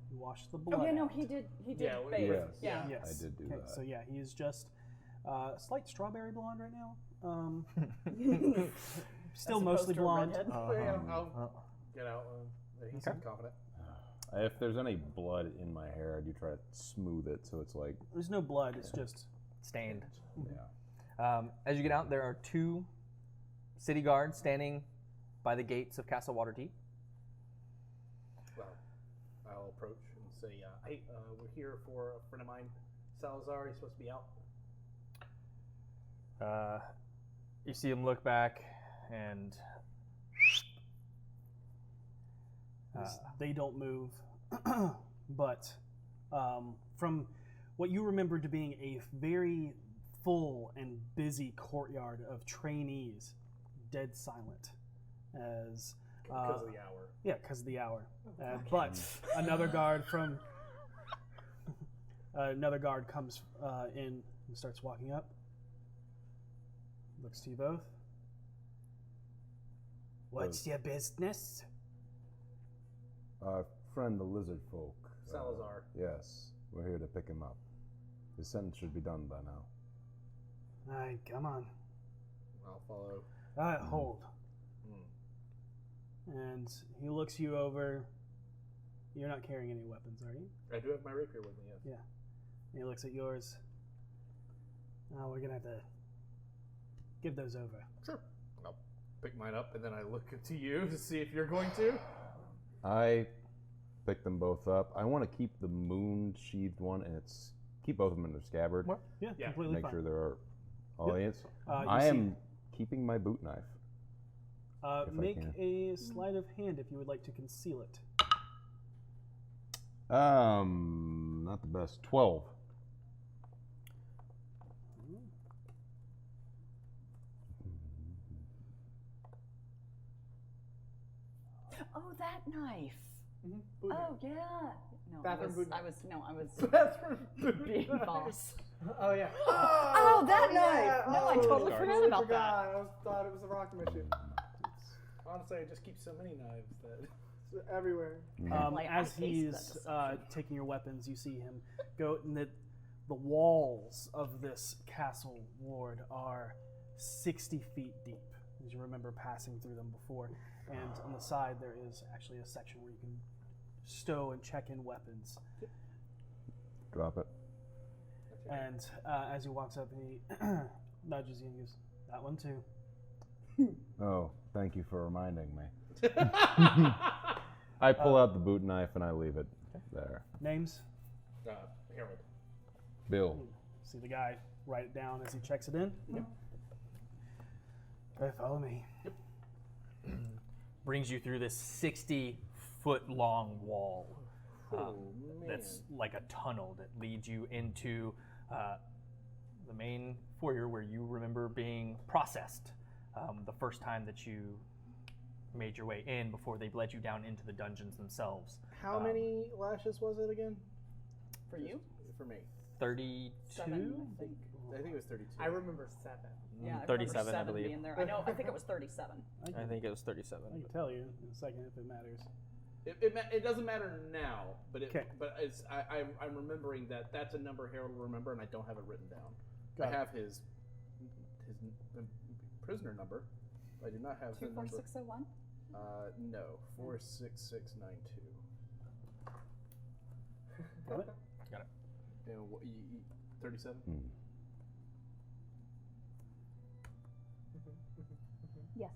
You washed the blood. Oh yeah, no, out. he did. He did. Yeah, bathe. Yes. Yeah. Yes. I did do Okay, that. so yeah, he is just slight strawberry blonde right now. Still As mostly opposed to a blonde. redhead. I'll get out. He seemed confident. If there's any blood in my hair, I do try to smooth it so it's like, There's no blood. It's just Stained. yeah. As you get out, there are 2 city guards standing by the gates of Castle Waterdeep. Well, I'll approach and say, hey, we're here for a friend of mine, Salazar. He's supposed to be out. You see him look back, and they don't move. But from what you remember to being a very full and busy courtyard of trainees, dead silent as Because of the hour. yeah, because of the hour. But another guard comes in and starts walking up. Looks to you both. What's your business? Our friend, the lizard folk. Salazar. Yes, we're here to pick him up. His sentence should be done by now. All right, come on. I'll follow. Hold. And he looks you over. You're not carrying any weapons, are you? I do have my rapier with me, yes. Yeah. And he looks at yours. Oh, we're gonna have to give those over. Sure. I'll pick mine up, and then I look to you to see if you're going to. I pick them both up. I want to keep the moon-sheathed one, and keep both of them in their scabbard. Well, yeah, Yeah. completely Make fine. sure there are audience. You I see- am keeping my boot knife. if I Make can. a sleight of hand if you would like to conceal it. Not the best. 12. Oh, that knife. Boot Oh yeah. No, Bathroom boot I was knife. Bathroom being knife. false. Oh yeah. Oh, that yeah. knife! No, I Oh, totally I forgot about forgot. I thought it was a rock machine. Honestly, I just keep so many knives that... It's everywhere. Apparently, I As tasted he's that taking your weapons, you see him go, and the walls of this castle ward are 60 feet deep, as you remember passing through them before. And on the side, there is actually a section where you can stow and check in weapons. Drop it. And as he walks up, he nudges you and goes, "That one too." Oh, thank you for reminding me. I pull out the boot knife and I leave it there. Names? Harold. Bill. See the guy write it down as he checks it in? Yep. Okay, follow me. Brings you through this 60-foot-long wall. That's like a tunnel that leads you into the main foyer where you remember being processed the first time that you made your way in before they led you down into the dungeons themselves. How many lashes was it again? For you? For me. 32? 7, I think. I think it was 32. I remember 7. Yeah, I 37, I remember 7 believe. being there. I think it was 37. I think it was 37. I can tell you in a second if it matters. It doesn't matter now, but Okay. I'm remembering that that's a number Harold will remember, and I don't have it written down. Got I it. have his prisoner number. I do not have the number. 24601? No, 46692. Got it? Got it. And 37. Yes.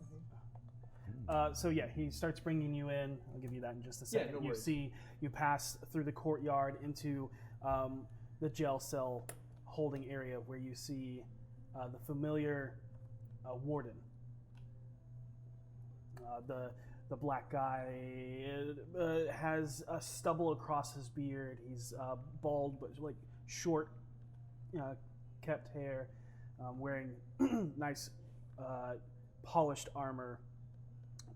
So yeah, he starts bringing you in. I'll give you that in just a second. no You worries. see, you pass through the courtyard into the jail cell holding area where you see the familiar warden. The black guy has a stubble across his beard. He's bald but like short, kept hair, wearing nice polished armor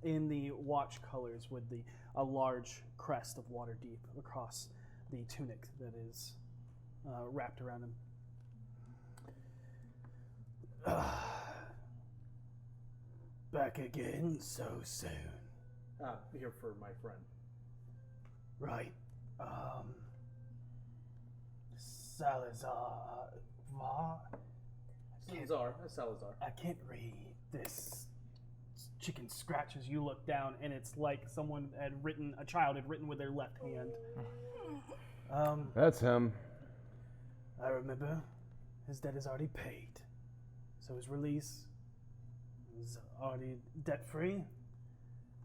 in the watch colors with a large crest of Waterdeep across the tunic that is wrapped around him. Back again so soon. Here for my friend. Right. Salazar. Salazar. I can't read this. Chicken scratches. You look down, and it's like someone a child had written with their left hand. That's him. I remember his debt is already paid. So his release is already debt-free.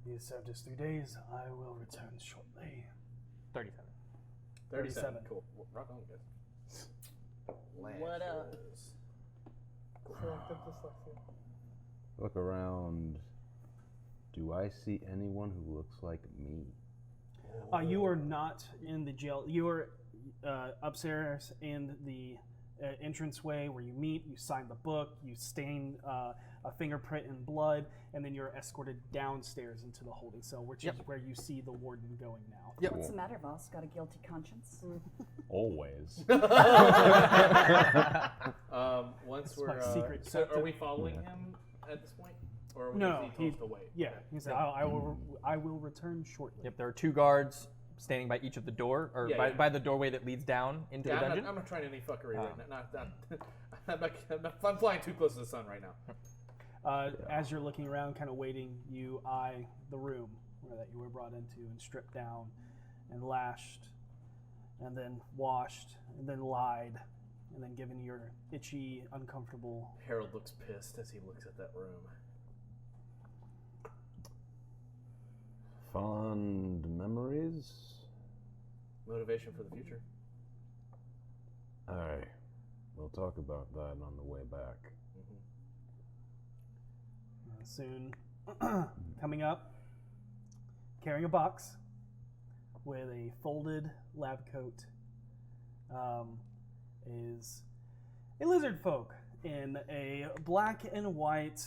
He has served his 3 days. I will return shortly. 37. 37. Cool. Rock on, guys. What up? Lashes. Selective dyslexia. Look around. Do I see anyone who looks like me? You are not in the jail. You are upstairs in the entranceway where you meet. You sign the book. You stain a fingerprint in blood, and then you're escorted downstairs into the holding cell, which is where you see the warden going now. Yep. What's the matter, Voss? Got a guilty conscience? Always. Once That's we're my secret so are septum. we following him at this point, or No, is he told to wait? Yeah, he said, I will return shortly. Yep, there are 2 guards standing by each of the door, or Yeah, by the doorway that leads down into the dungeon. I'm not trying any fuckery right now. I'm flying too close to the sun right now. As you're looking around, kind of waiting, you eye the room that you were brought into and stripped down. and lashed, and then washed, and then lied, and then given your itchy, uncomfortable. Harold looks pissed as he looks at that room. Fond memories? Motivation for the future. Aye. We'll talk about that on the way back. Soon, coming up, carrying a box with a folded lab coat, is a lizard folk in a black and white,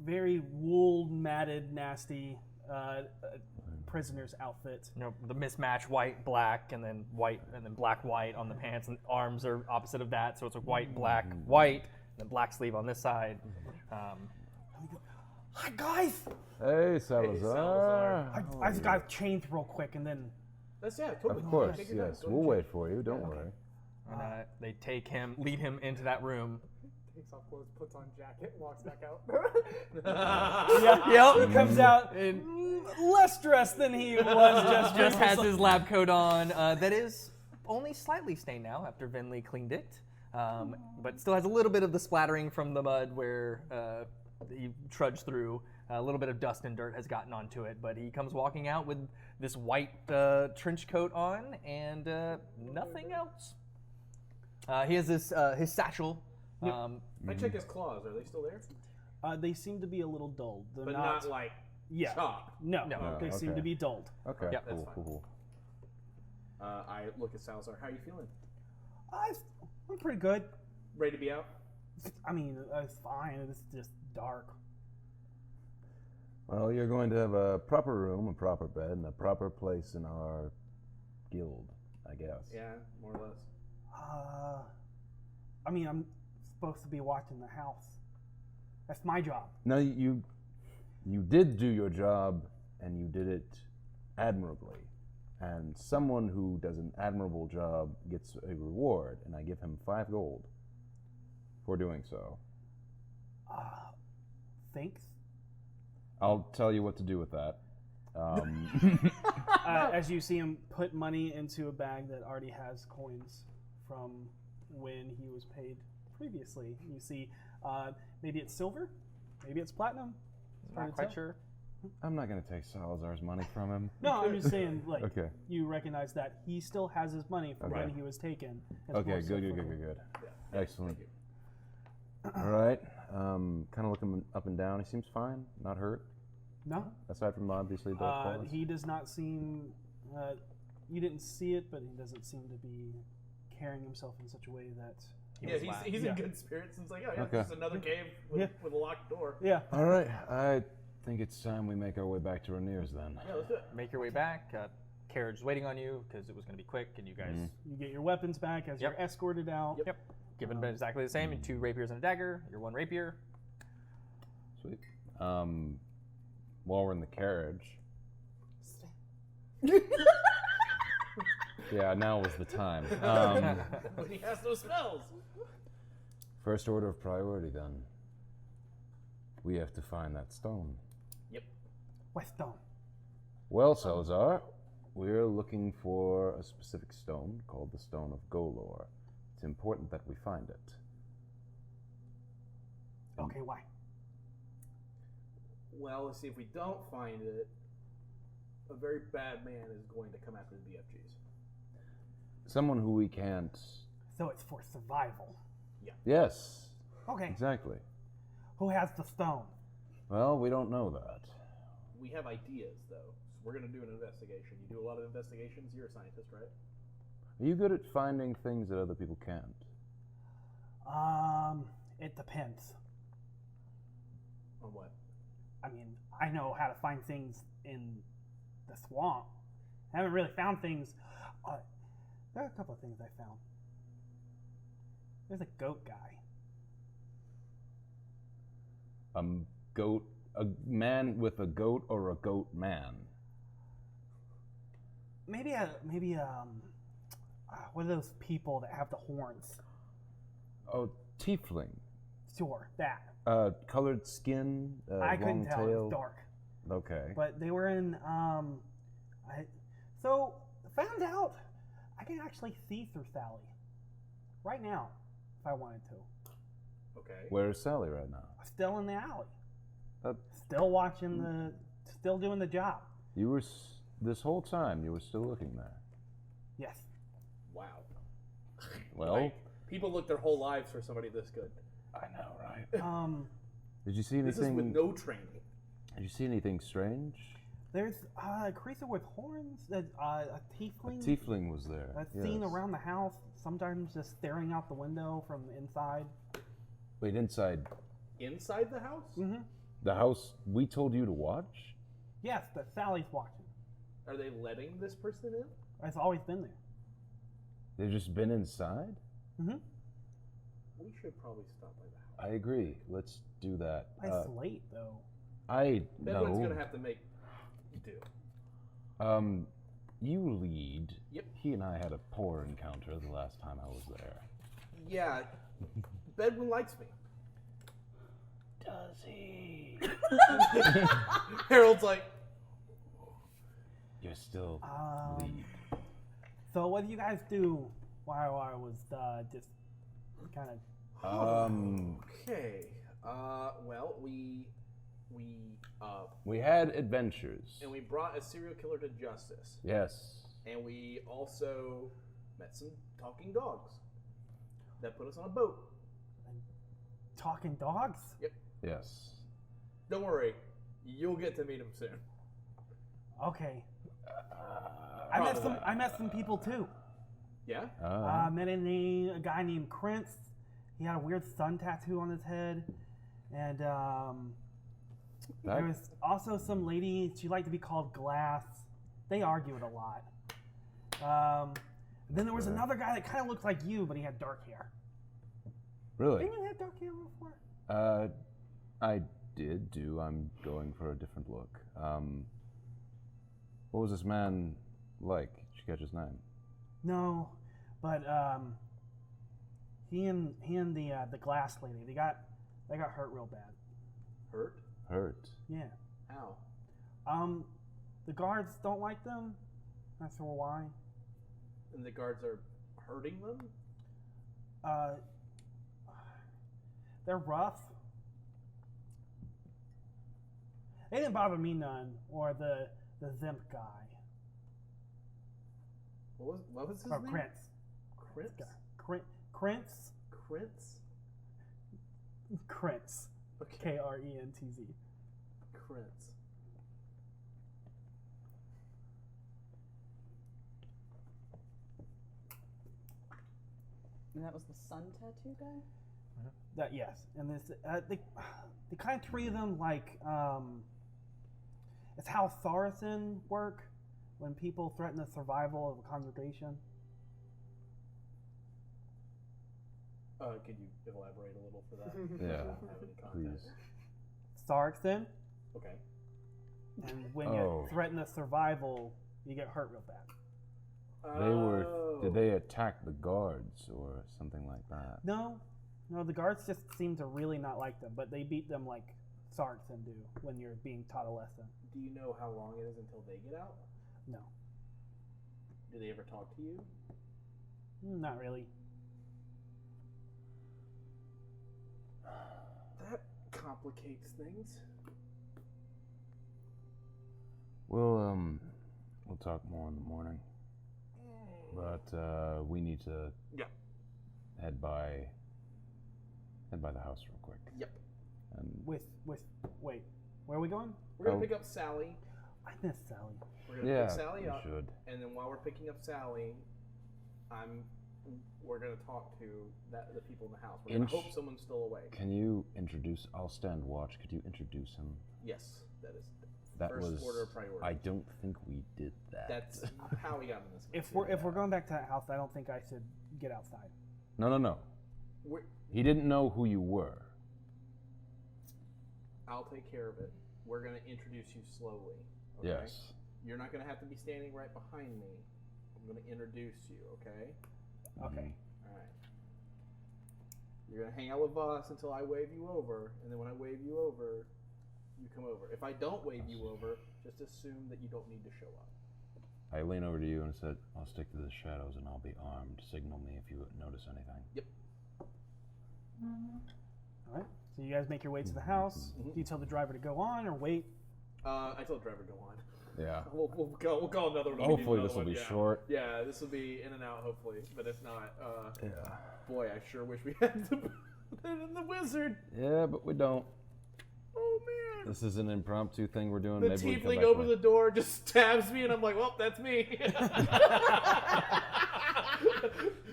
very wool matted, nasty prisoner's outfit. You know, the mismatch white, black, and then white, and then black, white on the pants, and arms are opposite of that, so it's a white, black, white, and then black sleeve on this side. Hi guys! Hey, Salazar. I just got changed real quick, and then That's totally. Of course, Take your time. yes. Go We'll ahead. wait for you. Don't worry. And they take him, lead him into that room. Takes off clothes, puts on jacket, walks back out. he comes out less dressed than he was Just has his lab coat on. That is only slightly stained now after Vinley cleaned it, but still has a little bit of the splattering from the mud where he trudged through. A little bit of dust and dirt has gotten onto it, but he comes walking out with this white trench coat on and nothing else. He has this his satchel. I check his claws. Are they still there? They seem to be a little dulled. They're But not like chopped. No, No. they seem Okay. to be dulled. Okay, Yep, that's cool. I look at Salazar. How are you feeling? I'm pretty good. Ready to be out? I mean, it's fine. It's just dark. Well, you're going to have a proper room, a proper bed, and a proper place in our guild, I guess. Yeah, more or less. I mean, I'm supposed to be watching the house. That's my job. No, you did do your job, and you did it admirably. And someone who does an admirable job gets a reward, and I give him 5 gold for doing so. Thanks. I'll tell you what to do with that. As you see him put money into a bag that already has coins from when he was paid previously. You see, maybe it's silver, maybe it's platinum. Not quite sure. I'm not going to take Salazar's money from him. No, I'm just saying, like, Okay. you recognize that he still has his money from Okay. when he was taken. It's Okay, more so good. Yeah. Excellent. All right. Kind of looking up and down. He seems fine, not hurt. No, Aside from obviously the claws. he does not seem. You didn't see it, but he doesn't seem to be carrying himself in such a way that. He's Yeah. in good spirits. It's like, oh yeah, Okay. just another cave with a locked door. Yeah. All right. I think it's time we make our way back to Rainier's then. Yeah, let's do it. Make your way back. Carriage is waiting on you because it was going to be quick, and you guys You get your weapons back as Yep. you're escorted out. Yep. Given exactly the same, and 2 rapiers and a dagger. Your 1 rapier. Sweet. While we're in the carriage. Yeah, now was the time. When he has no spells. First order of priority then. We have to find that stone. Westone. Well, Salazar, we're looking for a specific stone called the Stone of Golor. It's important that we find it. Okay, why? Well, let's see. If we don't find it, a very bad man is going to come after the BFGs. Someone who we can't... So it's for survival. Yes, Okay. exactly. Who has the stone? Well, we don't know that. We have ideas, though. So we're going to do an investigation. You do a lot of investigations. You're a scientist, right? Are you good at finding things that other people can't? It depends. On what? I mean, I know how to find things in the swamp. I haven't really found things. There are a couple of things I found. There's a goat guy. A man with a goat or a goat man? Maybe what are those people that have the horns? Oh, tiefling. Sure, that. Colored skin, I long couldn't tell. It tail. was dark. Okay. But they were in, I So, found out I can actually see through Sally. Right now, if I wanted to. Okay. Where's Sally right now? Still in the alley. Uh, Still watching still doing the job. You were this whole time. You were still looking there. Yes. Wow. Well, Like, people look their whole lives for somebody this good. I know, right? Did you see This is with anything? no training. Did you see anything strange? There's a creature with horns, a tiefling. A tiefling was there. That's yes. seen around the house, sometimes just staring out the window from inside. Wait, inside Inside the house? Mm-hmm. the house we told you to watch? Yes, that Sally's watching. Are they letting this person in? It's always been there. They've just been inside? Mm-hmm. We should probably stop by the house. I agree. Let's do that. It's late, though. I Bedouin's know. gonna have to make do. You lead. Yep. He and I had a poor encounter the last time I was there. Yeah, Bedouin likes me. Does he? Harold's like, You're still lead. So what do you guys do while I was just kind of... okay. Well, We had adventures. and we brought a serial killer to justice, Yes. and we also met some talking dogs that put us on a boat. Talking dogs? Yep. Yes. Don't worry, you'll get to meet him soon. Okay. Probably. I met some people too. Yeah. Met a guy named Clements. He had a weird sun tattoo on his head, and there was also some lady. She liked to be called Glass. They argued a lot. Then there was another guy that kind of looked like you, but he had dark hair. Really? Didn't you have dark hair before? I did do. I'm going for a different look. What was this man like? Did you catch his name? No, but he and the Glass lady, they got hurt real bad. Hurt? Hurt. Yeah. How? The guards don't like them. Not sure why. And the guards are hurting them? They're rough. They didn't bother me none, or the Zimp guy. What was his Or name? Krentz. Krentz? Krentz? Krentz? Krentz. Okay. Krentz. Krentz. And that was the sun tattoo guy? Yes, and this they kind of treat them like it's how Saracen work when people threaten the survival of a congregation. Could you elaborate a little for that? Yeah. I don't have any context. Please. Saracen, Okay. and when you threaten the survival, you get hurt real bad. They were. Did they attack the guards or something like that? No, the guards just seem to really not like them, but they beat them like Saracen do when you're being taught a lesson. Do you know how long it is until they get out? No, Do they ever talk to you? not really. That complicates things. We'll talk more in the morning. But we need to head by the house real quick. Yep. And Wait, where are we going? We're gonna pick up Sally. I miss Sally. We're gonna pick Sally we up, should. and then while we're picking up Sally, we're gonna talk to the people in the house. We're gonna hope someone's still awake. Can you introduce? I'll stand watch. Could you introduce him? Yes, that is That first was. order of priority. I don't think we did that. That's how we got in this. If we're going back to that house, I don't think I should get outside. No. He didn't know who you were. I'll take care of it. We're gonna introduce you slowly. Okay? Yes. You're not gonna have to be standing right behind me. I'm gonna introduce you. Okay. Okay. All right. You're gonna hang out with us until I wave you over, and then when I wave you over, you come over. If I don't wave you over, just assume that you don't need to show up. I lean over to you and said, I'll stick to the shadows and I'll be armed. Signal me if you notice anything. Yep. All right. So you guys make your way to the house. Do you tell the driver to go on or wait? I told the driver to go on. Yeah. We'll call another one. Hopefully this will be short. Yeah, this will be in and out, hopefully. But if not, Yeah. boy, I sure wish we had to put it in the wizard. Yeah, but we don't. Oh, man. This is an impromptu thing we're doing. The Maybe we can come tiefling back opens to the door, just stabs me, and I'm like, well, that's me.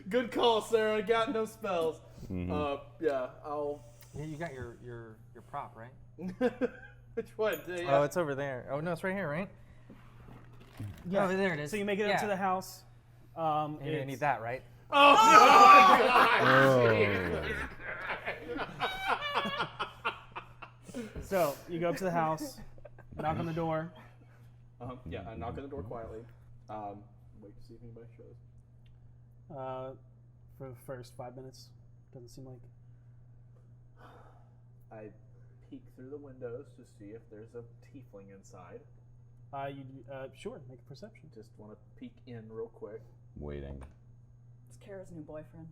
Good call, Sarah. Got no spells. Yeah, I'll... Yeah, you got your prop, right? Which one? Oh, it's over there. Oh, no, it's right here, right? Yeah. Oh, there it is. So you make it up to the house. You need that, right? Oh, So you go up to the house, knock on the door. Yeah, I knock on the door quietly. Wait to see if anybody shows. For the first 5 minutes, doesn't seem like. I peek through the windows to see if there's a tiefling inside. Sure, make a perception. Just want to peek in real quick. Waiting. It's Kara's new boyfriend.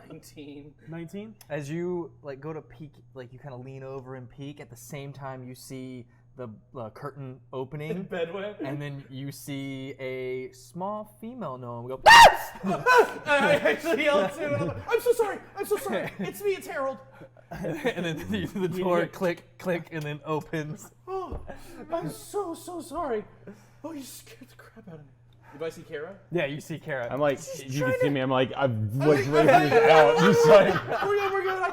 19. 19. As you go to peek, you kind of lean over and peek. At the same time, you see the curtain opening, Bedwin. and then you see a small female gnome go. I actually yelled too. And I'm like, I'm so sorry. It's me. It's Harold. And then the door click, and then opens. Oh, I'm so sorry. Oh, you scared the crap out of me. Do I see Kara? Yeah, you see Kara. I'm like, you can see me. I'm like, I'm like raising it out. Just like. We're good. I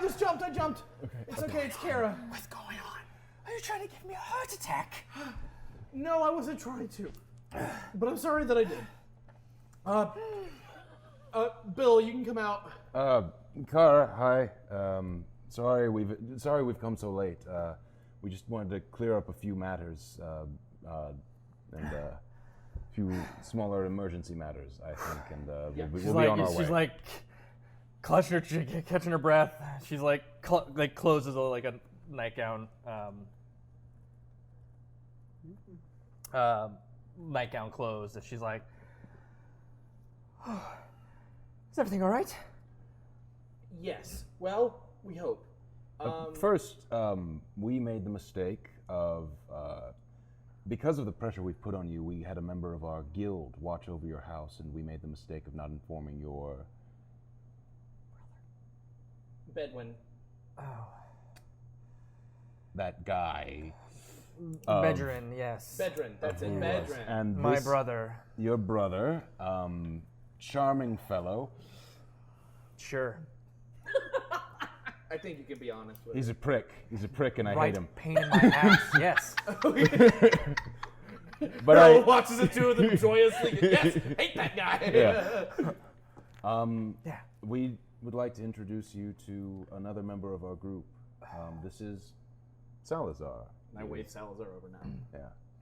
jumped. Okay. It's okay. It's Kara. What's going on? Are you trying to give me a heart attack? No, I wasn't trying to. But I'm sorry that I did. Bill, you can come out. Kara, hi. Sorry we've come so late. We just wanted to clear up a few matters, and a few smaller emergency matters, I think, and we'll be on our way. She's like catching her breath. She's like closes a nightgown. Nightgown closed, and she's like, "Is everything all right?" Yes. Well, we hope. First, we made the mistake of, because of the pressure we've put on you, we had a member of our guild watch over your house, and we made the mistake of not informing your Bedwin. Oh. that guy. Bedrin, yes. Bedrin. That's it. Bedrin. And My brother. Your brother, charming fellow. Sure. I think you can be honest with He's a prick, and I Right hate him. pain in my ass, yes. But Harold watches the two of them joyously. Yes, hate that guy. Yeah. We would like to introduce you to another member of our group. This is Salazar. And I wave Salazar over now. Yeah.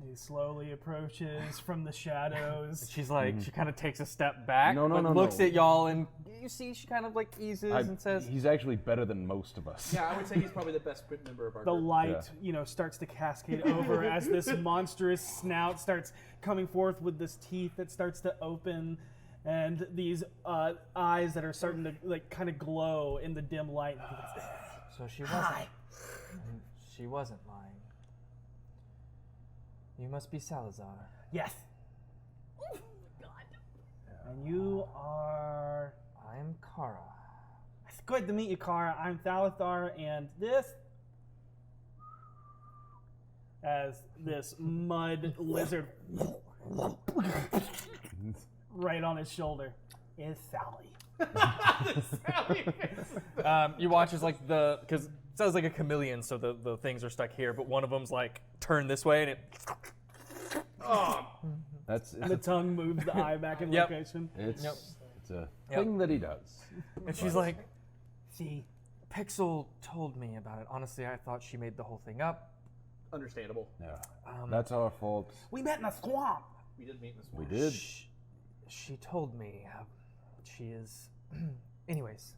He slowly approaches from the shadows. She's like, she kind of takes a step back, No, looks at y'all, and you see she kind of eases and says, He's actually better than most of us. Yeah, I would say he's probably the best member of our The group. light, starts to cascade over as this monstrous snout starts coming forth with this teeth that starts to open, and these eyes that are starting to kind of glow in the dim light. so she wasn't. She wasn't lying. You must be Salazar. Yes. Oh, God. And you are. I'm Kara. It's good to meet you, Kara. I'm Thalathar, and this. As this mud lizard right on his shoulder is Sally. You watch as because it sounds like a chameleon, so the things are stuck here, but one of them's turned this way, and it. Oh, It's The tongue moves the eye back in Yep. location. it's Yep. a thing that he does. And she's like, See, Pixel told me about it. Honestly, I thought she made the whole thing up. understandable. Yeah. That's our fault. we met in a swamp. We did meet in this We morning. did. She told me she is. Anyways,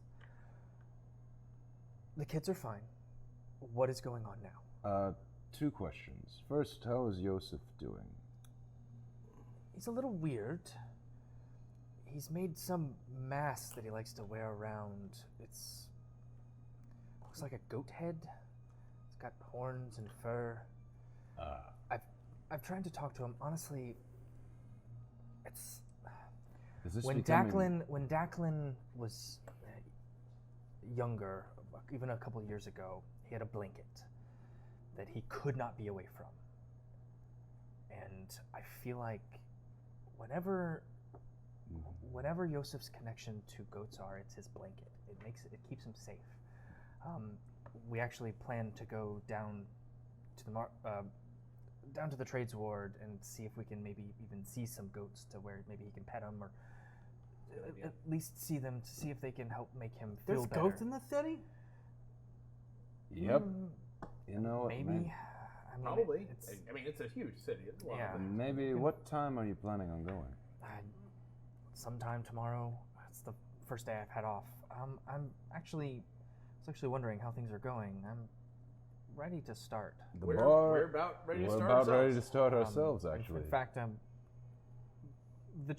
the kids are fine. What is going on now? 2 questions. First, how is Yosef doing? He's a little weird. He's made some mask that he likes to wear around. Looks like a goat head. It's got horns and fur. I've tried to talk to him. Honestly, it's Is this when becoming- Declan was younger, even a couple years ago, he had a blanket that he could not be away from. And I feel like whenever Yosef's connection to goats are, it's his blanket. It keeps him safe. We actually plan to go down to the trades ward and see if we can maybe even see some goats to where maybe he can pet them, or at least see them to see if they can help make him feel There's better. goats in the city? Yep. You know what? Maybe. man- I mean, Probably. It's, I mean, it's a huge city. It's a lot Yeah. of And maybe what time are you planning on going? sometime tomorrow. It's the first day I've had off. I was actually wondering how things are going. I'm ready to start. The We're bar. about ready to we're start about ready to ourselves. start ourselves, In actually. fact, the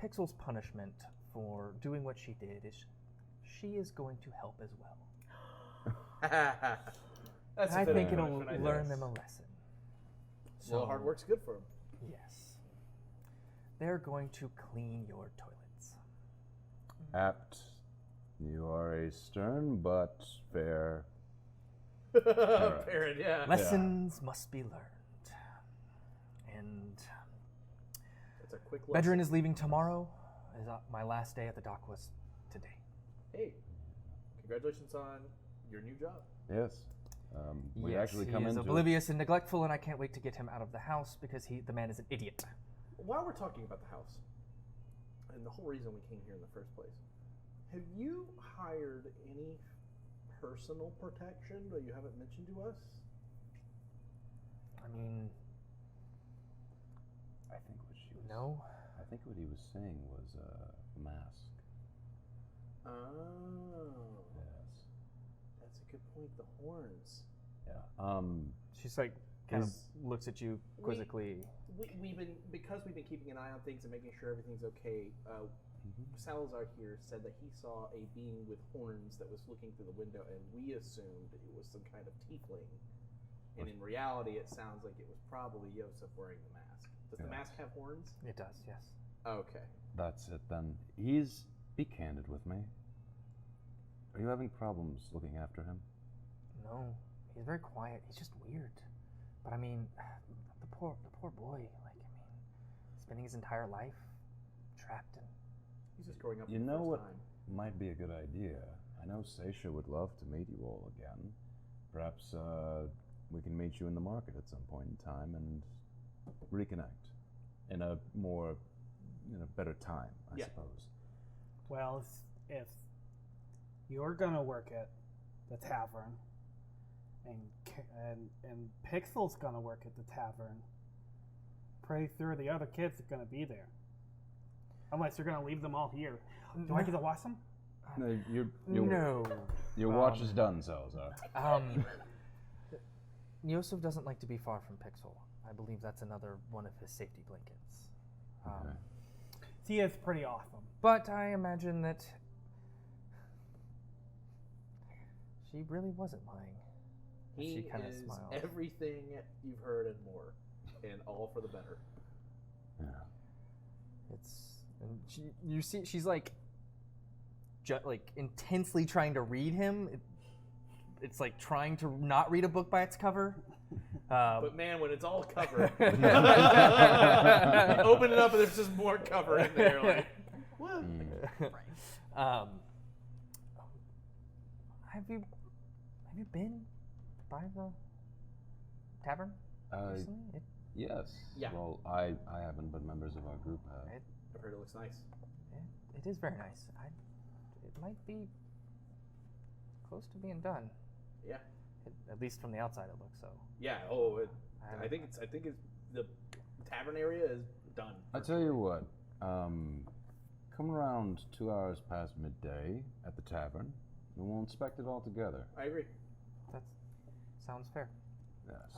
Pixel's punishment for doing what she did is she is going to help as well. That's I a bit think of it'll punishment, I learn guess. them a lesson. Well, hard work's good for him. Yes. They're going to clean your toilets. Apt. You are a stern but fair. Parent, yeah. Lessons must be learned. And That's a quick lesson. Bedrin is leaving tomorrow. My last day at the dock was today. Hey, congratulations on your new job. Yes. We Yes, actually he come is into oblivious and neglectful, and I can't wait to get him out of the house because the man is an idiot. While we're talking about the house, and the whole reason we came here in the first place, have you hired any personal protection that you haven't mentioned to us? I mean, I think what she was. no. I think what he was saying was mask. Oh, Yes. that's a good point. The horns. Yeah. She's like, kind of Is- looks at you quizzically. We've been keeping an eye on things and making sure everything's okay. Salazar here said that he saw a being with horns that was looking through the window, and we assumed it was some kind of tiefling. And in reality, it sounds like it was probably Yosef wearing the mask. Does the Yes. mask have horns? It does, yes. Okay. That's it then. Be candid with me. Are you having problems looking after him? No, he's very quiet. He's just weird. But I mean, the poor boy. Like, I mean, spending his entire life trapped in. He's just growing up You for the know first what time. might be a good idea? I know Seisha would love to meet you all again. Perhaps we can meet you in the market at some point in time and reconnect in a more, better time, I Yeah. suppose. Well, if you're gonna work at the tavern, and Pixel's gonna work at the tavern, pretty sure the other kids are gonna be there. Unless you're gonna leave them all here. Do I get to watch them? No, No. your watch is done, Salazar. Yosef doesn't like to be far from Pixel. I believe that's another one of his safety blankets. Okay. He is pretty awesome. But I imagine that she really wasn't lying. He She kinda is smiles. everything you've heard and more, and all for the better. Yeah. And you see, she's like, intensely trying to read him. It's like trying to not read a book by its cover. But man, when it's all covered, open it up and there's just more cover in there. Like, what? Have you been by the tavern recently? Yes. Yeah. Well, I haven't, but members of our group have. I've heard it looks nice. It is very nice. It might be close to being done. Yeah. At least from the outside, it looks so. Yeah. Oh, I I think it's the tavern area is done. I tell you what. Come around 2 hours past midday at the tavern, and we'll inspect it all together. I agree. That sounds fair. Yes.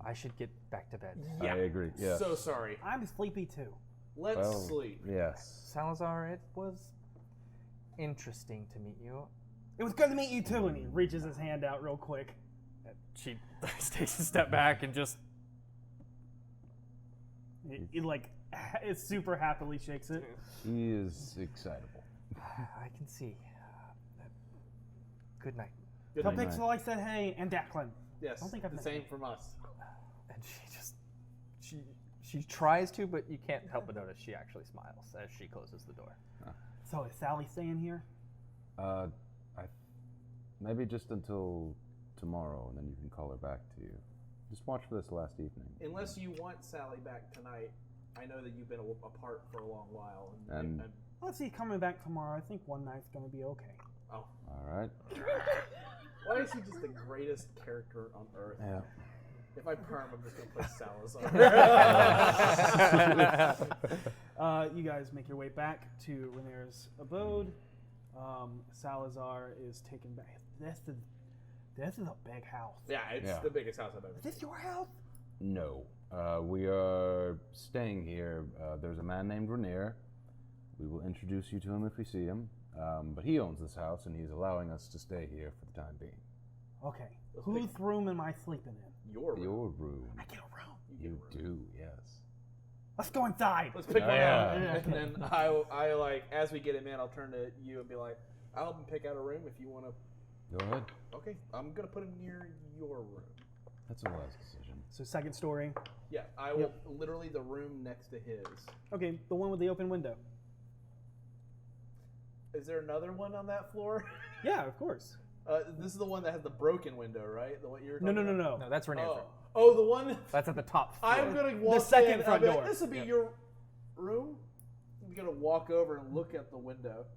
I should get back to bed. Yeah. I agree. Yeah. So sorry. I'm sleepy too. Let's Well, sleep. Yes. Salazar, it was interesting to meet you. It was good to meet you too. And he reaches his hand out real quick. She takes a step back and just He like it super happily shakes it. He is excitable. I can see. Good night. Good Tell night. Pixel I said hey, and Declan. Yes. don't think I've the met same you. from us. And she tries to, but you can't help but notice she actually smiles as she closes the door. So is Sally staying here? Maybe just until tomorrow, and then you can call her back to you. Just watch for this last evening. Unless you want Sally back tonight, I know that you've been apart for a long while. And Let's see, coming back tomorrow. I think one night's gonna be okay. oh, All right. why is he just the greatest character on earth? Yeah. If I perm, I'm just gonna play Salazar. You guys make your way back to Renair's abode. Salazar is taken back. This is a big house. Yeah, it's Yeah. the biggest house I've ever Is seen. this your house? No. We are staying here. There's a man named Rainier. We will introduce you to him if we see him. But he owns this house, and he's allowing us to stay here for the time being. Okay. Whose room am I sleeping in? Your room. Your room. I get a room. You do, yes. Let's go inside. Let's pick one Yeah. out, and then I like as we get him in, I'll turn to you and be like, "I'll help him pick out a room if you want to." Go ahead. Okay, I'm gonna put him near your room. That's a wise decision. So second story. Yeah, I will literally the room next to his. Okay, the one with the open window. Is there another one on that floor? Yeah, of course. This is the one that has the broken window, right? The one you were No, talking no, no, about? no. No, that's Renee's room. Oh, the one. That's at the top floor. I'm gonna walk The second in, front I'll be like, door. this will be Yep. your room. I'm gonna walk over and look at the window.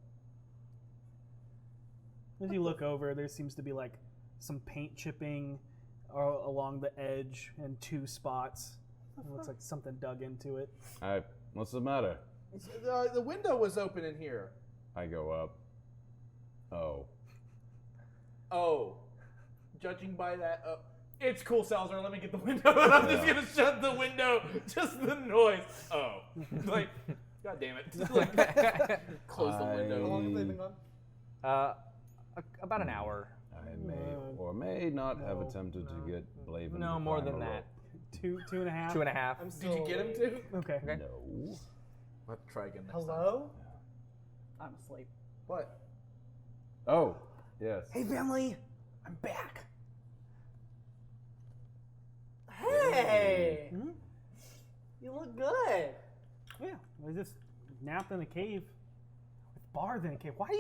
As you look over, there seems to be like some paint chipping along the edge in two spots. It looks like something dug into it. Hi. What's the matter? The window was open in here. I go up. Oh. Oh, judging by that, it's cool, Salazar. Let me get the window, and I'm just gonna shut the window. Just the noise. Oh, like, god damn it! Like, close the window. How long have they been gone? About an hour. I may or may not have no, attempted to get Blaven. No, to more climb than a that. Two and a half. 2.5. I'm Did still you get him awake. too? Okay. Okay. No. I'll have to try again next time. Hello? I'm asleep. What? Oh, yes. Hey, family, I'm back. Hey! Hmm? You look good. Yeah, I just napped in a cave with bars in a cave. Why do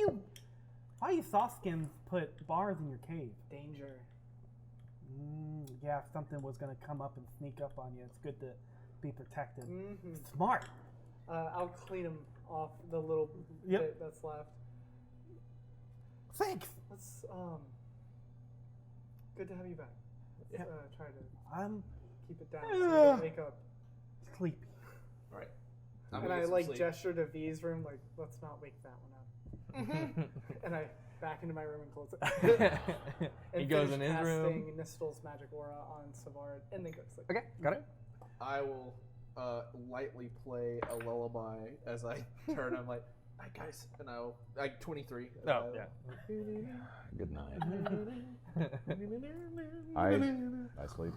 you softskins put bars in your cave? Danger. Yeah, if something was gonna come up and sneak up on you, it's good to be protected. Mm-hmm. Smart. I'll clean him off the little bit that's left. Thanks. Let's, good to have you back. Let's try to I'm keep it down so you don't wake up. sleepy. All right. And I like gesture to V's room, like, let's not wake that one up. And I back into my room and close it. He And goes finish in his room. casting Nistel's magic aura on Savard, and then go to sleep. Okay, got it. I will lightly play a lullaby as I turn. I'm like, "Hi guys," and I'll like 23. Oh, yeah. Good night. I sleep.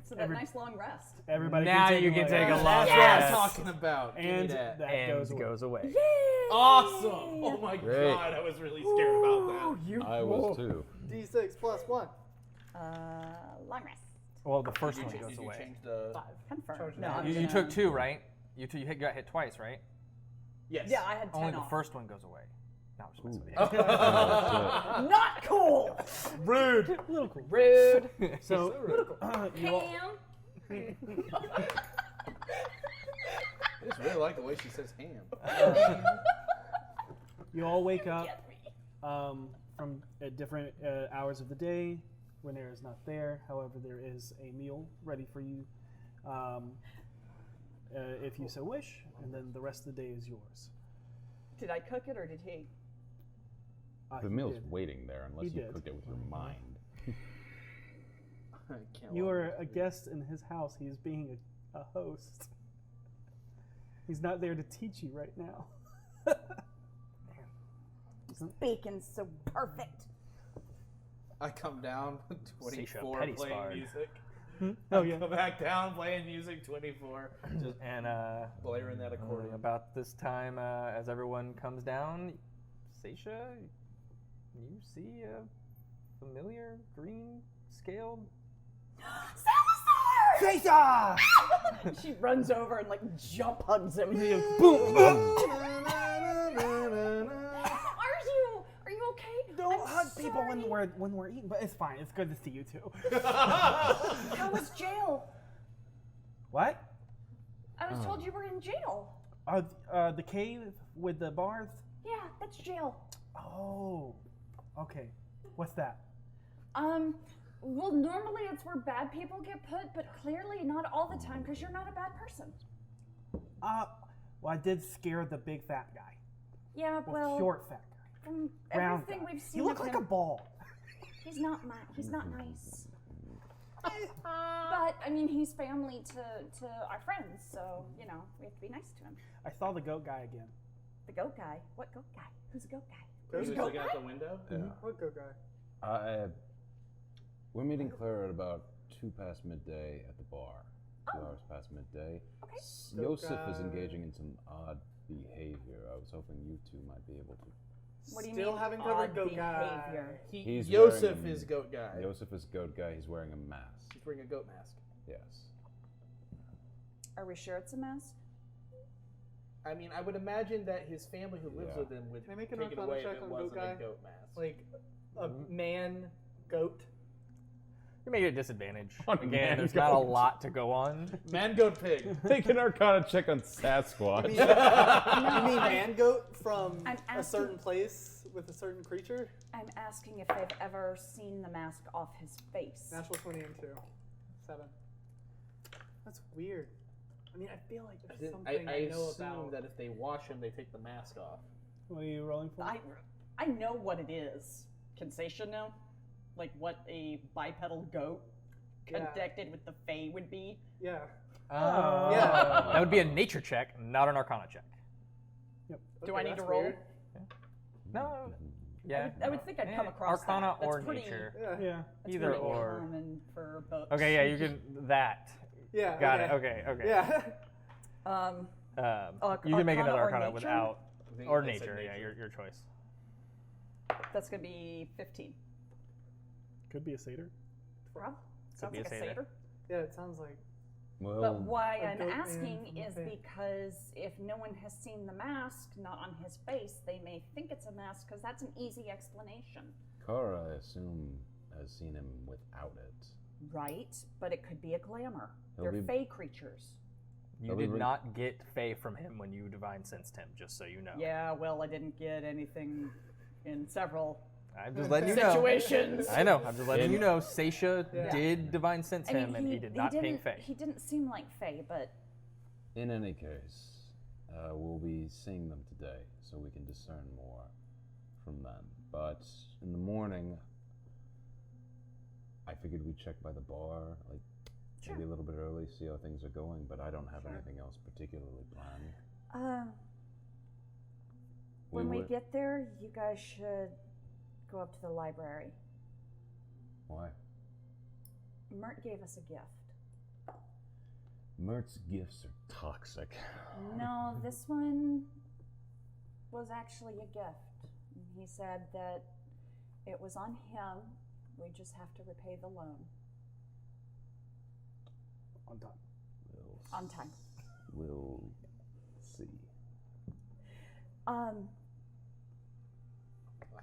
So that nice long rest. Everybody Now can take you a can look. take a That's long what rest. I'm talking about. Give me And that. that And goes away. Awesome! Oh my Great. god, I was really scared about that. I was too. D6 plus 1. Long rest. Well, the first Did one you goes change away. the? 5. Confirm. Charge No, it. I'm You gonna- took 2, right? You got hit twice, right? Yes. Yeah, I had 10 Only the off. first one goes away. No, I'm just messing with you. Oh, Not cool. Rude. A little cool. Rude. So, you all, Ham. I just really like the way she says ham. you all wake up from different hours of the day. Renair is not there. However, there is a meal ready for you if you so wish, and then the rest of the day is yours. Did I cook it or did he? The he meal's did. waiting there unless He you did. cooked it with your mind. I can't You walk are this a through. guest in his house. He is being a host. He's not there to teach you right now. Bacon's so perfect. I come down, 24 petty playing spard. music. Oh yeah. Come back down, playing music, 24. Just And blaring that accordion. about this time, as everyone comes down, Seisha, you see a familiar green scaled. Salazar! She runs over and like jump hugs him. Are you okay? Don't I'm hug people sorry. when we're eating, but it's fine. It's good to see you too. How was jail? What? I was told you were in jail. The cave with the bars? Yeah, that's jail. Oh, okay. What's that? Well, normally it's where bad people get put, but clearly not all the time because you're not a bad person. Well, I did scare the big fat guy. Yeah, Well, well, short fat guy. from Round everything guy. we've seen He looked of like him, a ball. he's not nice. But I mean, he's family to our friends, so you know we have to be nice to him. I saw the goat guy again. The goat guy. What goat guy? Who's the goat guy? Who's There's a looking goat out guy? the window? Yeah. What go guy? We're meeting Claire at about 2 past midday at the bar. 2 hours past midday. Okay. Yosef is guy. engaging in some odd behavior. I was hoping you two might be able to. What do you Still mean, haven't odd covered goat guy. behavior? He's Yosef wearing a- is goat guy. Yosef is goat guy. He's wearing a mask. He's wearing a goat mask. Yes. Are we sure it's a mask? I mean, I would imagine that his family who lives Yeah. with him would Can I make an take it Arcana away if check it on wasn't goat guy? a goat mask. Like a man goat. You make it a disadvantage. On Again, man there's not a goat. lot to go on. Man, goat, pig. Take an Arcana check on Sasquatch. You mean man goat from I'm a asking- certain place with a certain creature? I'm asking if they've ever seen the mask off his face. Natural 20 and 2. 7. That's weird. I mean, I feel like there's something I know assume about. that if they wash him, they take the mask off. What are you rolling for? I know what it is. Can Seisha know? Like what a bipedal goat Yeah. connected with the Fae would be? Yeah. Yeah. That would be a nature check, not an arcana check. Yep. Do I need that's to roll? weird. No. Yeah. I would think I'd come across Arcana that. That's or pretty- nature. Yeah. Yeah. That's Either pretty or. common for boats. Okay, yeah, you can that. Yeah. Got it. Okay, okay. Yeah. You can make Arcana another or arcana nature? without I think or they said nature. Yeah, your choice. That's gonna be 15. Could be a satyr. Rob? Sounds be a like a satyr. satyr. Yeah, it sounds like. Well, But why a I'm goat man asking from is the Fae. because if no one has seen the mask, not on his face, they may think it's a mask because that's an easy explanation. Kara, I assume, has seen him without it. Right, but it could be a glamour. He'll They're be- Fae creatures. You That'll be did re- not get Fae from him when you divine sensed him, just so you know. Yeah, well, I didn't get anything in several I'm just letting you know. situations. I know. I'm just letting In- you know. Seisha Yeah. did divine sense I mean, him, and he did not ping didn't, Fae. He didn't seem like Fae, but In any case, we'll be seeing them today, so we can discern more from them. But in the morning, I figured we'd check by the bar, like maybe a little bit early, see how things are going. But I don't have anything else particularly planned. when we would- get there, you guys should go up to the library. Why? Mert gave us a gift. Mert's gifts are toxic. No, this one was actually a gift. He said that it was on him. We just have to repay the loan On time. on time. We'll see. I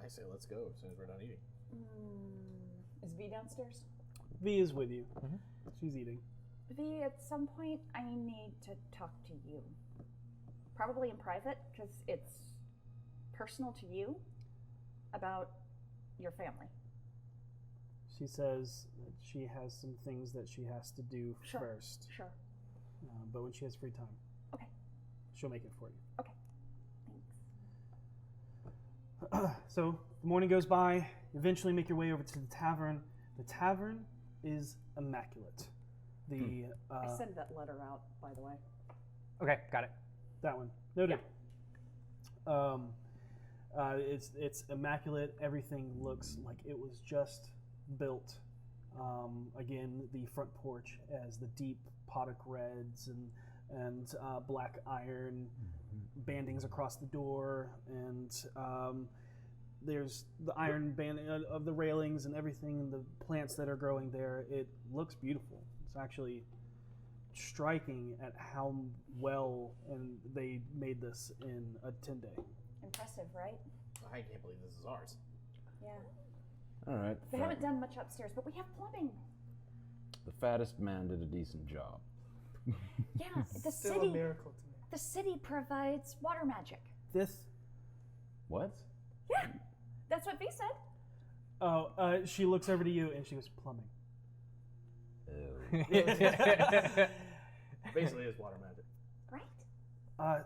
say let's go as soon as we're done eating. Is V downstairs? V is with you. She's eating. V, at some point, I need to talk to you. Probably in private, because it's personal to you about your family. She says that she has some things that she has to do Sure. first. Sure. But when she has free time, Okay. she'll make it for you. Okay. Thanks. So The morning goes by. You eventually make your way over to the tavern. The tavern is immaculate. The I sent that letter out, by the way. Okay, got it. that one noted. It's immaculate. Everything looks like it was just built. Again, the front porch has the deep potic reds and black iron bandings across the door, and there's the iron band of the railings and everything, and the plants that are growing there. It looks beautiful. It's actually striking at how well and they made this in a 10-day. Impressive, right? I can't believe this is ours. Yeah. All right. We haven't done much upstairs, but we have plumbing. The fattest man did a decent job. Yeah, the Still a city. miracle to me. The city provides water magic. This. What? Yeah, that's what V said. Oh, she looks over to you and she goes, plumbing. Ew. Basically, it's water magic. Right?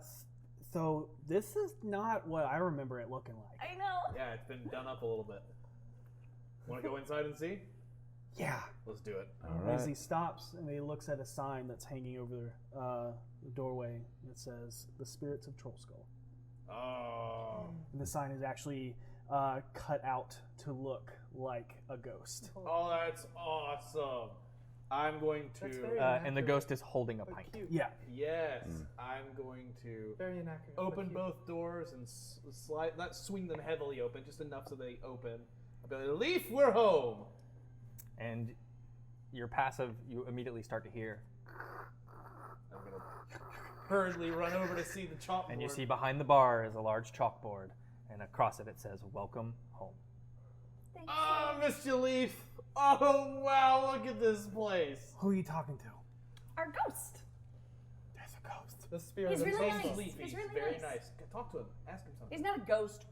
So this is not what I remember it looking like. I know. Yeah, it's been done up a little bit. Want to go inside and see? Yeah. Let's do it. All As he right. stops and he looks at a sign that's hanging over the doorway, it says, "The Spirits of Troll Skull." Oh. And the sign is actually cut out to look like a ghost. Oh, that's awesome. I'm going That's to. very And the inaccurate, ghost is holding a but pint. cute. Yeah. Yes, I'm going to Very inaccurate. but open cute. both doors and slide, not swing them heavily open, just enough so they open. I'll be like, Leaf, we're home. And your passive, you immediately start to hear. I'm gonna hurriedly run over to see the chalkboard. And you see behind the bar is a large chalkboard, and across it says, "Welcome home." Thanks. Oh, Mr. Leaf. Oh, wow, look at this place. Who are you talking to? Our ghost. There's a ghost. The spirit He's of really Troll nice. Skull. Leaf, He's he's really very nice. nice. Talk to him. Ask him something. He's not a ghost,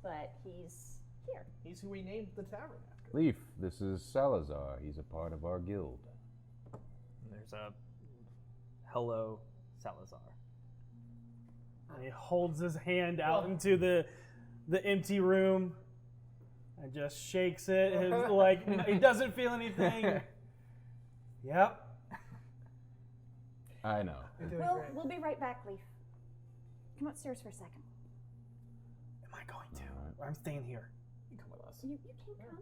but he's here. He's who we named the tavern after. Leaf, this is Salazar. He's a part of our guild. And there's a hello, Salazar. And he holds his hand out into the empty room and just shakes it. It's like he doesn't feel anything. Yep. I know. You're doing great. We'll be right back, Leaf. Come upstairs for a second. Am I going to? Alright. Or I'm staying here. You come with us. You can come.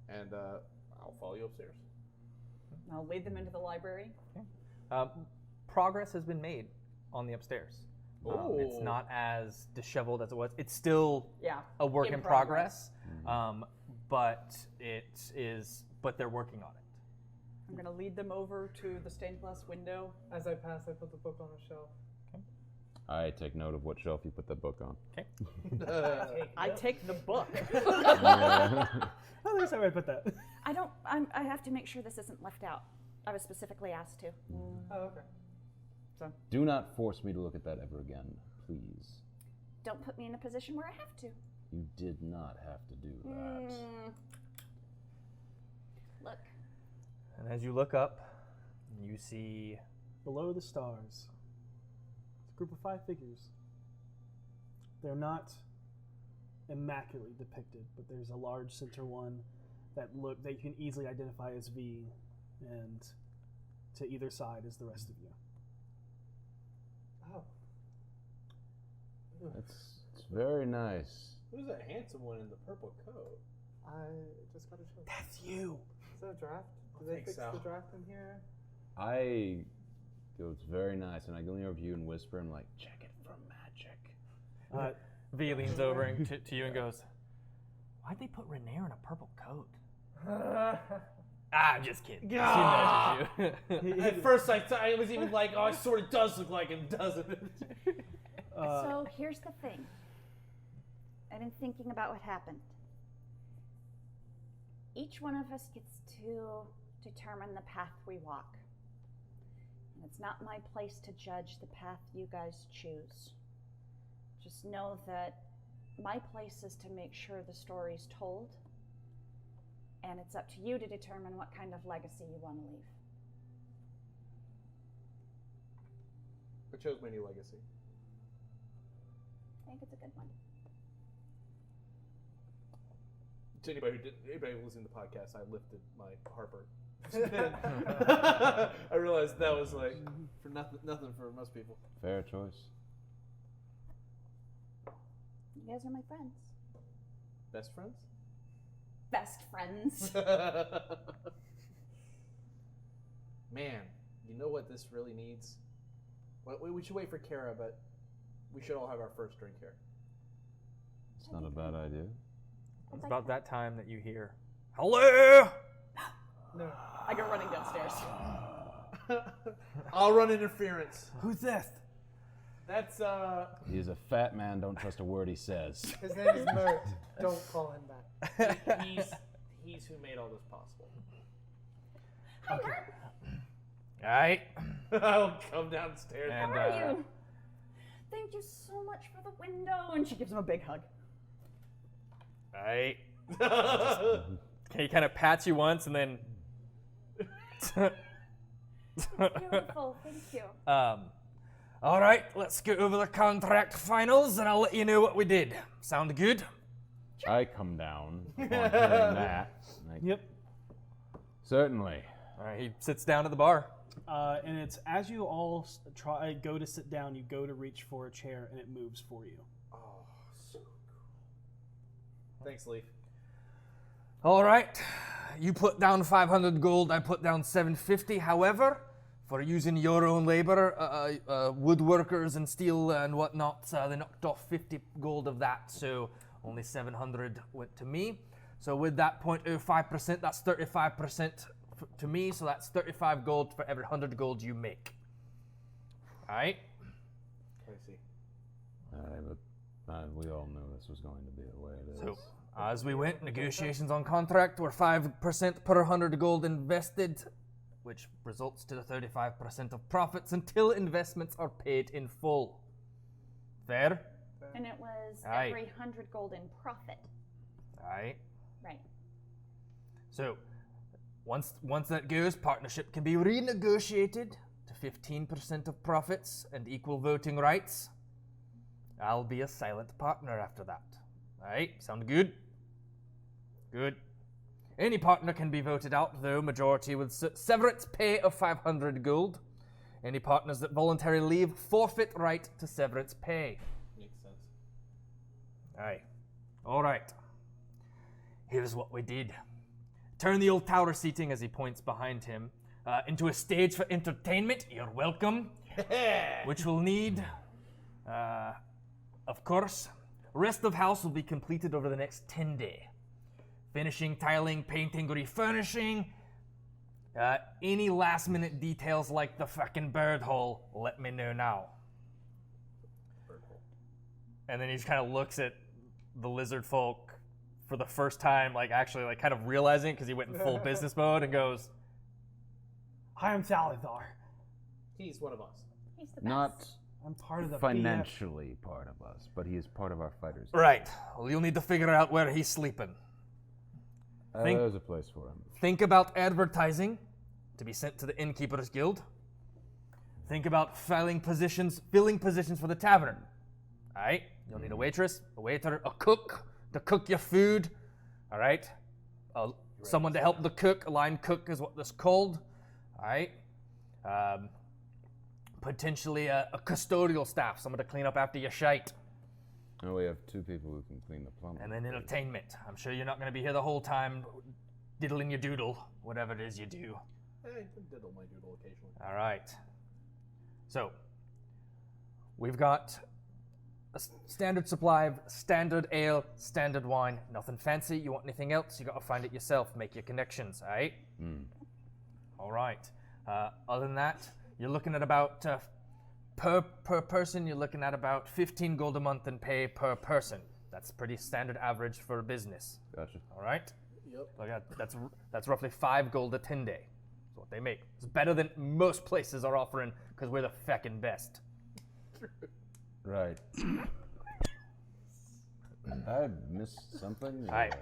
And I'll follow you upstairs. I'll lead them into the library. Progress has been made on the upstairs. It's Ooh. not as disheveled as it was. It's still Yeah. a work in progress, Mm-hmm. but they're working on it. I'm gonna lead them over to the stained glass window. As I pass, I put the book on a shelf. I take note of what shelf you put that book on. I take the book. Yeah. Oh, there's where I put that. I have to make sure this isn't left out. I was specifically asked to. Oh, okay. Do not force me to look at that ever again, please. Don't put me in a position where I have to. You did not have to do that. Look. And as you look up, you see Below the stars, it's a group of 5 figures. They're not immaculately depicted, but there's a large center one that you can easily identify as V, and to either side is the rest of you. Oh. It's very nice. Who's that handsome one in the purple coat? I just got a show. That's you. Is that a draft? I Did they think fix so. the draft in here? I go, it's very nice, and I go over to you and whisper, and like, check it for magic. V leans over and to you and goes, "Why'd they put Renair in a purple coat?" I'm just kidding. She nudges you. At first, I was even like, oh, it sort of does look like him, doesn't it? So here's the thing. I've been thinking about what happened. Each one of us gets to determine the path we walk. And it's not my place to judge the path you guys choose. Just know that my place is to make sure the story's told, and it's up to you to determine what kind of legacy you want to leave. I chose my new legacy. I think it's a good one. To anybody listening to the podcast, I lifted my Harper. I realized that was like for nothing for most people. Fair choice. You guys are my friends. Best friends? Best friends. Man, you know what this really needs? We should wait for Kara, but we should all have our first drink here. It's not a bad idea. It's about that time that you hear, "Hello!" No. I go running downstairs. I'll run interference. Who's this? That's He's a fat man. Don't trust a word he says. His name is Mert. Don't call him that. he's who made all this possible. Hi, Mert. All right. I'll come downstairs. And, How are you? Thank you so much for the window. And she gives him a big hug. All right. He kind of pats you once and then. Beautiful. Thank you. All right, let's go over the contract finals, and I'll let you know what we did. Sound good? I come down upon hearing that. Yep. Certainly. All right, he sits down at the bar. And it's as you all go to sit down, you go to reach for a chair, and it moves for you. Oh, so cool. Thanks, Leaf. All right, you put down 500 gold, I put down 750. However, for using your own labor, woodworkers and steel and whatnot, they knocked off 50 gold of that, so only 700 went to me. So with that 0.05%, that's 35% to me, so that's 35 gold for every 100 gold you make. All right? I see. But we all knew this was going to be the way it is. So, as we went, negotiations on contract were 5% per 100 gold invested, which results to the 35% of profits until investments are paid in full. Fair? And it was Aye. every 100 gold in profit. Aye. Right. So, once that goes, partnership can be renegotiated to 15% of profits and equal voting rights. I'll be a silent partner after that. Alright, sound good? Good. Any partner can be voted out, though, majority with severance pay of 500 gold. Any partners that voluntarily leave forfeit right to severance pay. Makes sense. Aye. Alright. Here's what we did. Turn the old tower seating, as he points behind him, into a stage for entertainment. You're welcome. Which will need, of course, rest of house will be completed over the next 10 days. Finishing, tiling, painting, refurnishing. Any last minute details like the fucking bird hole, let me know now. Bird hole. And then he just kind of looks at the lizard folk for the first time, like actually like kind of realizing it because he went in full business mode and goes, I am Salazar. He's one of us. He's the best. Not I'm part of the financially part of us, but he is part of our fighters. right, well, you'll need to figure out where he's sleeping. Think- There's a place for him. Think about advertising to be sent to the Innkeepers Guild. Think about filling positions for the tavern. All right, you'll need a waitress, a waiter, a cook to cook your food. All right, someone to help the cook. A line cook is what this called. All right, potentially a custodial staff, someone to clean up after your shite. Oh, we have 2 people who can clean the plumbing. And then entertainment. I'm sure you're not going to be here the whole time diddling your doodle, whatever it is you do. I can diddle my doodle occasionally. All right. So, we've got a standard supply of standard ale, standard wine, nothing fancy. You want anything else, you got to find it yourself, make your connections, all right? All right. Other than that, you're looking at about, per person, you're looking at about 15 gold a month in pay per person. That's pretty standard average for a business, Gotcha. all right? Yep. Like that's roughly 5 gold a 10 day. That's what they make. It's better than most places are offering because we're the feckin' best. Right. I missed something? All right.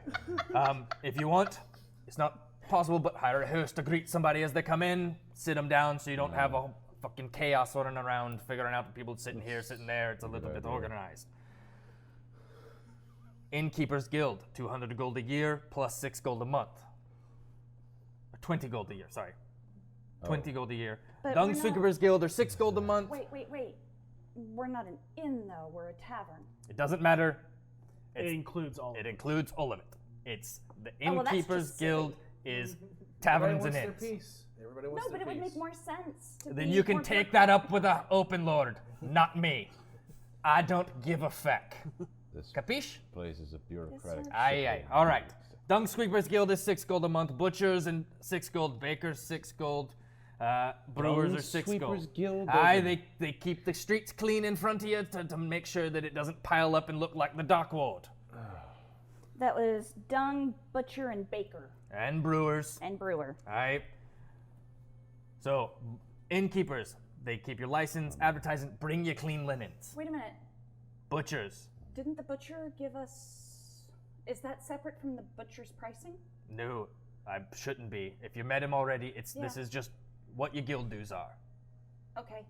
If you want, it's not possible, but hire a host to greet somebody as they come in, sit them down so you don't have a fucking chaos running around figuring out the people sitting here, sitting there. It's a little bit organized. Innkeeper's Guild, 200 gold a year plus 6 gold a month. 20 gold a year, sorry. 20 gold a year. But Dung we're not- Sweeper's Guild are 6 gold a month. Wait. We're not an inn, though. We're a tavern. It doesn't matter. It includes all. It includes all of it. It's the Oh, well, that's Innkeeper's just silly. Guild is Everybody taverns wants and their inns. piece. Everybody wants No, their but it would piece. make more sense. To Then be you can more take that up with the open lord, not me. I don't give a feck. This Capiche? place is a bureaucratic. sir. Aye. All right. Dung Sweeper's Guild is 6 gold a month. Butchers and 6 gold. Bakers 6 gold. Brewers Dung are 6 Sweeper's gold. Guild? Aye, they keep the streets clean in front of you to make sure that it doesn't pile up and look like the dock ward. That was dung, butcher, and baker, And brewers. and brewer. Aye. So, innkeepers, they keep your license, advertising, bring you clean linens. Wait a minute. Butchers, Didn't the butcher give us? Is that separate from the butcher's pricing? no, I shouldn't be. If you met him already, this Yeah. is just what your guild dues are. Okay.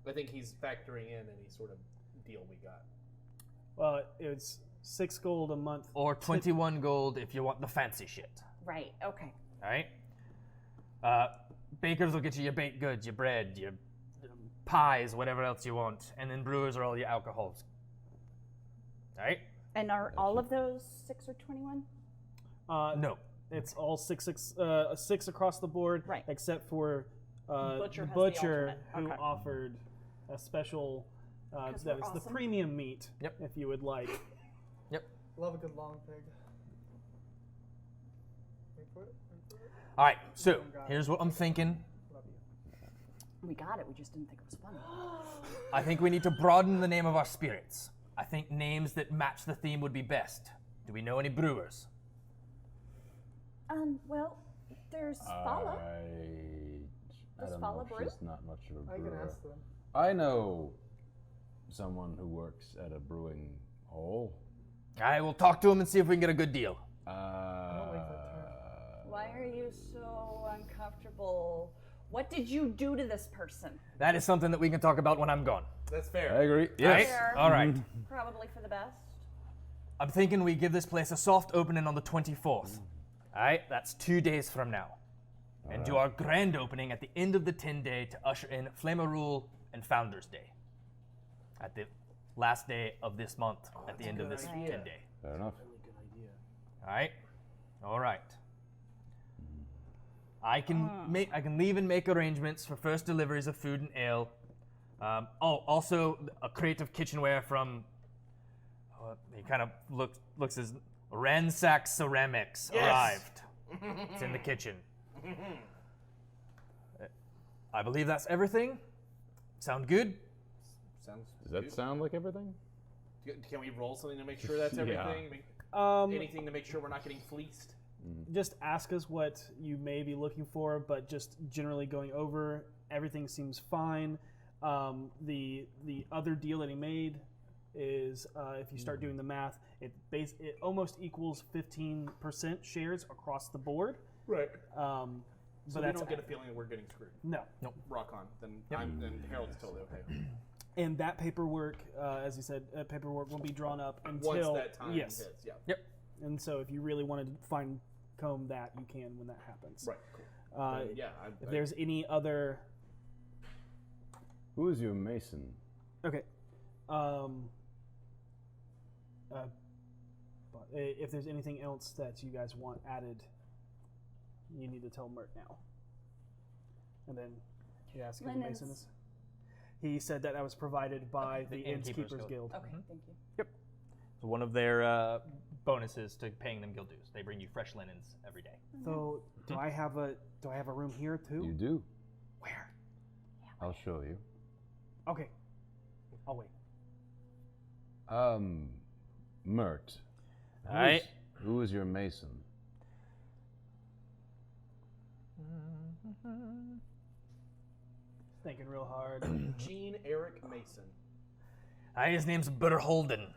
I think he's factoring in any sort of deal we got. Well, it's 6 gold a month. Or 21 gold if you want the fancy shit. Right. Okay. Alright? Bakers will get you your baked goods, your bread, your pies, whatever else you want. And then brewers are all your alcohols. Alright? And are all of those 6 or 21? No. It's all six across the board, Right. except for Butcher the has the butcher alternate. who Okay. offered a special. 'Cause That we're is the awesome. premium meat. Yep. If you would like. Love a good long pig. Wait for it. Alright, so Oh, God. here's what I'm thinking. Love you. We got it. We just didn't think it was funny. I think we need to broaden the name of our spirits. I think names that match the theme would be best. Do we know any brewers? Well, there's Fala. I Does don't Fala know. brew? She's not much of a I can brewer. ask them. I know someone who works at a brewing hall. I will talk to him and see if we can get a good deal. don't like that term. Why are you so uncomfortable? What did you do to this person? That is something that we can talk about when I'm gone. That's I fair. agree. Right? Yes. Fair. All right. Probably for the best. I'm thinking we give this place a soft opening on the 24th. All right, that's 2 days from now. And do our grand opening at the end of the 10-day to usher in Flamerule and Founders Day. At the last day of this month, at the end of this idea. 10-day. Fair enough. Really good idea. All right? All right. I can leave and make arrangements for first deliveries of food and ale. Also a crate of kitchenware from. He kind of looks as Ransack Ceramics arrived. It's in the kitchen. I believe that's everything. Sound good? Sounds Does that good. sound like everything? Can we roll something to make sure that's Yeah. everything? Anything to make sure we're not getting fleeced? Just ask us what you may be looking for, but just generally going over, everything seems fine. The other deal that he made is, if you start doing the math, it almost equals 15% shares across the board. Right. But So we that's don't get a feeling that we're getting screwed. no. Rock on. Then then Harold's totally okay. And that paperwork, as you said, paperwork will be drawn up until Once that time yes. hits, yeah. Yep. And so, if you really want to fine comb that, you can when that happens. Right. Cool. Yeah. If there's any other, Who is your mason? okay, but if there's anything else that you guys want added, you need to tell Mert now. And then he asked who the Linens. mason is. He said that was provided by the Innkeepers Guild. Okay, thank you. So one of their bonuses to paying them guild dues. They bring you fresh linens every day. So, do I have a room here too? You do. Where? I'll show you. Okay, I'll wait. Mert. Aye. Who is your mason? Thinking real hard. Gene Eric Mason. His name's Burholden.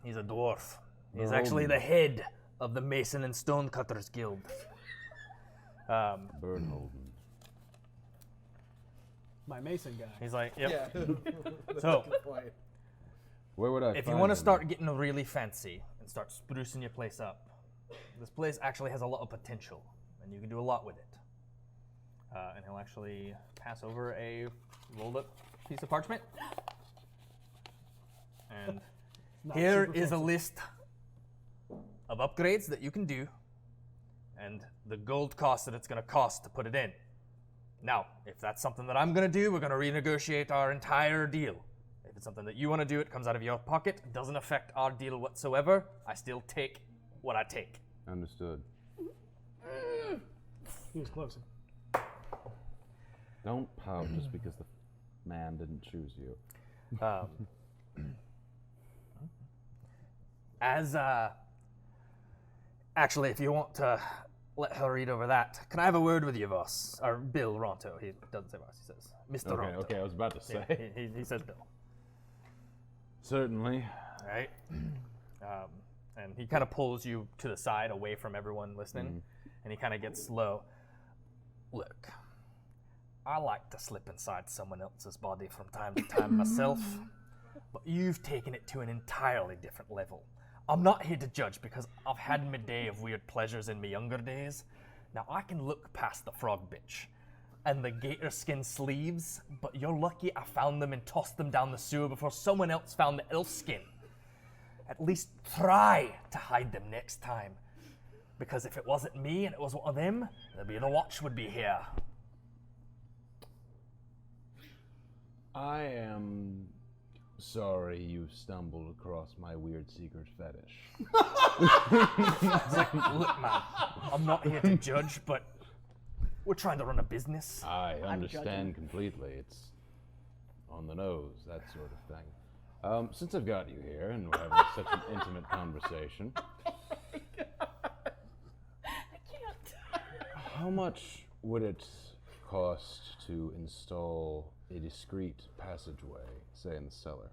He's a dwarf. He's actually Burholden. the head of the Mason and Stonecutters Guild. Burnholden. My mason guy. He's like, yep. Yeah. So, Where would I if you find want to him? start getting really fancy and and start sprucing your place up. This place actually has a lot of potential, and you can do a lot with it. And he'll actually pass over a rolled up piece of parchment. And Not here super is a fancy. list of upgrades that you can do, and the gold cost that it's going to cost to put it in. Now, if that's something that I'm going to do, we're going to renegotiate our entire deal. If it's something that you want to do, it comes out of your pocket. It doesn't affect our deal whatsoever. I still take what I take. Understood. He was closer. Don't pout just because the man didn't choose you. Actually, if you want to let her read over that, can I have a word with you, boss? Or Bill Ronto. He doesn't say boss, he says Mr. Okay, Ronto. okay, I was about to say. He says Bill. Certainly. All right. And he kind of pulls you to the side away from everyone listening, and he kind of gets low. Look, I like to slip inside someone else's body from time to time myself, but you've taken it to an entirely different level. I'm not here to judge because I've had my day of weird pleasures in my younger days. Now I can look past the frog bitch and the gator skin sleeves, but you're lucky I found them and tossed them down the sewer before someone else found the elf skin. At least try to hide them next time. Because if it wasn't me and it was one of them, the watch would be here. I am sorry you stumbled across my weird secret fetish. It's like, look, man, I'm not here to judge, but we're trying to run a business. I judging. understand completely. It's on the nose, that sort of thing. Since I've got you here and we're having such an intimate conversation, how much would it cost to install a discreet passageway, say in the cellar?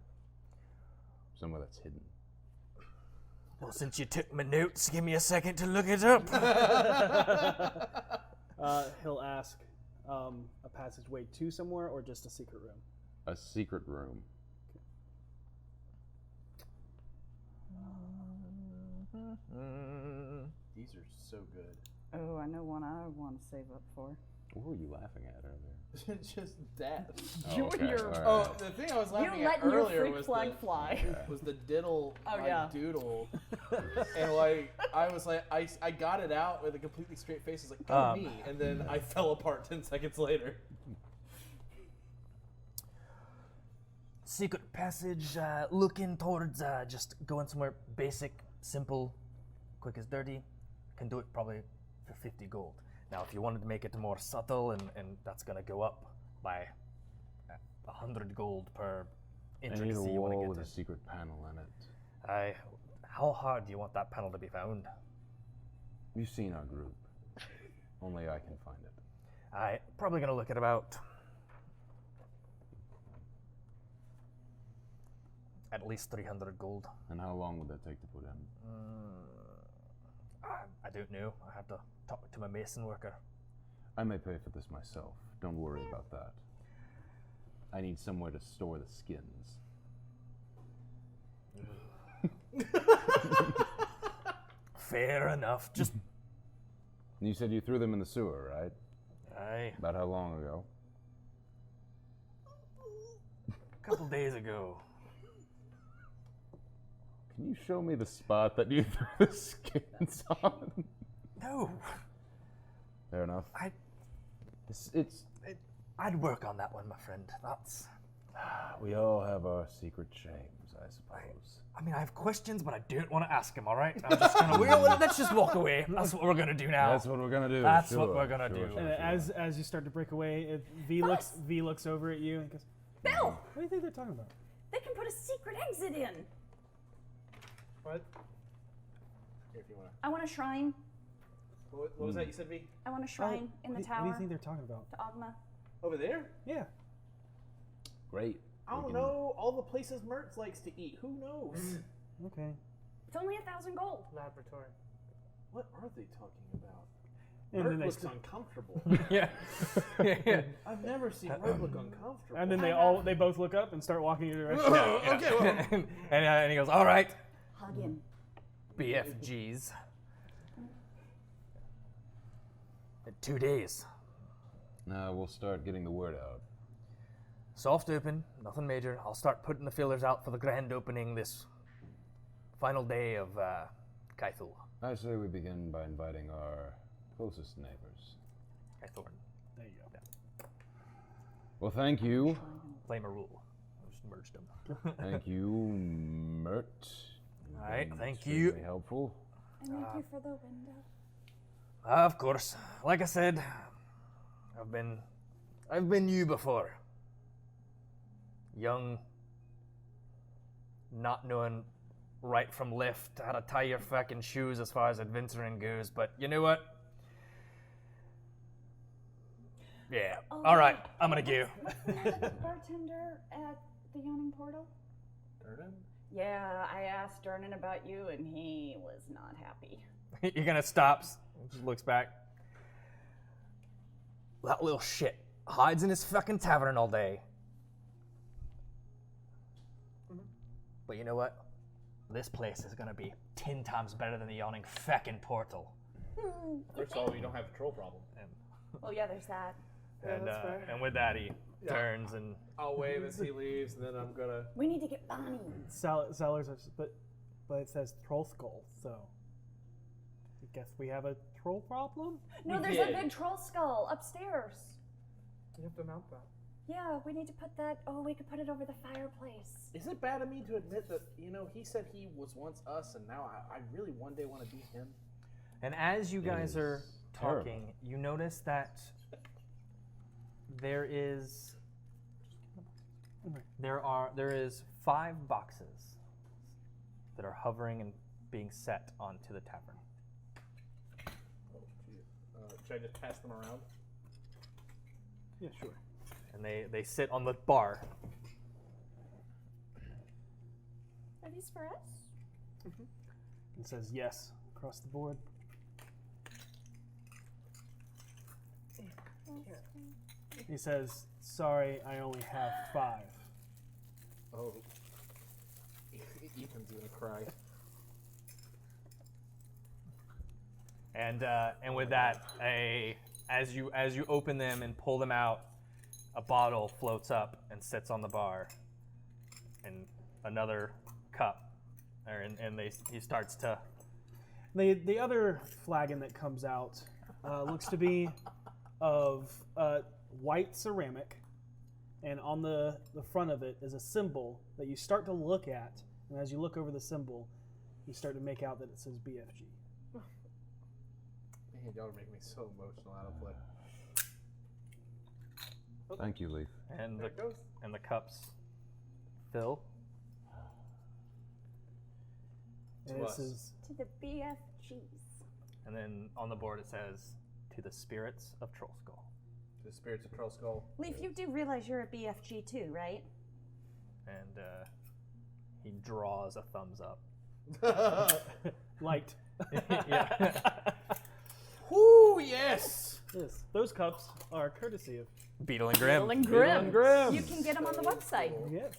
Somewhere that's hidden. Well, since you took my notes, give me a second to look it up. He'll ask a passageway to somewhere or just a secret room? A secret room. These are so good. Oh, I know one I want to save up for. What were you laughing at earlier? Just that. You Oh, and okay, your- all right. Oh, the thing I was laughing at letting your earlier freak was flag the, fly. was the diddle Oh, like, yeah. doodle. And like I was like I got it out with a completely straight face. I was like, oh me, and then I fell apart 10 seconds later. Secret passage, looking towards just going somewhere basic, simple, quick as dirty. Can do it probably for 50 gold. Now, if you wanted to make it more subtle, and that's going to go up by 100 gold per I need a intricacy you want wall to with get a to. secret panel in it. How hard do you want that panel to be found? You've seen our group. Only I can find it. Probably going to look at about at least 300 gold. And how long would that take to put in? I don't know. I have to talk to my mason worker. I may pay for this myself. Don't worry about that. I need somewhere to store the skins. Fair enough. Just You said you threw them in the sewer, right? a About how long ago? couple days ago. Can you show me the spot that you threw the skins on? No, Fair enough. I'd work on that one, my friend. That's. We all have our secret shames, I suppose. I mean, I have questions, but I don't want to ask him. All right? I'm just gonna. Let's just walk away. That's what we're gonna do now. That's what we're gonna do. That's sure, what we're gonna do. sure, And sure. as you start to break away, V looks over at you and goes, Bill, "What do you think they're talking about?" they can put a secret exit in. What? Here, if you wanna. I want a shrine. What was that you said, V? I want a shrine in the What do tower you think they're talking about? to Ogma. Over there? Yeah. Great. I don't know. All the places Mertz likes to eat. Who knows? Okay. It's only 1,000 gold. Laboratory. What are they talking about? And Mert then they looks st- uncomfortable. Yeah. Yeah. I've never seen Mert look uncomfortable. and then they both look up and start walking in your direction. Okay, well. And he goes, all right. Hug him. BFGs. In 2 days. Now we'll start getting the word out. Soft open, nothing major. I'll start putting the feelers out for the grand opening this final day of Kaithul. I say we begin by inviting our closest neighbors. Kaithorn. There you go. Well, thank you. Blame a rule. I just merged them. Thank you, Mert. You've All right, been thank you. extremely helpful. And thank you for the window. Of course. Like I said, I've been you before. Young, not knowing right from left, how to tie your fucking shoes as far as adventuring goes, but you know what? Yeah. Oh, All right, I'm gonna go. Wasn't that the bartender at the Yawning Portal? Durnan? Yeah, I asked Durnan about you, and he was not happy. You're gonna stop. Just looks back. That little shit hides in his fucking tavern all day. But you know what? This place is gonna be 10 times better than the Yawning fucking Portal. First of all, you don't have a troll problem. Oh yeah, there's that. that's fair. And with that, he turns and I'll wave as he leaves, and then I'm gonna. We need to get Bonnie. Sellers, but it says troll skull, so I guess we have a troll problem. No, there's a big troll skull upstairs. You have to mount that. Yeah, we need to put that. Oh, we could put it over the fireplace. Is it bad of me to admit that, he said he was once us, and now I really one day want to be him? And as you guys is are terrible. talking, you notice that there is 5 boxes that are hovering and being set onto the tavern. Oh, geez. Should I just pass them around? Yeah, sure. And they sit on the bar. Are these for us? It says yes across the board. He says, "Sorry, I only have 5." Oh. Ethan's gonna cry. And with that, as you open them and pull them out, a bottle floats up and sits on the bar, and another cup, he starts to. The other flagon that comes out looks to be of white ceramic, and on the front of it is a symbol that you start to look at, and as you look over the symbol, you start to make out that it says BFG. Man, y'all are making me so emotional out of play. Thank you, Leaf. And There it goes. the cups fill. And To it us. says, To the BFGs. And then on the board it says, "To the spirits of Troll Skull." The spirits of Troll Skull. Leaf, you do realize you're a BFG too, right? And he draws a thumbs up. "Light." Yeah. Whoo, yes! Yes, those cups are courtesy of. Beetle and Grim. Bill and Grim. Grim. You can get them on the website. Yes.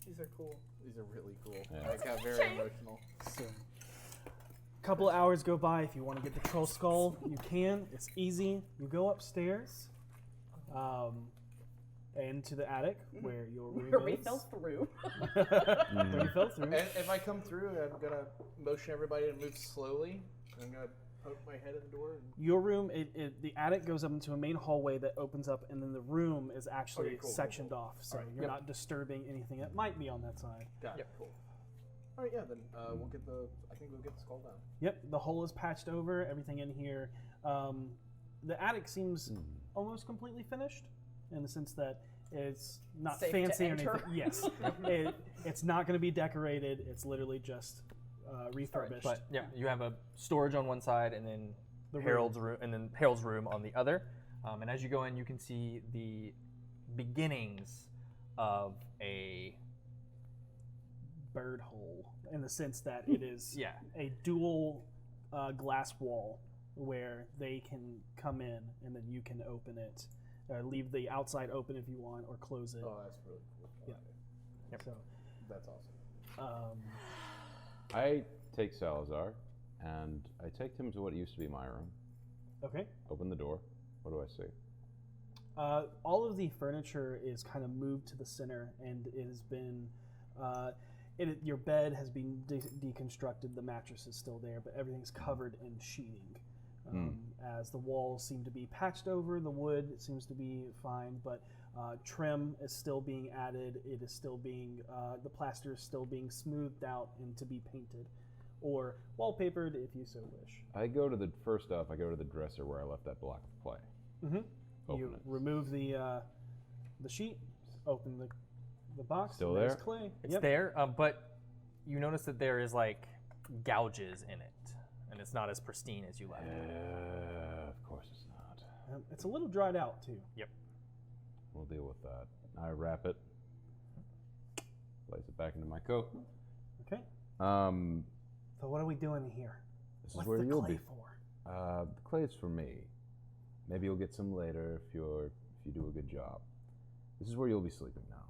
These are cool. These are really cool. Yeah. I got very emotional. So, a couple of hours go by. If you want to get the troll skull, you can. It's easy. You go upstairs, into the attic where your room Where we is. fell through. Where you fell through. And if I come through, I'm gonna motion everybody to move slowly. I'm gonna poke my head in the door. And... Your room, the attic goes up into a main hallway that opens up, and then the room is actually Okay, cool, sectioned cool. off, so Alright, you're yep. not disturbing anything that might be on that side. Got it. Cool. All right, yeah. Then we'll get the. I think we'll get the skull down. Yep, the hole is patched over. Everything in here. The attic seems almost completely finished, in the sense that it's not Safe to fancy or enter. anything. Yes, it's not going to be decorated. It's literally just refurbished. But yeah, you have a storage on one side, and then The Harold's room, and then Harold's room on the other. And as you go in, you can see the beginnings of a bird hole, in the sense that it is yeah. a dual glass wall where they can come in, and then you can open it, leave the outside open if you want, or close it. Oh, that's really cool. Yeah. Okay. Yep. So, That's awesome. I take Salazar, and I take him to what used to be my room. Okay. Open the door. What do I see? All of the furniture is kind of moved to the center, and it has been. Your bed has been deconstructed. The mattress is still there, but everything's covered in sheeting. As the walls seem to be patched over, the wood seems to be fine, but trim is still being added. It is still being the plaster is still being smoothed out and to be painted, or wallpapered if you so wish. I go to the dresser where I left that block of clay. You Open it. remove the sheet, open the box. Still there's there? clay. It's there, but you notice that there is like gouges in it, and it's not as pristine as you left it. Of course it's not. It's a little dried out too. Yep. We'll deal with that. I wrap it, place it back into my coat. Okay. So what are we doing here? This What's is where the you'll clay be. for? The clay's for me. Maybe you'll get some later if you do a good job. This is where you'll be sleeping now.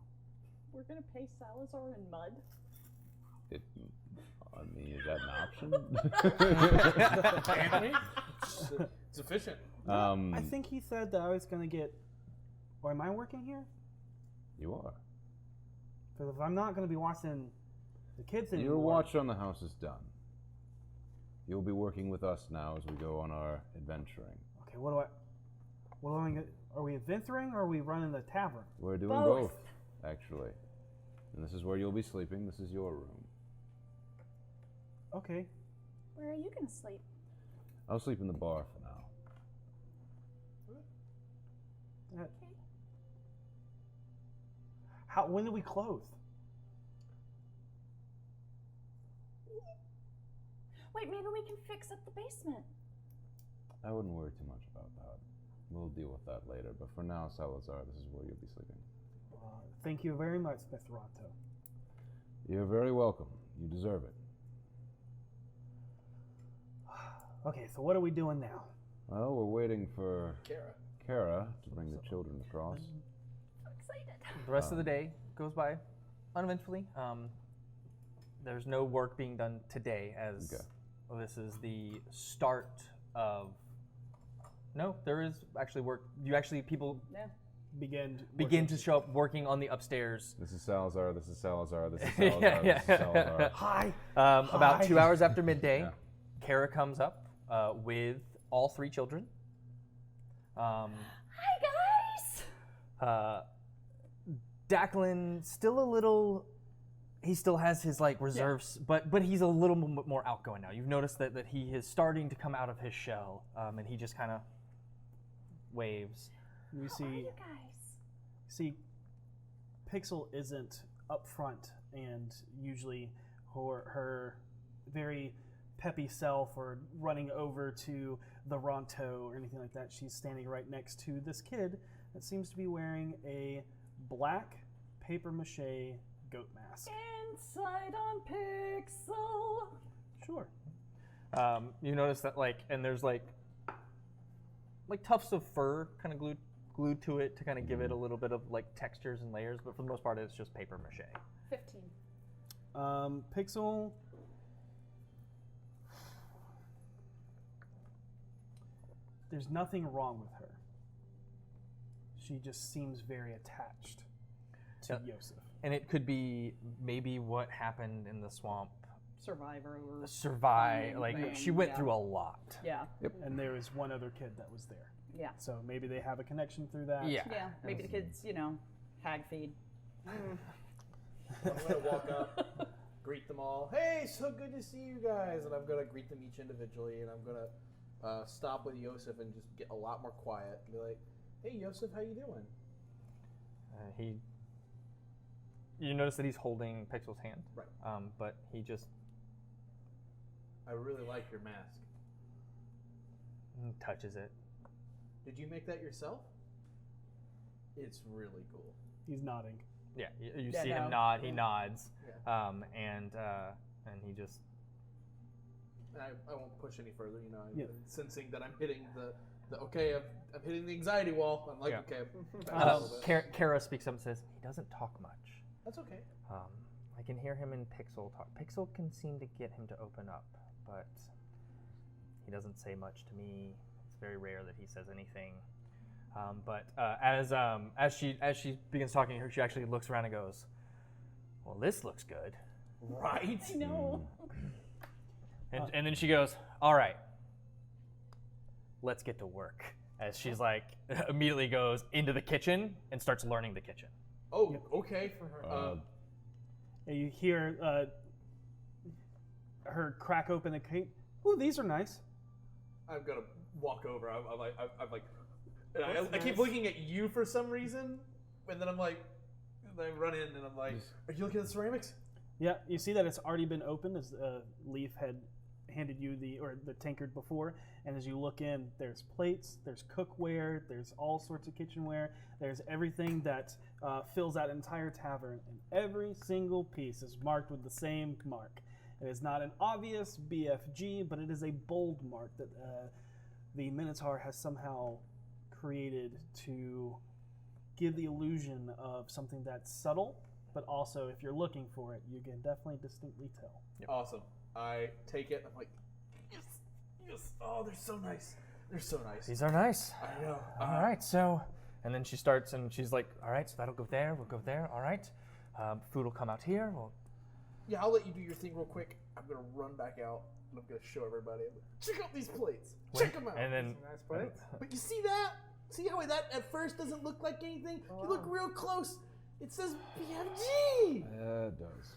We're gonna pay Salazar in mud. Is that an option? Anthony? It's efficient. I think he said that I was going to get. Or am I working here? You are. Because if I'm not going to be watching the kids anymore. Your watch on the house is done. You'll be working with us now as we go on our adventuring. Okay, what do I get? Are we adventuring or are we running the tavern? We're doing both, actually. And this is where you'll be sleeping. This is your room. Okay. Where are you gonna sleep? I'll sleep in the bar for now. When do we close? Wait, maybe we can fix up the basement. I wouldn't worry too much about that. We'll deal with that later. But for now, Salazar, this is where you'll be sleeping. Thank you very much, Mr. Ronto. You're very welcome. You deserve it. Okay, so what are we doing now? Well, we're waiting for Kara to bring the children across. So excited. The rest of the day goes by uneventfully. There's no work being done today, as this is the start of. No, there is actually work. People begin to show up working on the upstairs. This is Salazar. This is Salazar. This is Salazar. This is Salazar. Hi. About 2 hours after midday, Yeah. Kara comes up with all 3 children. Hi guys. Declan still a little. He still has his reserves, but he's a little more outgoing now. You've noticed that he is starting to come out of his shell, and he just kind of waves. You How are you guys? see, Pixel isn't up front, and usually her very peppy self or running over to the Ronto or anything like that. She's standing right next to this kid that seems to be wearing a black papier-mâché goat mask. Inside on Pixel. Sure. You notice that and there's like tufts of fur kind of glued to it to kind of give it a little bit of textures and layers, but for the most part it's just paper mache. 15. Pixel. There's nothing wrong with her. She just seems very attached to Yosef. And it could be maybe what happened in the swamp. Survivor. She went through a lot. Yeah. Yep. And there was one other kid that was there. Yeah. So maybe they have a connection through that. Yeah. Yeah. Maybe the kids, hag feed. I'm gonna walk up, greet them all. Hey, so good to see you guys. And I'm gonna greet them each individually, and I'm gonna stop with Yosef and just get a lot more quiet and be like, "Hey, Yosef, how you doing?" You notice that he's holding Pixel's hand. Right. But he just I really like your mask. touches it. Did you make that yourself? It's really cool. He's nodding. Yeah, you Yeah, see him no. nod. He nods. Yeah. And he just. And I won't push any further. Yeah. Sensing that I'm hitting the okay, I'm hitting the anxiety wall. I'm like, Yeah. okay. Back a little bit. Kara speaks up and says, "He doesn't talk much. That's okay. I can hear him and Pixel talk. Pixel can seem to get him to open up, but he doesn't say much to me. It's very rare that he says anything. But as she begins talking, she actually looks around and goes, "Well, this looks good." Right? No. And then she goes, "All right, let's get to work." As she's like, immediately goes into the kitchen and starts learning the kitchen. Oh, okay. And you hear her crack open the crate. Ooh, these are nice. I'm gonna walk over. I'm like, and I That's keep nice. looking at you for some reason, and then I'm like, and I run in and I'm like, "Are you looking at the ceramics?" Yeah, you see that it's already been opened as Leaf had handed you the tankard before, and as you look in, there's plates, there's cookware, there's all sorts of kitchenware, there's everything that fills that entire tavern, and every single piece is marked with the same mark. It is not an obvious BFG, but it is a bold mark that the Minotaur has somehow created to give the illusion of something that's subtle, but also if you're looking for it, you can definitely distinctly tell. Awesome. I take it. I'm like, yes, yes. Oh, they're so nice. They're so nice. These are nice. I know. All right, so, and then she starts and she's like, "All right, so that'll go there. We'll go there. All right, food will come out here. We'll." Yeah, I'll let you do your thing real quick. I'm gonna run back out and I'm gonna show everybody. I'm like, check out these plates. Check them out. And then Nice plates. But you see that? See how that at first doesn't look like anything? Oh, You look wow. real close. It says BFG. It does.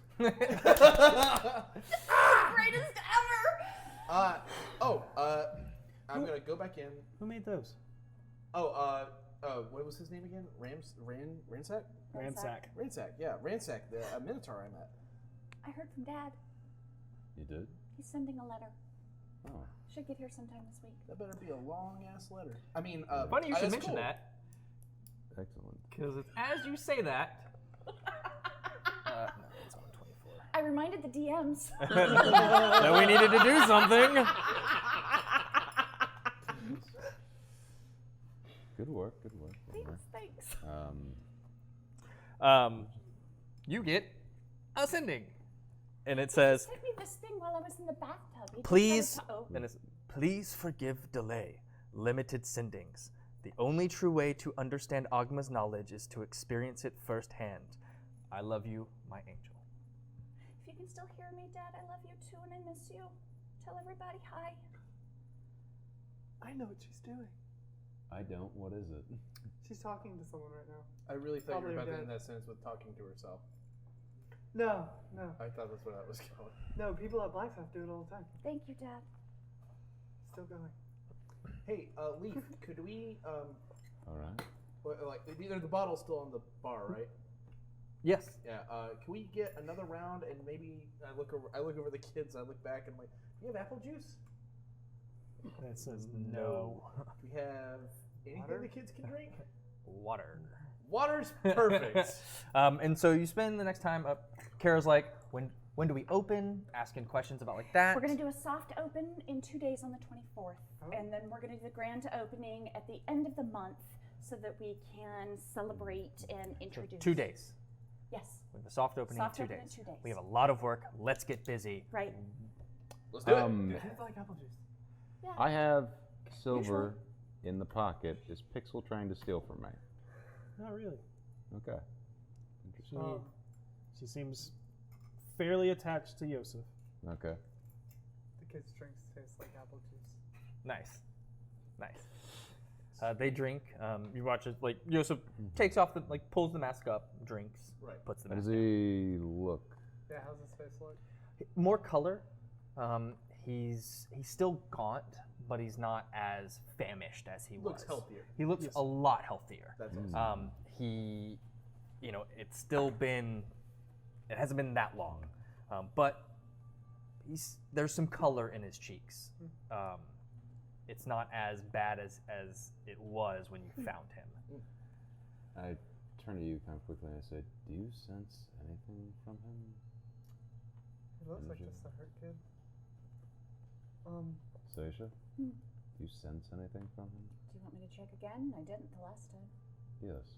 Greatest ever! I'm gonna go back in. Who made those? What was his name again? Ransack? Ransack. Yeah, Ransack, the Minotaur I met. I heard from Dad. You did? He's sending a letter. Oh. Should get here sometime this week. That better be a long ass letter. I mean, funny you should that's mention cool. that, Excellent. because as you say that, no, it's on 24. I reminded the DMs. That we needed to do something. Good work. Good work. Good work. Thanks. You get a sending, and it says, Sent me this thing while I was in the bathtub. He "Please," just wanted to- and it's, "Please forgive delay. Limited sendings. The only true way to understand Agma's knowledge is to experience it firsthand. I love you, my angel." If you can still hear me, Dad, I love you too and I miss you. Tell everybody hi. I know what she's doing. I don't. What is it? She's talking to someone right now. I really thought Probably you were about to dead. end that sentence with talking to herself. No. I thought that's where that was going. No, people at Blacksmith do it all the time. Thank you, Dad. Still going. Hey, Leaf, could we, All right. like, either the bottle's still on the bar, right? Yes. Yeah. Can we get another round and maybe I look over the kids. I look back and I'm like, do you have apple juice? That says no. Do we have anything Water? the kids can drink? Water. Water's perfect. And so you spend the next time up. Kara's like, when do we open? Asking questions about like that. We're going to do a soft open in 2 days on the 24th. Oh. And then we're going to do the grand opening at the end of the month so that we can celebrate and introduce. 2 days. Yes. With the soft opening Soft in 2 open in days. 2 days. We have a lot of work. Let's get busy. Right. Let's do it. Kids like apple juice. Yeah. I have silver in the pocket. Is Pixel trying to steal from me? Not really. Okay. She, Um, she seems fairly attached to Yosef. Okay. The kids' drinks taste like apple juice. Nice. They drink. You watch it like Yosef takes off the pulls the mask up, drinks, Right. puts the How mask does he look? Yeah, how's his face look? more color. He's still gaunt, but he's not as famished as he Looks was. healthier. He looks a lot healthier. That's awesome. He, it's still been, it hasn't been that long, but there's some color in his cheeks. It's not as bad as it was when you found him. I turn to you kind of quickly and I say, "Do you sense anything from him?" He looks like Energy. just a hurt kid. Seisha, do you sense anything from him? Do you want me to check again? I didn't the last time. Yes.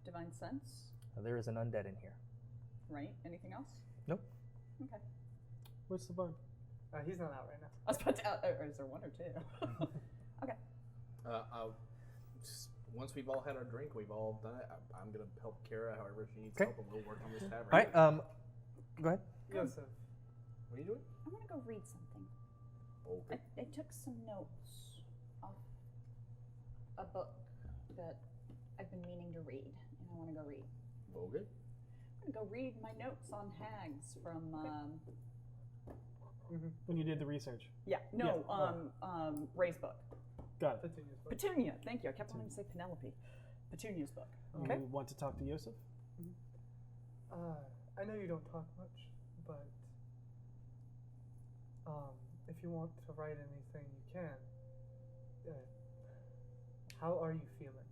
Divine sense? There is an undead in here. right? Anything else? Nope. Okay. Where's the bard? He's not out right now. I was about to. Or is there one or two? Okay. Just once we've all had our drink, we've all done it. I'm gonna help Kara however she needs Okay. help, and we'll work on this tavern. All right. Go ahead. Joseph. What are you doing? I want to go read something. Okay. I took some notes off a book that I've been meaning to read, and I want to go read. Okay. I'm going to go read my notes on hags from. When you did the research. Ray's book. Got it. Petunia's book. Petunia. Thank you. I kept wanting to say Penelope. Petunia's book. Okay. You want to talk to Yosef? I know you don't talk much, but if you want to write anything, you can. How are you feeling?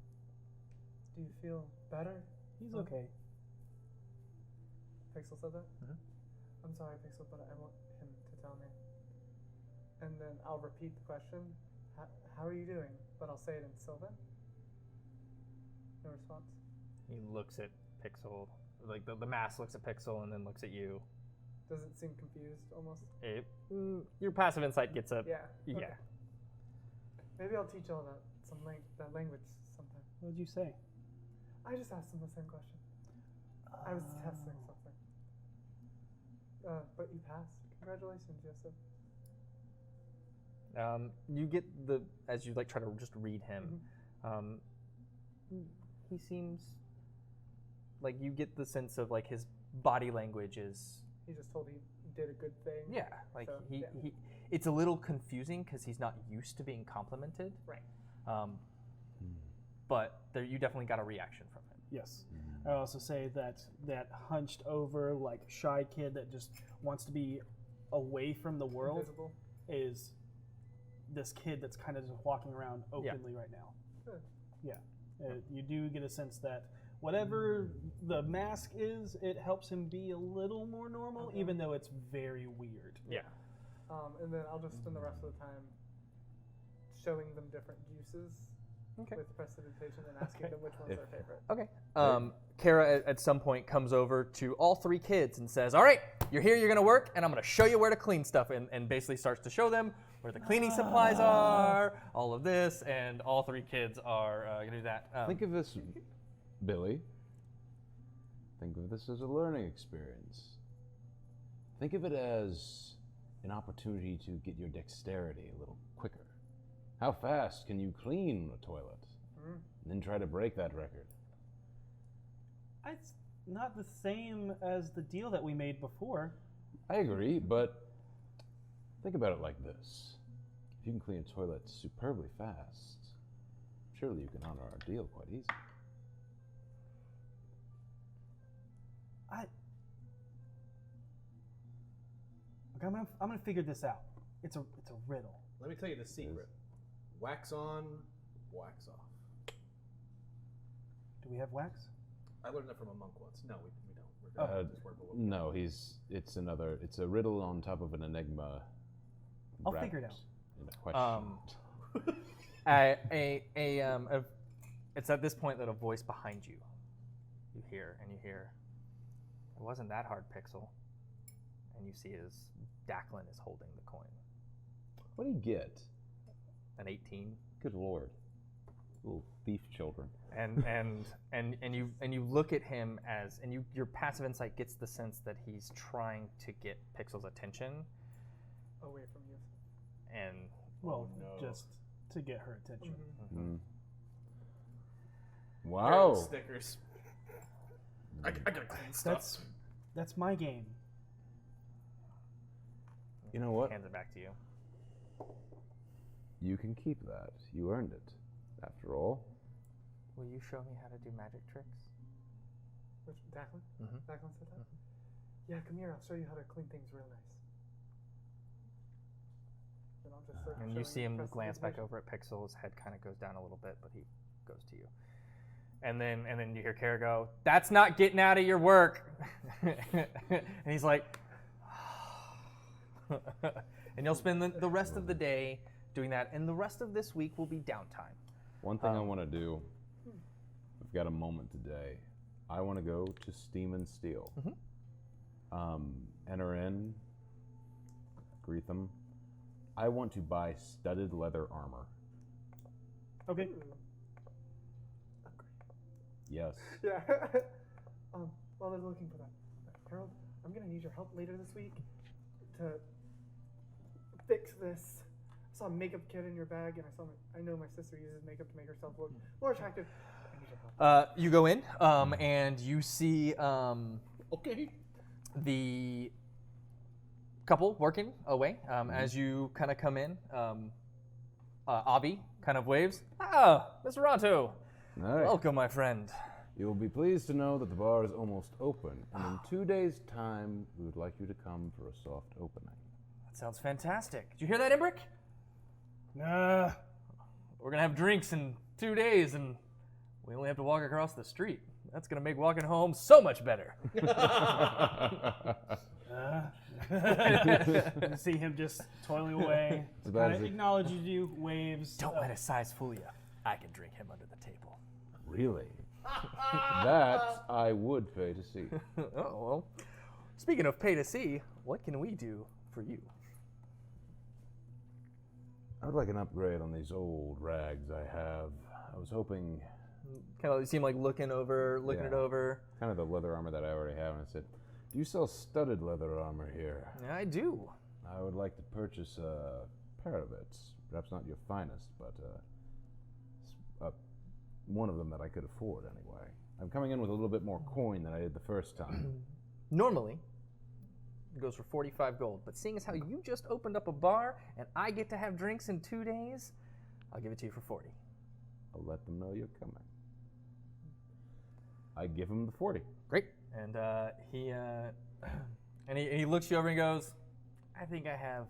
Do you feel better? He's okay. Pixel said that? Mhm. I'm sorry, Pixel, but I want him to tell me. And then I'll repeat the question. How are you doing? But I'll say it in Sylvan. No response. He looks at Pixel, like the mask looks at Pixel and then looks at you. Does it seem confused almost? Your passive insight gets up. Yeah. Yeah. Okay. Maybe I'll teach y'all that language sometime. What did you say? I just asked him the same question. I was testing something. But you passed. Congratulations, Joseph. You get as you try to just read him. He seems like you get the sense of his body language is. He just told he did a good thing. Yeah, So, he. yeah. It's a little confusing because he's not used to being complimented. Right. But you definitely got a reaction from him. Yes. I also say that hunched over, shy kid that just wants to be away from the world Invisible. is this kid that's kind of just walking around openly right now. Good. Yeah. You do get a sense that whatever the mask is, it helps him be a little more normal, even though it's very weird. Yeah. And then I'll just spend the rest of the time showing them different juices with prestidigitation and asking them which one's their favorite. Okay. Kara at some point comes over to all three kids and says, "All right, you're here, you're going to work, and I'm going to show you where to clean stuff," and basically starts to show them where the cleaning supplies are, all of this, and all three kids are going to do that. Think of this, Billy. Think of this as a learning experience. Think of it as an opportunity to get your dexterity a little quicker. How fast can you clean a toilet? And then try to break that record. It's not the same as the deal that we made before. I agree, but think about it like this. If you can clean a toilet superbly fast, surely you can honor our deal quite easily. I'm gonna figure this out. It's a riddle. Let me tell you the secret. Wax on, wax off. Do we have wax? I learned that from a monk once. No, we don't. We're gonna just work a little bit. No, it's a riddle on top of an enigma. I'll figure it out. In a question. It's at this point that a voice behind you hear, "It wasn't that hard, Pixel." And you see as Declan is holding the coin. What do you get? An 18. Good lord. Little thief children. And you look at him your passive insight gets the sense that he's trying to get Pixel's attention. Away from you. And just to get her attention. Wow. Stickers. I gotta clean stuff. That's my game. You know what? Hands it back to you. You can keep that. You earned it. After all. Will you show me how to do magic tricks? Which, Declan? Mhm. Declan said that? Yeah, come here. I'll show you how to clean things real nice. Then I'll just start And you showing see him the glance back prestidigitation. over at Pixel. His head kind of goes down a little bit, but he goes to you. And then you hear Kara go, "That's not getting out of your work." And he's like, and you'll spend the rest of the day doing that. And the rest of this week will be downtime. One thing I want to do, we've got a moment today. I want to go to Steam and Steel. Enter in. Greet them. I want to buy studded leather armor. Okay. Yes. Yeah. While they're looking for that, Harold, I'm gonna need your help later this week to fix this. I saw a makeup kit in your bag, and I know my sister uses makeup to make herself look more attractive. I need your help. You go in, and you see Okay. the couple working away. As you kind of come in, Avi kind of waves. Ah, Mr. Ronto. All right. Welcome, my friend. You will be pleased to know that the bar is almost open, and in 2 days' time, we would like you to come for a soft opening. That sounds fantastic. Did you hear that, Imbrick? Nah. We're gonna have drinks in 2 days, and we only have to walk across the street. That's gonna make walking home so much better. You see him just toiling away. It's about Kind as of if- acknowledges you, waves. Don't let his size fool you. I can drink him under the table. Really? That I would pay to see. Oh, well. Speaking of pay to see, what can we do for you? I would like an upgrade on these old rags I have. I was hoping Kind of seem like looking it over. kind of the leather armor that I already have, and I said, "Do you sell studded leather armor here?" Yeah, I do. I would like to purchase a pair of it. Perhaps not your finest, but one of them that I could afford anyway. I'm coming in with a little bit more coin than I did the first time. Normally, it goes for 45 gold, but seeing as how you just opened up a bar and I get to have drinks in 2 days, I'll give it to you for 40. I'll let them know you're coming. I give him the 40. Great. And he looks you over and goes, I think I have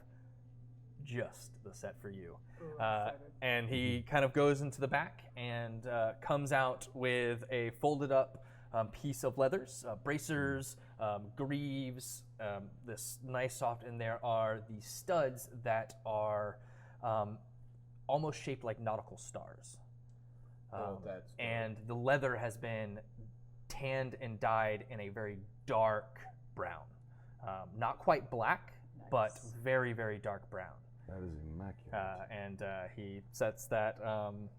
just the set for you. Ooh, I'm excited. And he kind of goes into the back and comes out with a folded up piece of leathers, bracers, greaves, this nice soft, and there are the studs that are almost shaped like nautical stars. That's cool. And the leather has been tanned and dyed in a very dark brown. Not quite black, but very, very dark brown. That is immaculate. And he sets that on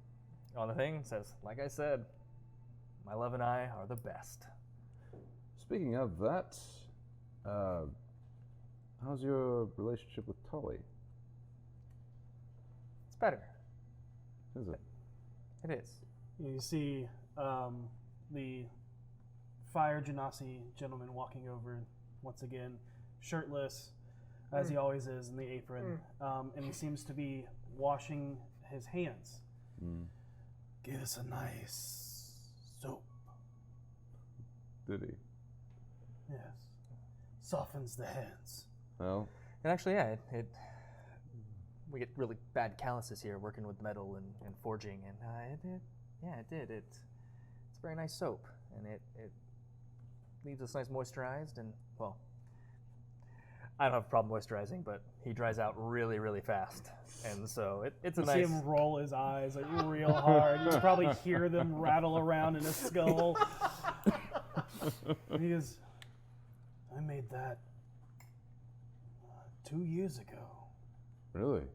the thing and says, like I said, my love and I are the best. Speaking of that, how's your relationship with Tully? It's better. Is it? It is. You see the Fire Genasi gentleman walking over once again, shirtless, as he always is in the apron, and he seems to be washing his hands. Give us a nice soap. Did he? Yes. Softens the hands. Well, And actually, yeah, we get really bad calluses here working with metal and forging, and it did. It's a very nice soap, and it leaves us nice moisturized, and, well, I don't have a problem moisturizing, but he dries out really, really fast, and so it's a You nice... see him roll his eyes like real hard. You can probably hear them rattle around in his skull. And he goes, I made that 2 years ago. really?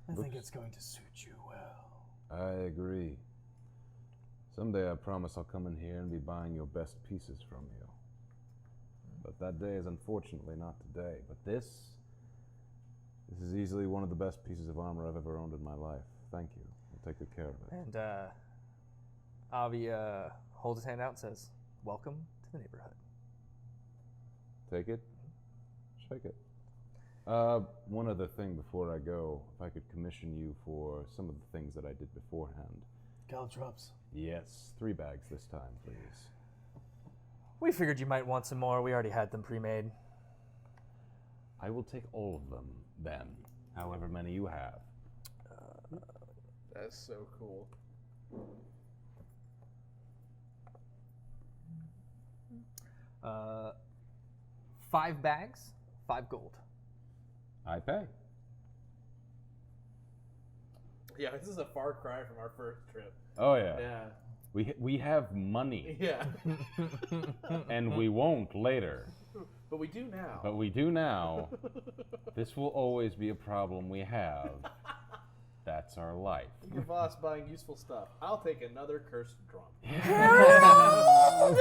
I think it's going to suit you well. I agree. Someday I promise I'll come in here and be buying your best pieces from you. But that day is unfortunately not today. But this is easily one of the best pieces of armor I've ever owned in my life. Thank you. I'll take good care of it. And Avi holds his hand out and says, welcome to the neighborhood. Take it. Shake it. One other thing before I go, if I could commission you for some of the things that I did beforehand. Caltrops. Yes, 3 bags this time, please. We figured you might want some more. We already had them pre-made. I will take all of them then, however many you have. That's so cool. Uh, 5 bags, 5 gold. I pay. Yeah, this is a far cry from our first trip. Oh yeah. Yeah. We have money, Yeah. and we won't later. But we do now. But we do now. This will always be a problem we have. That's our life. Your boss buying useful stuff. I'll take another cursed drum. Harold!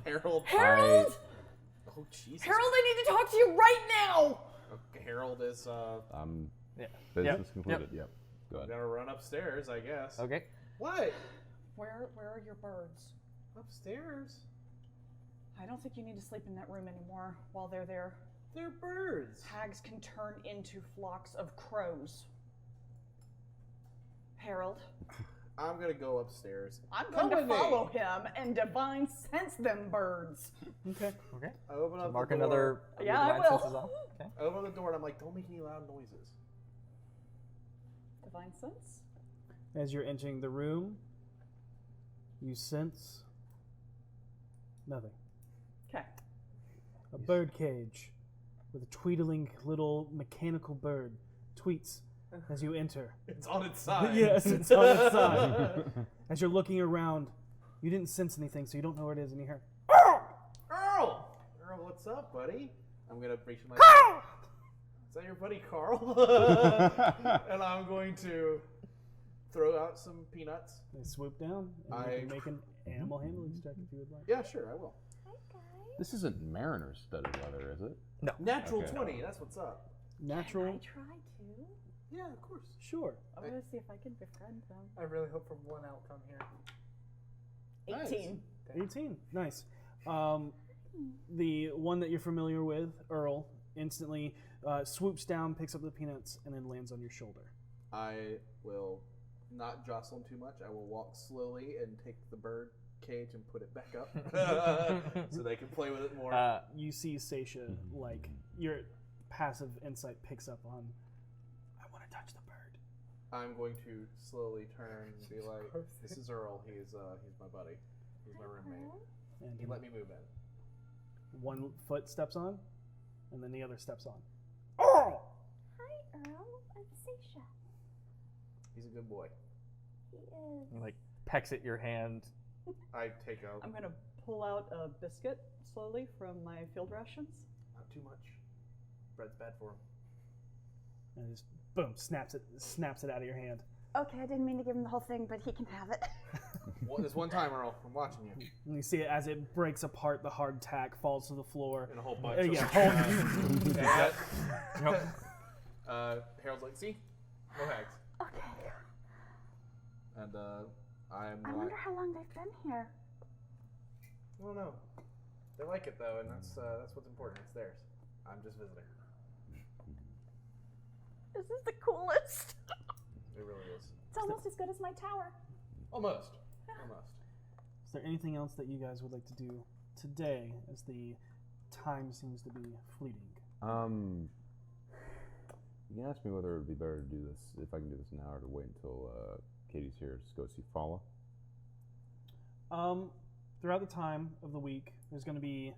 Harold. Harold! Oh, Jesus. Harold, I need to talk to you right now! Okay, Harold is, Business concluded. Yep. Go ahead. gonna run upstairs, I guess. Okay. What? Where are your birds? Upstairs? I don't think you need to sleep in that room anymore while they're there. They're birds. Hags can turn into flocks of crows. Harold, I'm gonna go upstairs. I'm Come going to with me. follow him and divine sense them birds. Okay. I open up Mark the door. another. Yeah, I divine will. senses off. Okay. I open the door and I'm like, don't make any loud noises. Divine sense? As you're entering the room, you sense nothing. Okay. A bird cage with a tweedling little mechanical bird tweets as you enter. It's on its side. Yes, it's on its side. As you're looking around, you didn't sense anything, so you don't know where it is, and you hear, Earl! Earl, what's up, buddy? I'm gonna reach my. Carl! Is that your buddy Carl? And I'm going to throw out some peanuts. They swoop down, and you can make an animal handling check if you would like. Yeah, sure, I will. This isn't Mariner's studded leather, is it? Natural Okay. 20, that's what's up. Natural? I try to. Yeah, of course. Sure. I'm going to see if I can befriend them. I really hope for one outcome here. 18. 18. Nice. The one that you're familiar with, Earl, instantly swoops down, picks up the peanuts, and then lands on your shoulder. I will not jostle him too much. I will walk slowly and take the bird cage and put it back up so they can play with it more. You see Seisha, like, your passive insight picks up on, I want to touch the bird. I'm going to slowly turn and be like, this is Earl. He's my buddy. He's my roommate. And He let me move in. one foot steps on, and then the other steps on. Hi, Earl. I'm Seisha. He's a good boy. He is. Like pecks at your hand. I take out I'm going to pull out a biscuit slowly from my field rations. not too much. Bread's bad for him. And just, boom, snaps it out of your hand. Okay, I didn't mean to give him the whole thing, but he can have it. This one time, Earl, I'm watching you. And you see it as it breaks apart, the hard tack falls to the floor. In a whole bunch Yeah, Harold's like, see? No hags. Okay. And I I'm wonder how long they've been here. I don't know. They like it though, and that's what's important. It's theirs. I'm just visiting. This is the coolest. It really is. It's almost as good as my tower. Almost. Almost. Is there anything else that you guys would like to do today, as the time seems to be fleeting? You can ask me whether it would be better to do this, if I can do this now, or to wait until Katie's here to go see Fala. Throughout the time of the week, there's going to be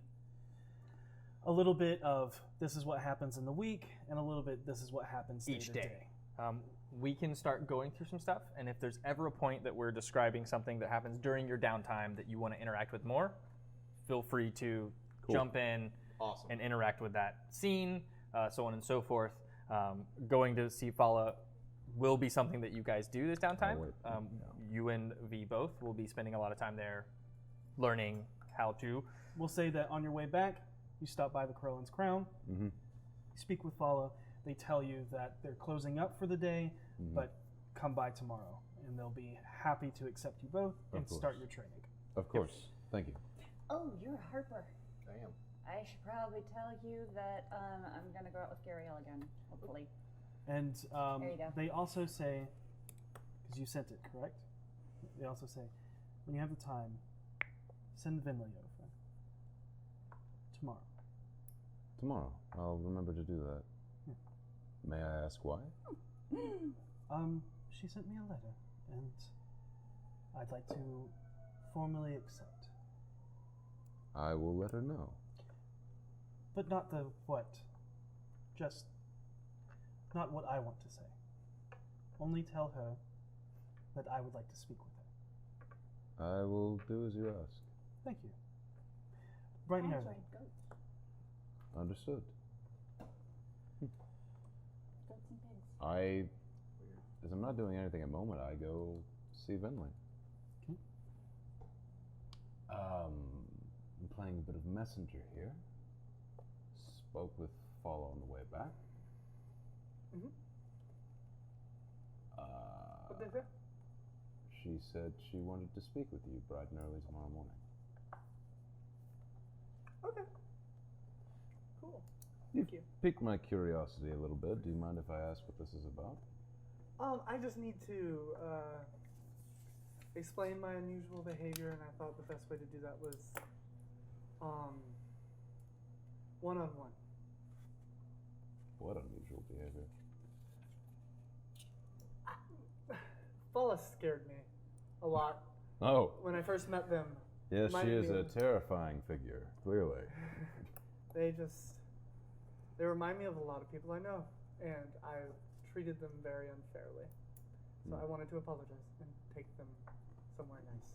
a little bit of this is what happens in the week, and a little bit this is what happens Each day to day. day. We can start going through some stuff, and if there's ever a point that we're describing something that happens during your downtime that you want to interact with more, feel free to jump in Awesome. and interact with that scene, so on and so forth. Going to see Fala will be something that you guys do this downtime. You and V both will be spending a lot of time there learning how to. We'll say that on your way back, you stop by the Crow Crown, you speak with Fala, they tell you that they're closing up for the day, but come by tomorrow, and they'll be happy to accept you both and start your training. Of course. Thank you. Oh, you're a Harper. I am. I should probably tell you that I'm going to go out with Gabrielle again, hopefully. And There you go. they also say, because you sent it, correct? They also say, when you have the time, send Vinley over. Tomorrow. Tomorrow. I'll remember to do that. May I ask why? She sent me a letter, and I'd like to formally accept. I will let her know. But not the what. Just not what I want to say. Only tell her that I would like to speak with her. I will do as you ask. Thank you. Bright and early. Goats. Understood. Goats and pigs. As I'm not doing anything at the moment, I go see Vinley. Okay. I'm playing a bit of messenger here. Spoke with Follow on the way back. Mm-hmm. What did they say? She said she wanted to speak with you bright and early tomorrow morning. Okay. Cool. Thank you. Piqued my curiosity a little bit. Do you mind if I ask what this is about? I just need to explain my unusual behavior, and I thought the best way to do that was one-on-one. What unusual behavior? Fala scared me a lot Oh, when I first met them. yes, she Reminded is me a of- terrifying figure, clearly. They remind me of a lot of people I know, and I treated them very unfairly. So I wanted to apologize and take them somewhere nice.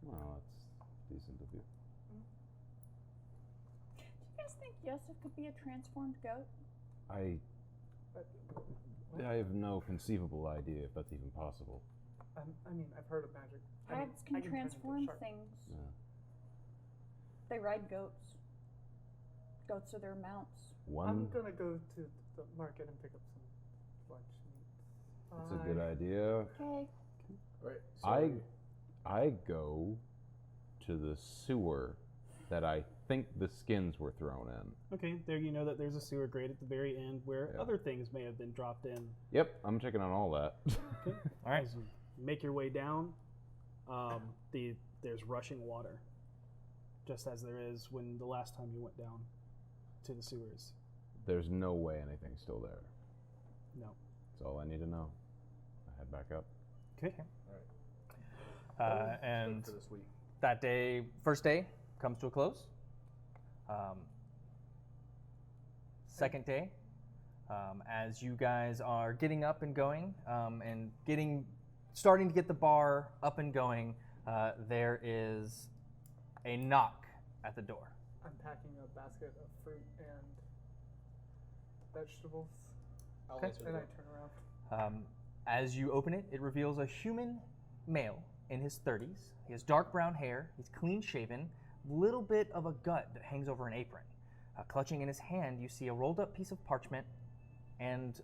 Well, that's decent of you. Do you guys think Yosef could be a transformed goat? I What? have no conceivable idea if that's even possible. I mean, I've heard of magic. I mean, Hags I can turn into a transform shark. things. Yeah. They ride goats. Goats are their mounts. I'm gonna go to the market and pick up some lunch meat. That's a good idea. Okay. Right. I go to the sewer that I think the skins were thrown in. Okay, there you know that there's a sewer grate at the very end where Yeah. other things may have been dropped in. Yep, I'm checking on all that. Okay. All right. As you make your way down, there's rushing water, just as there is when the last time you went down to the sewers. There's no way anything's still there. No. That's all I need to know. I head back up. Okay. And for this week. that day, first day, comes to a close. Second day, as you guys are getting up and going and starting to get the bar up and going, there is a knock at the door. I'm packing a basket of fruit and vegetables, I'll Okay. answer the and I door. turn around. As you open it, it reveals a human male in his 30s. He has dark brown hair. He's clean shaven. Little bit of a gut that hangs over an apron. Clutching in his hand, you see a rolled up piece of parchment and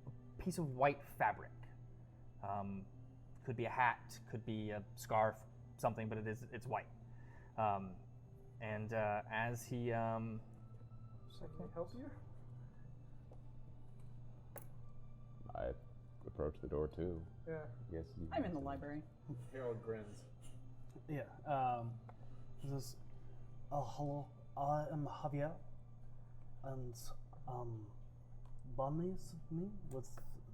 a piece of white fabric. Could be a hat, could be a scarf, something, but it's white. As he Can I help you? I approach the door too. Yeah. Yes, you I'm in the library. Harold grins. Yeah. This is. Hello. I am Javier, and Bonnie's me with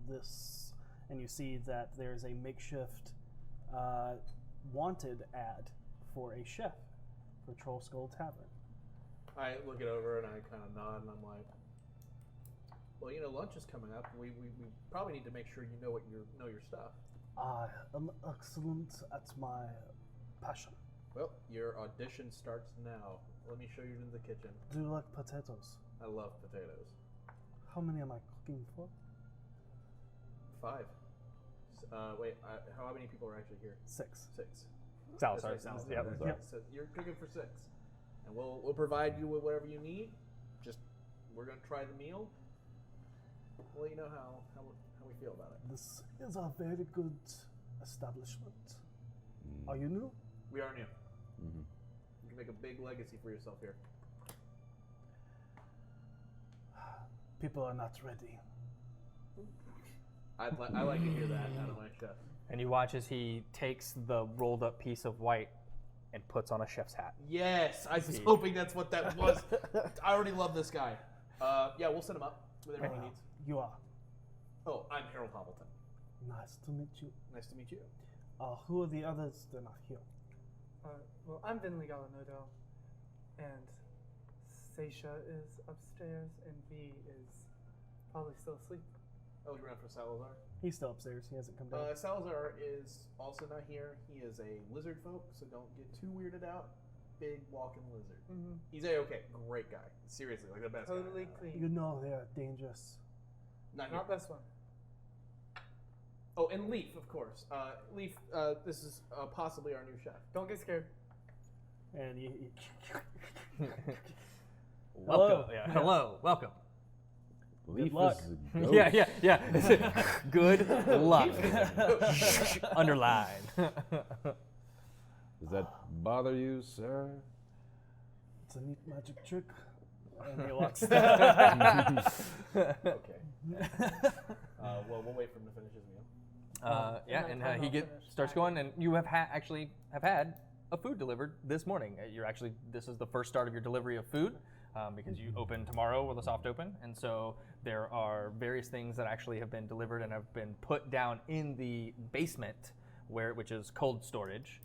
this, and you see that there's a makeshift wanted ad for a chef for Troll Skull Tavern. I look it over and I kind of nod and I'm like, well, you know, lunch is coming up. We probably need to make sure you know your stuff. I am excellent at my passion. Well, your audition starts now. Let me show you into the kitchen. Do you like potatoes? I love potatoes. How many am I cooking for? 5. Wait, how many people are actually here? 6. 6. Salazar. That's right, Salazar. Yep. That's right. So you're cooking for 6, and we'll provide you with whatever you need. Just we're gonna try the meal. We'll let you know how we feel about it. This is a very good establishment. Are you new? We are new. Mm-hmm. You can make a big legacy for yourself here. People are not ready. I like to hear that out of my chef. And you watch as he takes the rolled up piece of white and puts on a chef's hat. Yes, I was hoping that's what that was. I already love this guy. Yeah, we'll set him up with everything he needs. You are. Oh, I'm Harold Hamilton. Nice to meet you. Nice to meet you. Who are the others? They're not here. Well, I'm Vinley Galanodo, and Seisha is upstairs, and V is probably still asleep. Oh, you ran for Salazar? He's still upstairs. He hasn't come down. Salazar is also not here. He is a lizard folk, so don't get too weirded out. Big walking lizard. Mm-hmm. He's a-okay. Great guy. Seriously, like the best Totally guy. clean. You know they are dangerous. Not Not here. this one. Oh, and Leaf, of course. Leaf, this is possibly our new chef. Don't get scared. And you Welcome. Hello. Yeah. Hello. Welcome. Leaf luck. is a ghost. Yeah. Good luck. Underline. Does that bother you, sir? it's a neat magic trick. And he walks. Okay. Well, we'll wait for him to finish his meal. Yeah, and and then he I'll get finish starts packing. going, and you have actually have had a food delivered this morning. This is the first start of your delivery of food because you open tomorrow with a soft open, and so there are various things that actually have been delivered and have been put down in the basement, which is cold storage,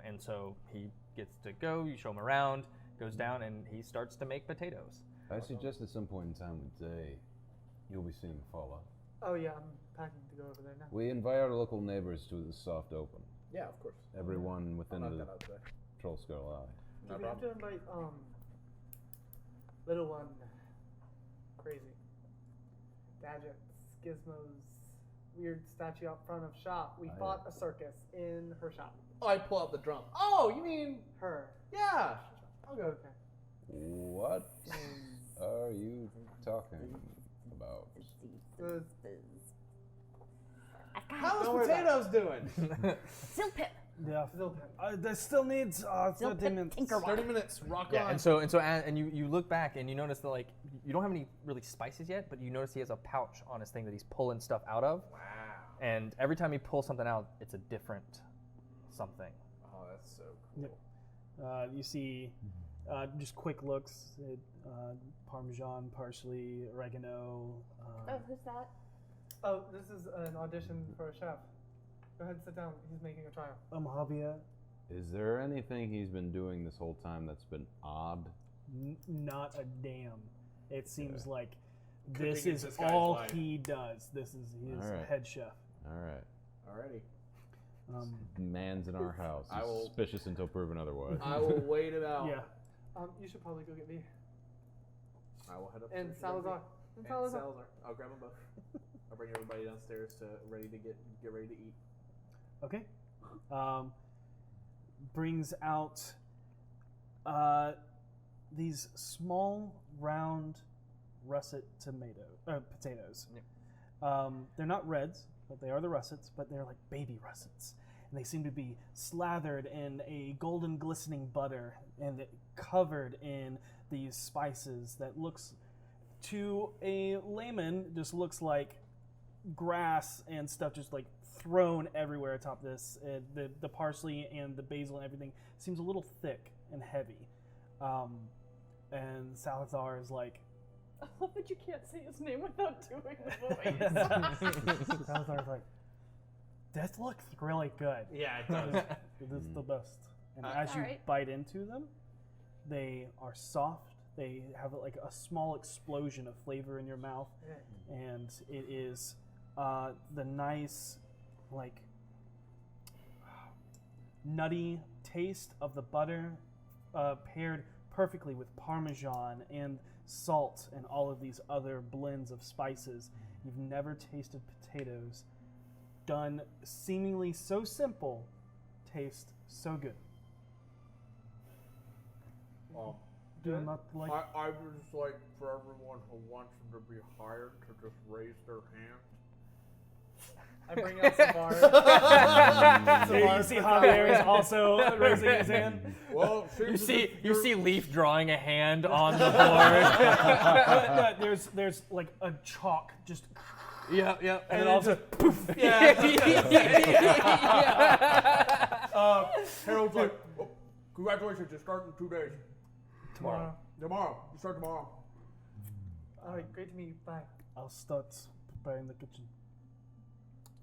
and so he gets to go. You show him around, goes down, and he starts to make potatoes. I suggest at some point in time of the day, you'll be seeing Fala. Oh yeah, I'm packing to go over there now. We invite our local neighbors to the soft open. Yeah, of course. Everyone I'll within knock the that out today. Troll Skull Eye. Do No we have problem. to invite little one, crazy, Gadget, Gizmo's weird statue out front of shop? We fought a circus in her shop. Oh, I pull out the drum. Oh, you mean... Her. Yeah. I'll go. Okay. What are you talking about? The How's Don't worry potatoes doing? Zilpip. Yeah. Zilpip. They still need 30 Zilpip minutes. Tinker 30 minutes. Rock Yeah, on. and you look back and you notice that like you don't have any really spices yet, but you notice he has a pouch on his thing that he's pulling stuff out of. Wow. And every time he pulls something out, it's a different something. Oh, that's so cool. You see just quick looks at Parmesan, parsley, oregano. Oh, who's that? Oh, this is an audition for a chef. Go ahead and sit down. He's making a trial. Javier. Is there anything he's been doing this whole time that's been odd? Not a damn. It seems like Cooking this is is this guy's all life. he does. He is Alright. head chef. All right. Alrighty. Man's in our house. I He's will- suspicious until proven otherwise. I will wait it out. Yeah. You should probably go get me I will head up. and to Salazar. And Salazar. I'll grab them both. I'll bring everybody downstairs to ready to get ready to eat. Okay. Brings out these small, round, russet potatoes. They're not reds, but they are the russets, but they're like baby russets. And they seem to be slathered in a golden glistening butter and covered in these spices that looks, to a layman, just looks like grass and stuff just like thrown everywhere atop this. The parsley and the basil and everything seems a little thick and heavy. And Salazar is like, I love that you can't say his name without doing the voice. Salazar's like, this looks really good. Yeah, it does. This is the best. And Uh, as you Alright. bite into them, they are soft. They have like a small explosion of flavor in your mouth, and it is the nice, like, nutty taste of the butter paired perfectly with Parmesan and salt and all of these other blends of spices. You've never tasted potatoes done seemingly so simple taste so good. Well, Do you not like? I would just like for everyone who wants them to be hired to just raise their hand. I bring out Savard. You see Javier is also raising his hand. Well, You see Leaf drawing a hand on the board. There's like a chalk just, Yeah. and then also poof. Harold's like, oh, congratulations, you start in 2 days. Tomorrow. Tomorrow. You start tomorrow. All right, great to meet you. Bye. I'll start preparing the kitchen.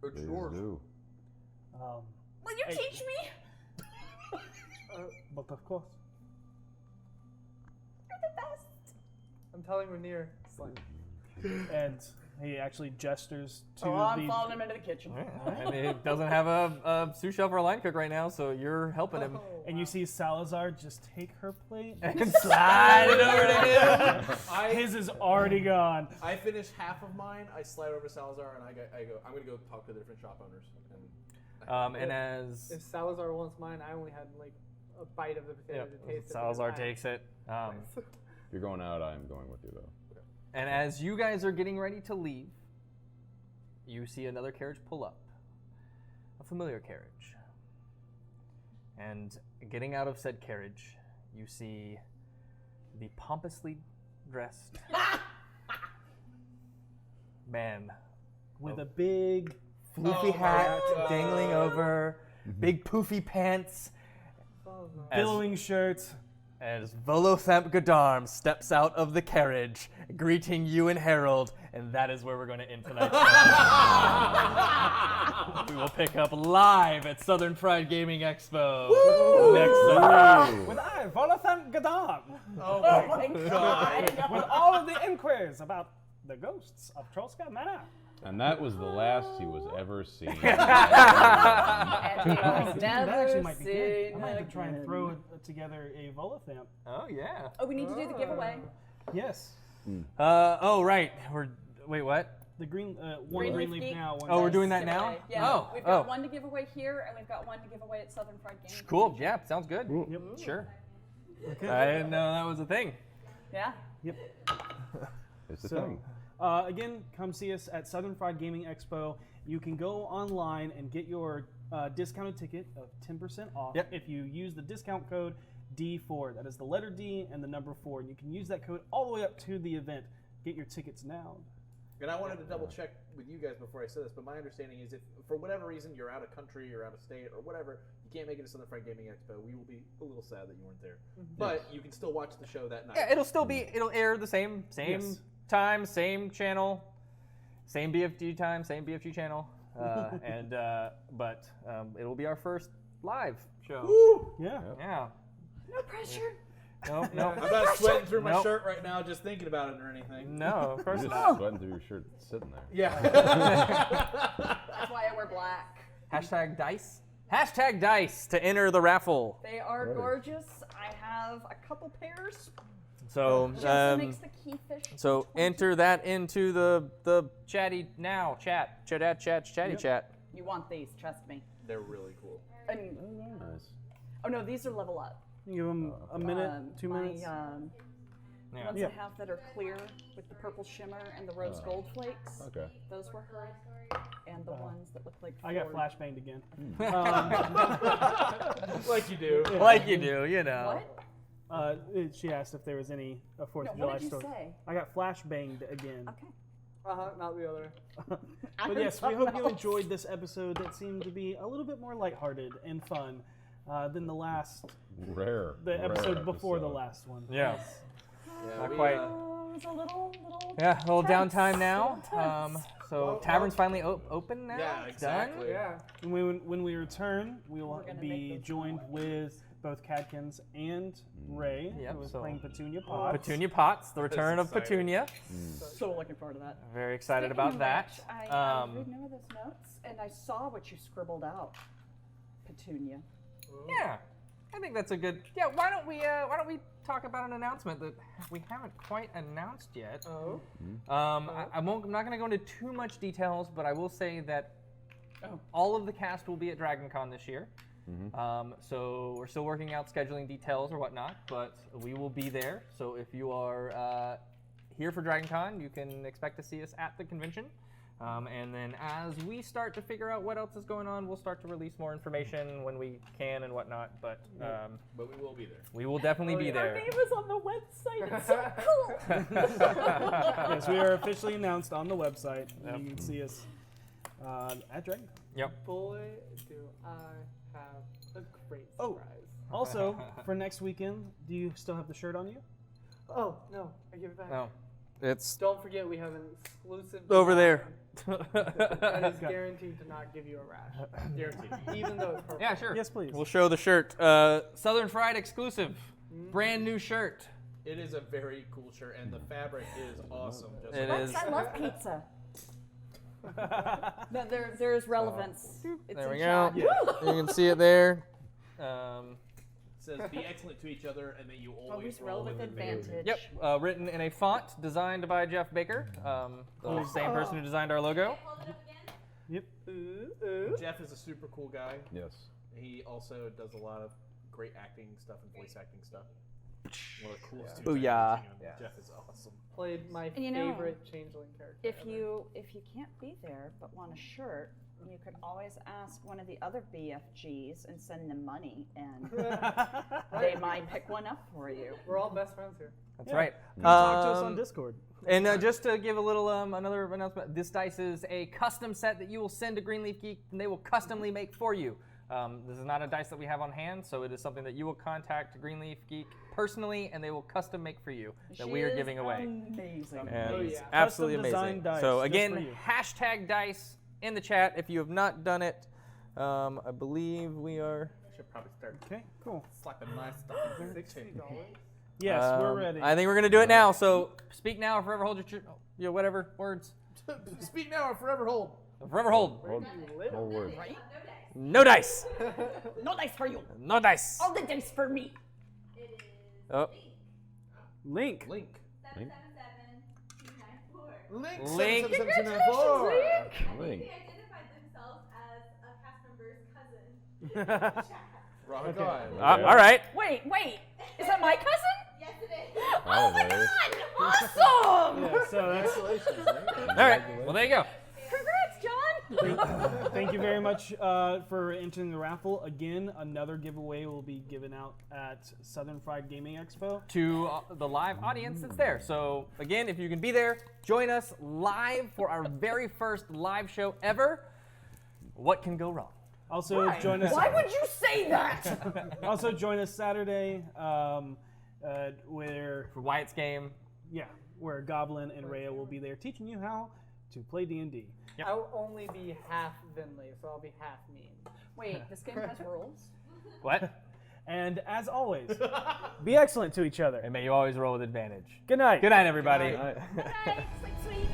It's Please yours. do. Will you teach me? But of course, You're the best. I'm telling Rainier. and He actually gestures to Oh, I'm the. following him into the kitchen. And he doesn't have a sous chef or a line cook right now, so you're helping him. And you see Salazar just take her plate. And slide it over to him. His is already gone. I finish half of mine. I slide over to Salazar, and I go. I'm gonna go talk to the different shop owners. And as If Salazar wants mine, I only had like a bite of the potato to taste it. Salazar takes it. If you're going out, I am going with you, though. And as you guys are getting ready to leave, you see another carriage pull up. A familiar carriage. And getting out of said carriage, you see the pompously dressed man With a big. floofy hat dangling over, big poofy pants, billowing shirt. as Volothamp Godarm steps out of the carriage, greeting you and Harold, and that is where we're going to end tonight's show. We will pick up live at Southern Fried Gaming Expo next Sunday. With I, Volothamp Gadam. Oh my God. With all of the inquiries about the ghosts of Trollska Manor. And that was the last he was ever seen. And he was That never actually might be good. seen I might have to try and again. throw together a Volothamp. Oh, yeah. Oh, we need to do the giveaway. Yes. Oh, right. Wait, what? The green, one green leaf geek. now. One Oh, we're red. doing that now? Giveaway. Yeah. Oh, We've got oh. one to give away here, and we've got one to give away at Southern Fried Gaming. Cool. Yeah, sounds good. Yep. Sure. Okay. I didn't know that was a thing. Yeah. Yep. It's the So, thing. again, come see us at Southern Fried Gaming Expo. You can go online and get your discounted ticket of 10% off Yep. if you use the discount code D4. That is the letter D and the number 4. And you can use that code all the way up to the event. Get your tickets now. And I wanted to double check with you guys before I said this, but my understanding is if for whatever reason you're out of country, you're out of state, or whatever, you can't make it to Southern Fried Gaming Expo, we will be a little sad that you weren't there. But you can still watch the show that night. Yeah, it'll air the same Yes. time, same channel, same BFG time, same BFG channel, but it'll be our first live show. Yeah. Yeah. No pressure. No, I'm no, not sweating through my Nope. shirt right now just thinking about it or anything. no. Of course You're not. just sweating through your shirt sitting there. Yeah. That's why I wear black. Hashtag dice. Hashtag dice to enter the raffle. They are Right. gorgeous. I have a couple pairs. So Jessa makes the key fish. so 20. enter that into the chatty now chatty chat. You want these, trust me. They're really cool. And, Nice. oh no, these are level up. You give them a minute, 2 my, minutes. Yeah. Ones Yeah. I have that are clear with the purple shimmer and the rose gold flakes. Okay. Those were hers. And the ones that look like I got Ford. flashbanged again. Like you do. Like you do, you know. What? She asked if there was any 4th No, of July what did you story. say? I got flashbanged again. Okay. Not the other. But yes, we hope you enjoyed this episode that seemed to be a little bit more lighthearted and fun than the episode before the last one. Yeah. Yeah, Not we, quite. Oh, it's a little Yeah, a little tense, downtime now. little tense. So Tavern's finally open now. Yeah, It's done? exactly. Yeah. When we return, we will We're gonna be make those joined more. with both Cadkins and Ray, Yep, who is so- playing Petunia Potts. Petunia Potts, the return of exciting. Petunia. So looking forward to that. Very excited Speaking about of that. which, I read none of those notes, and I saw what you scribbled out, Petunia. Yeah, I think that's a good. Yeah, why don't we talk about an announcement that we haven't quite announced yet? Oh. I'm not going to go into too much details, but I will say that all of the cast will be at DragonCon this year. So we're still working out scheduling details or whatnot, but we will be there. So if you are here for DragonCon, you can expect to see us at the convention. And then as we start to figure out what else is going on, we'll start to release more information when we can and whatnot. But But we will be there. we will definitely be Our there. name is on the website. It's so cool. Yes, we are officially announced on the website. And you can see us at DragonCon. Yep. Boy, do I have a great Oh. surprise. Also, for next weekend, do you still have the shirt on you? Oh, no. I give it back. No, it's Don't forget we have an exclusive over there. that is guaranteed to not give you a rash. Guaranteed. Even though it's purple. Yeah, sure. Yes, please. We'll show the shirt. Southern Fried exclusive. Brand new shirt. It is a very cool shirt, and the fabric is awesome. Just It like- is. I love pizza. No, there's relevance. It's There in we go. chat. You can see it there. It says, be excellent to each other, and that you always Always roll roll with advantage. Yep, written in a font designed by Jeff Baker, the same person who designed our logo. Hold it up again. Yep. Jeff is a super cool guy. Yes. He also does a lot of great acting stuff and voice acting stuff. One of the coolest dudes. Booyah. I've ever seen. Jeff is awesome. Played my And you know, favorite changeling character. If ever. you can't be there but want a shirt, you could always ask one of the other BFGs and send them money, and they might pick one up for you. We're all best friends here. That's right. Talk to us on Discord. And just to give a little another announcement, this dice is a custom set that you will send to Greenleaf Geek, and they will customly make for you. This is not a dice that we have on hand, so it is something that you will contact Greenleaf Geek personally, and they will custom make for you that we are giving away. Amazing. And Oh, it's yeah. absolutely Custom designed amazing. dice So just again, for you. hashtag dice in the chat if you have not done it. I believe we are. Should probably start Okay, cool. slapping my stuff in there. $60. Yes, we're ready. I think we're gonna do it now. So speak now or forever hold your whatever words. Speak now or forever hold. Forever hold. Where do you live? Whole word. Right? No dice. No dice for you. No dice. All the dice for me. It is Oh. Link. Link. 777-294. Link. Link. 777-294. Link. They identified themselves as a cast member's cousin. Wrong Okay. guy. All right. Wait. Is that my cousin? Yes, it is. Oh my Probably. god! Awesome! Yeah, so that's, All right. Well, there you go. Congrats, John! thank you very much for entering the raffle. Again, another giveaway will be given out at Southern Fried Gaming Expo. To the live audience that's there. So again, if you can be there, join us live for our very first live show ever. What can go wrong? Also join us. Why would you say that? Also join us Saturday, where For Wyatt's game. where Goblin and Rhea will be there teaching you how to play D&D. I'll only be half Vinley, so I'll be half mean. Wait, this game has rules? What? And as always, be excellent to each other. And may you always roll with advantage. Good night. Good night, everybody. Good night. Sleep sweet.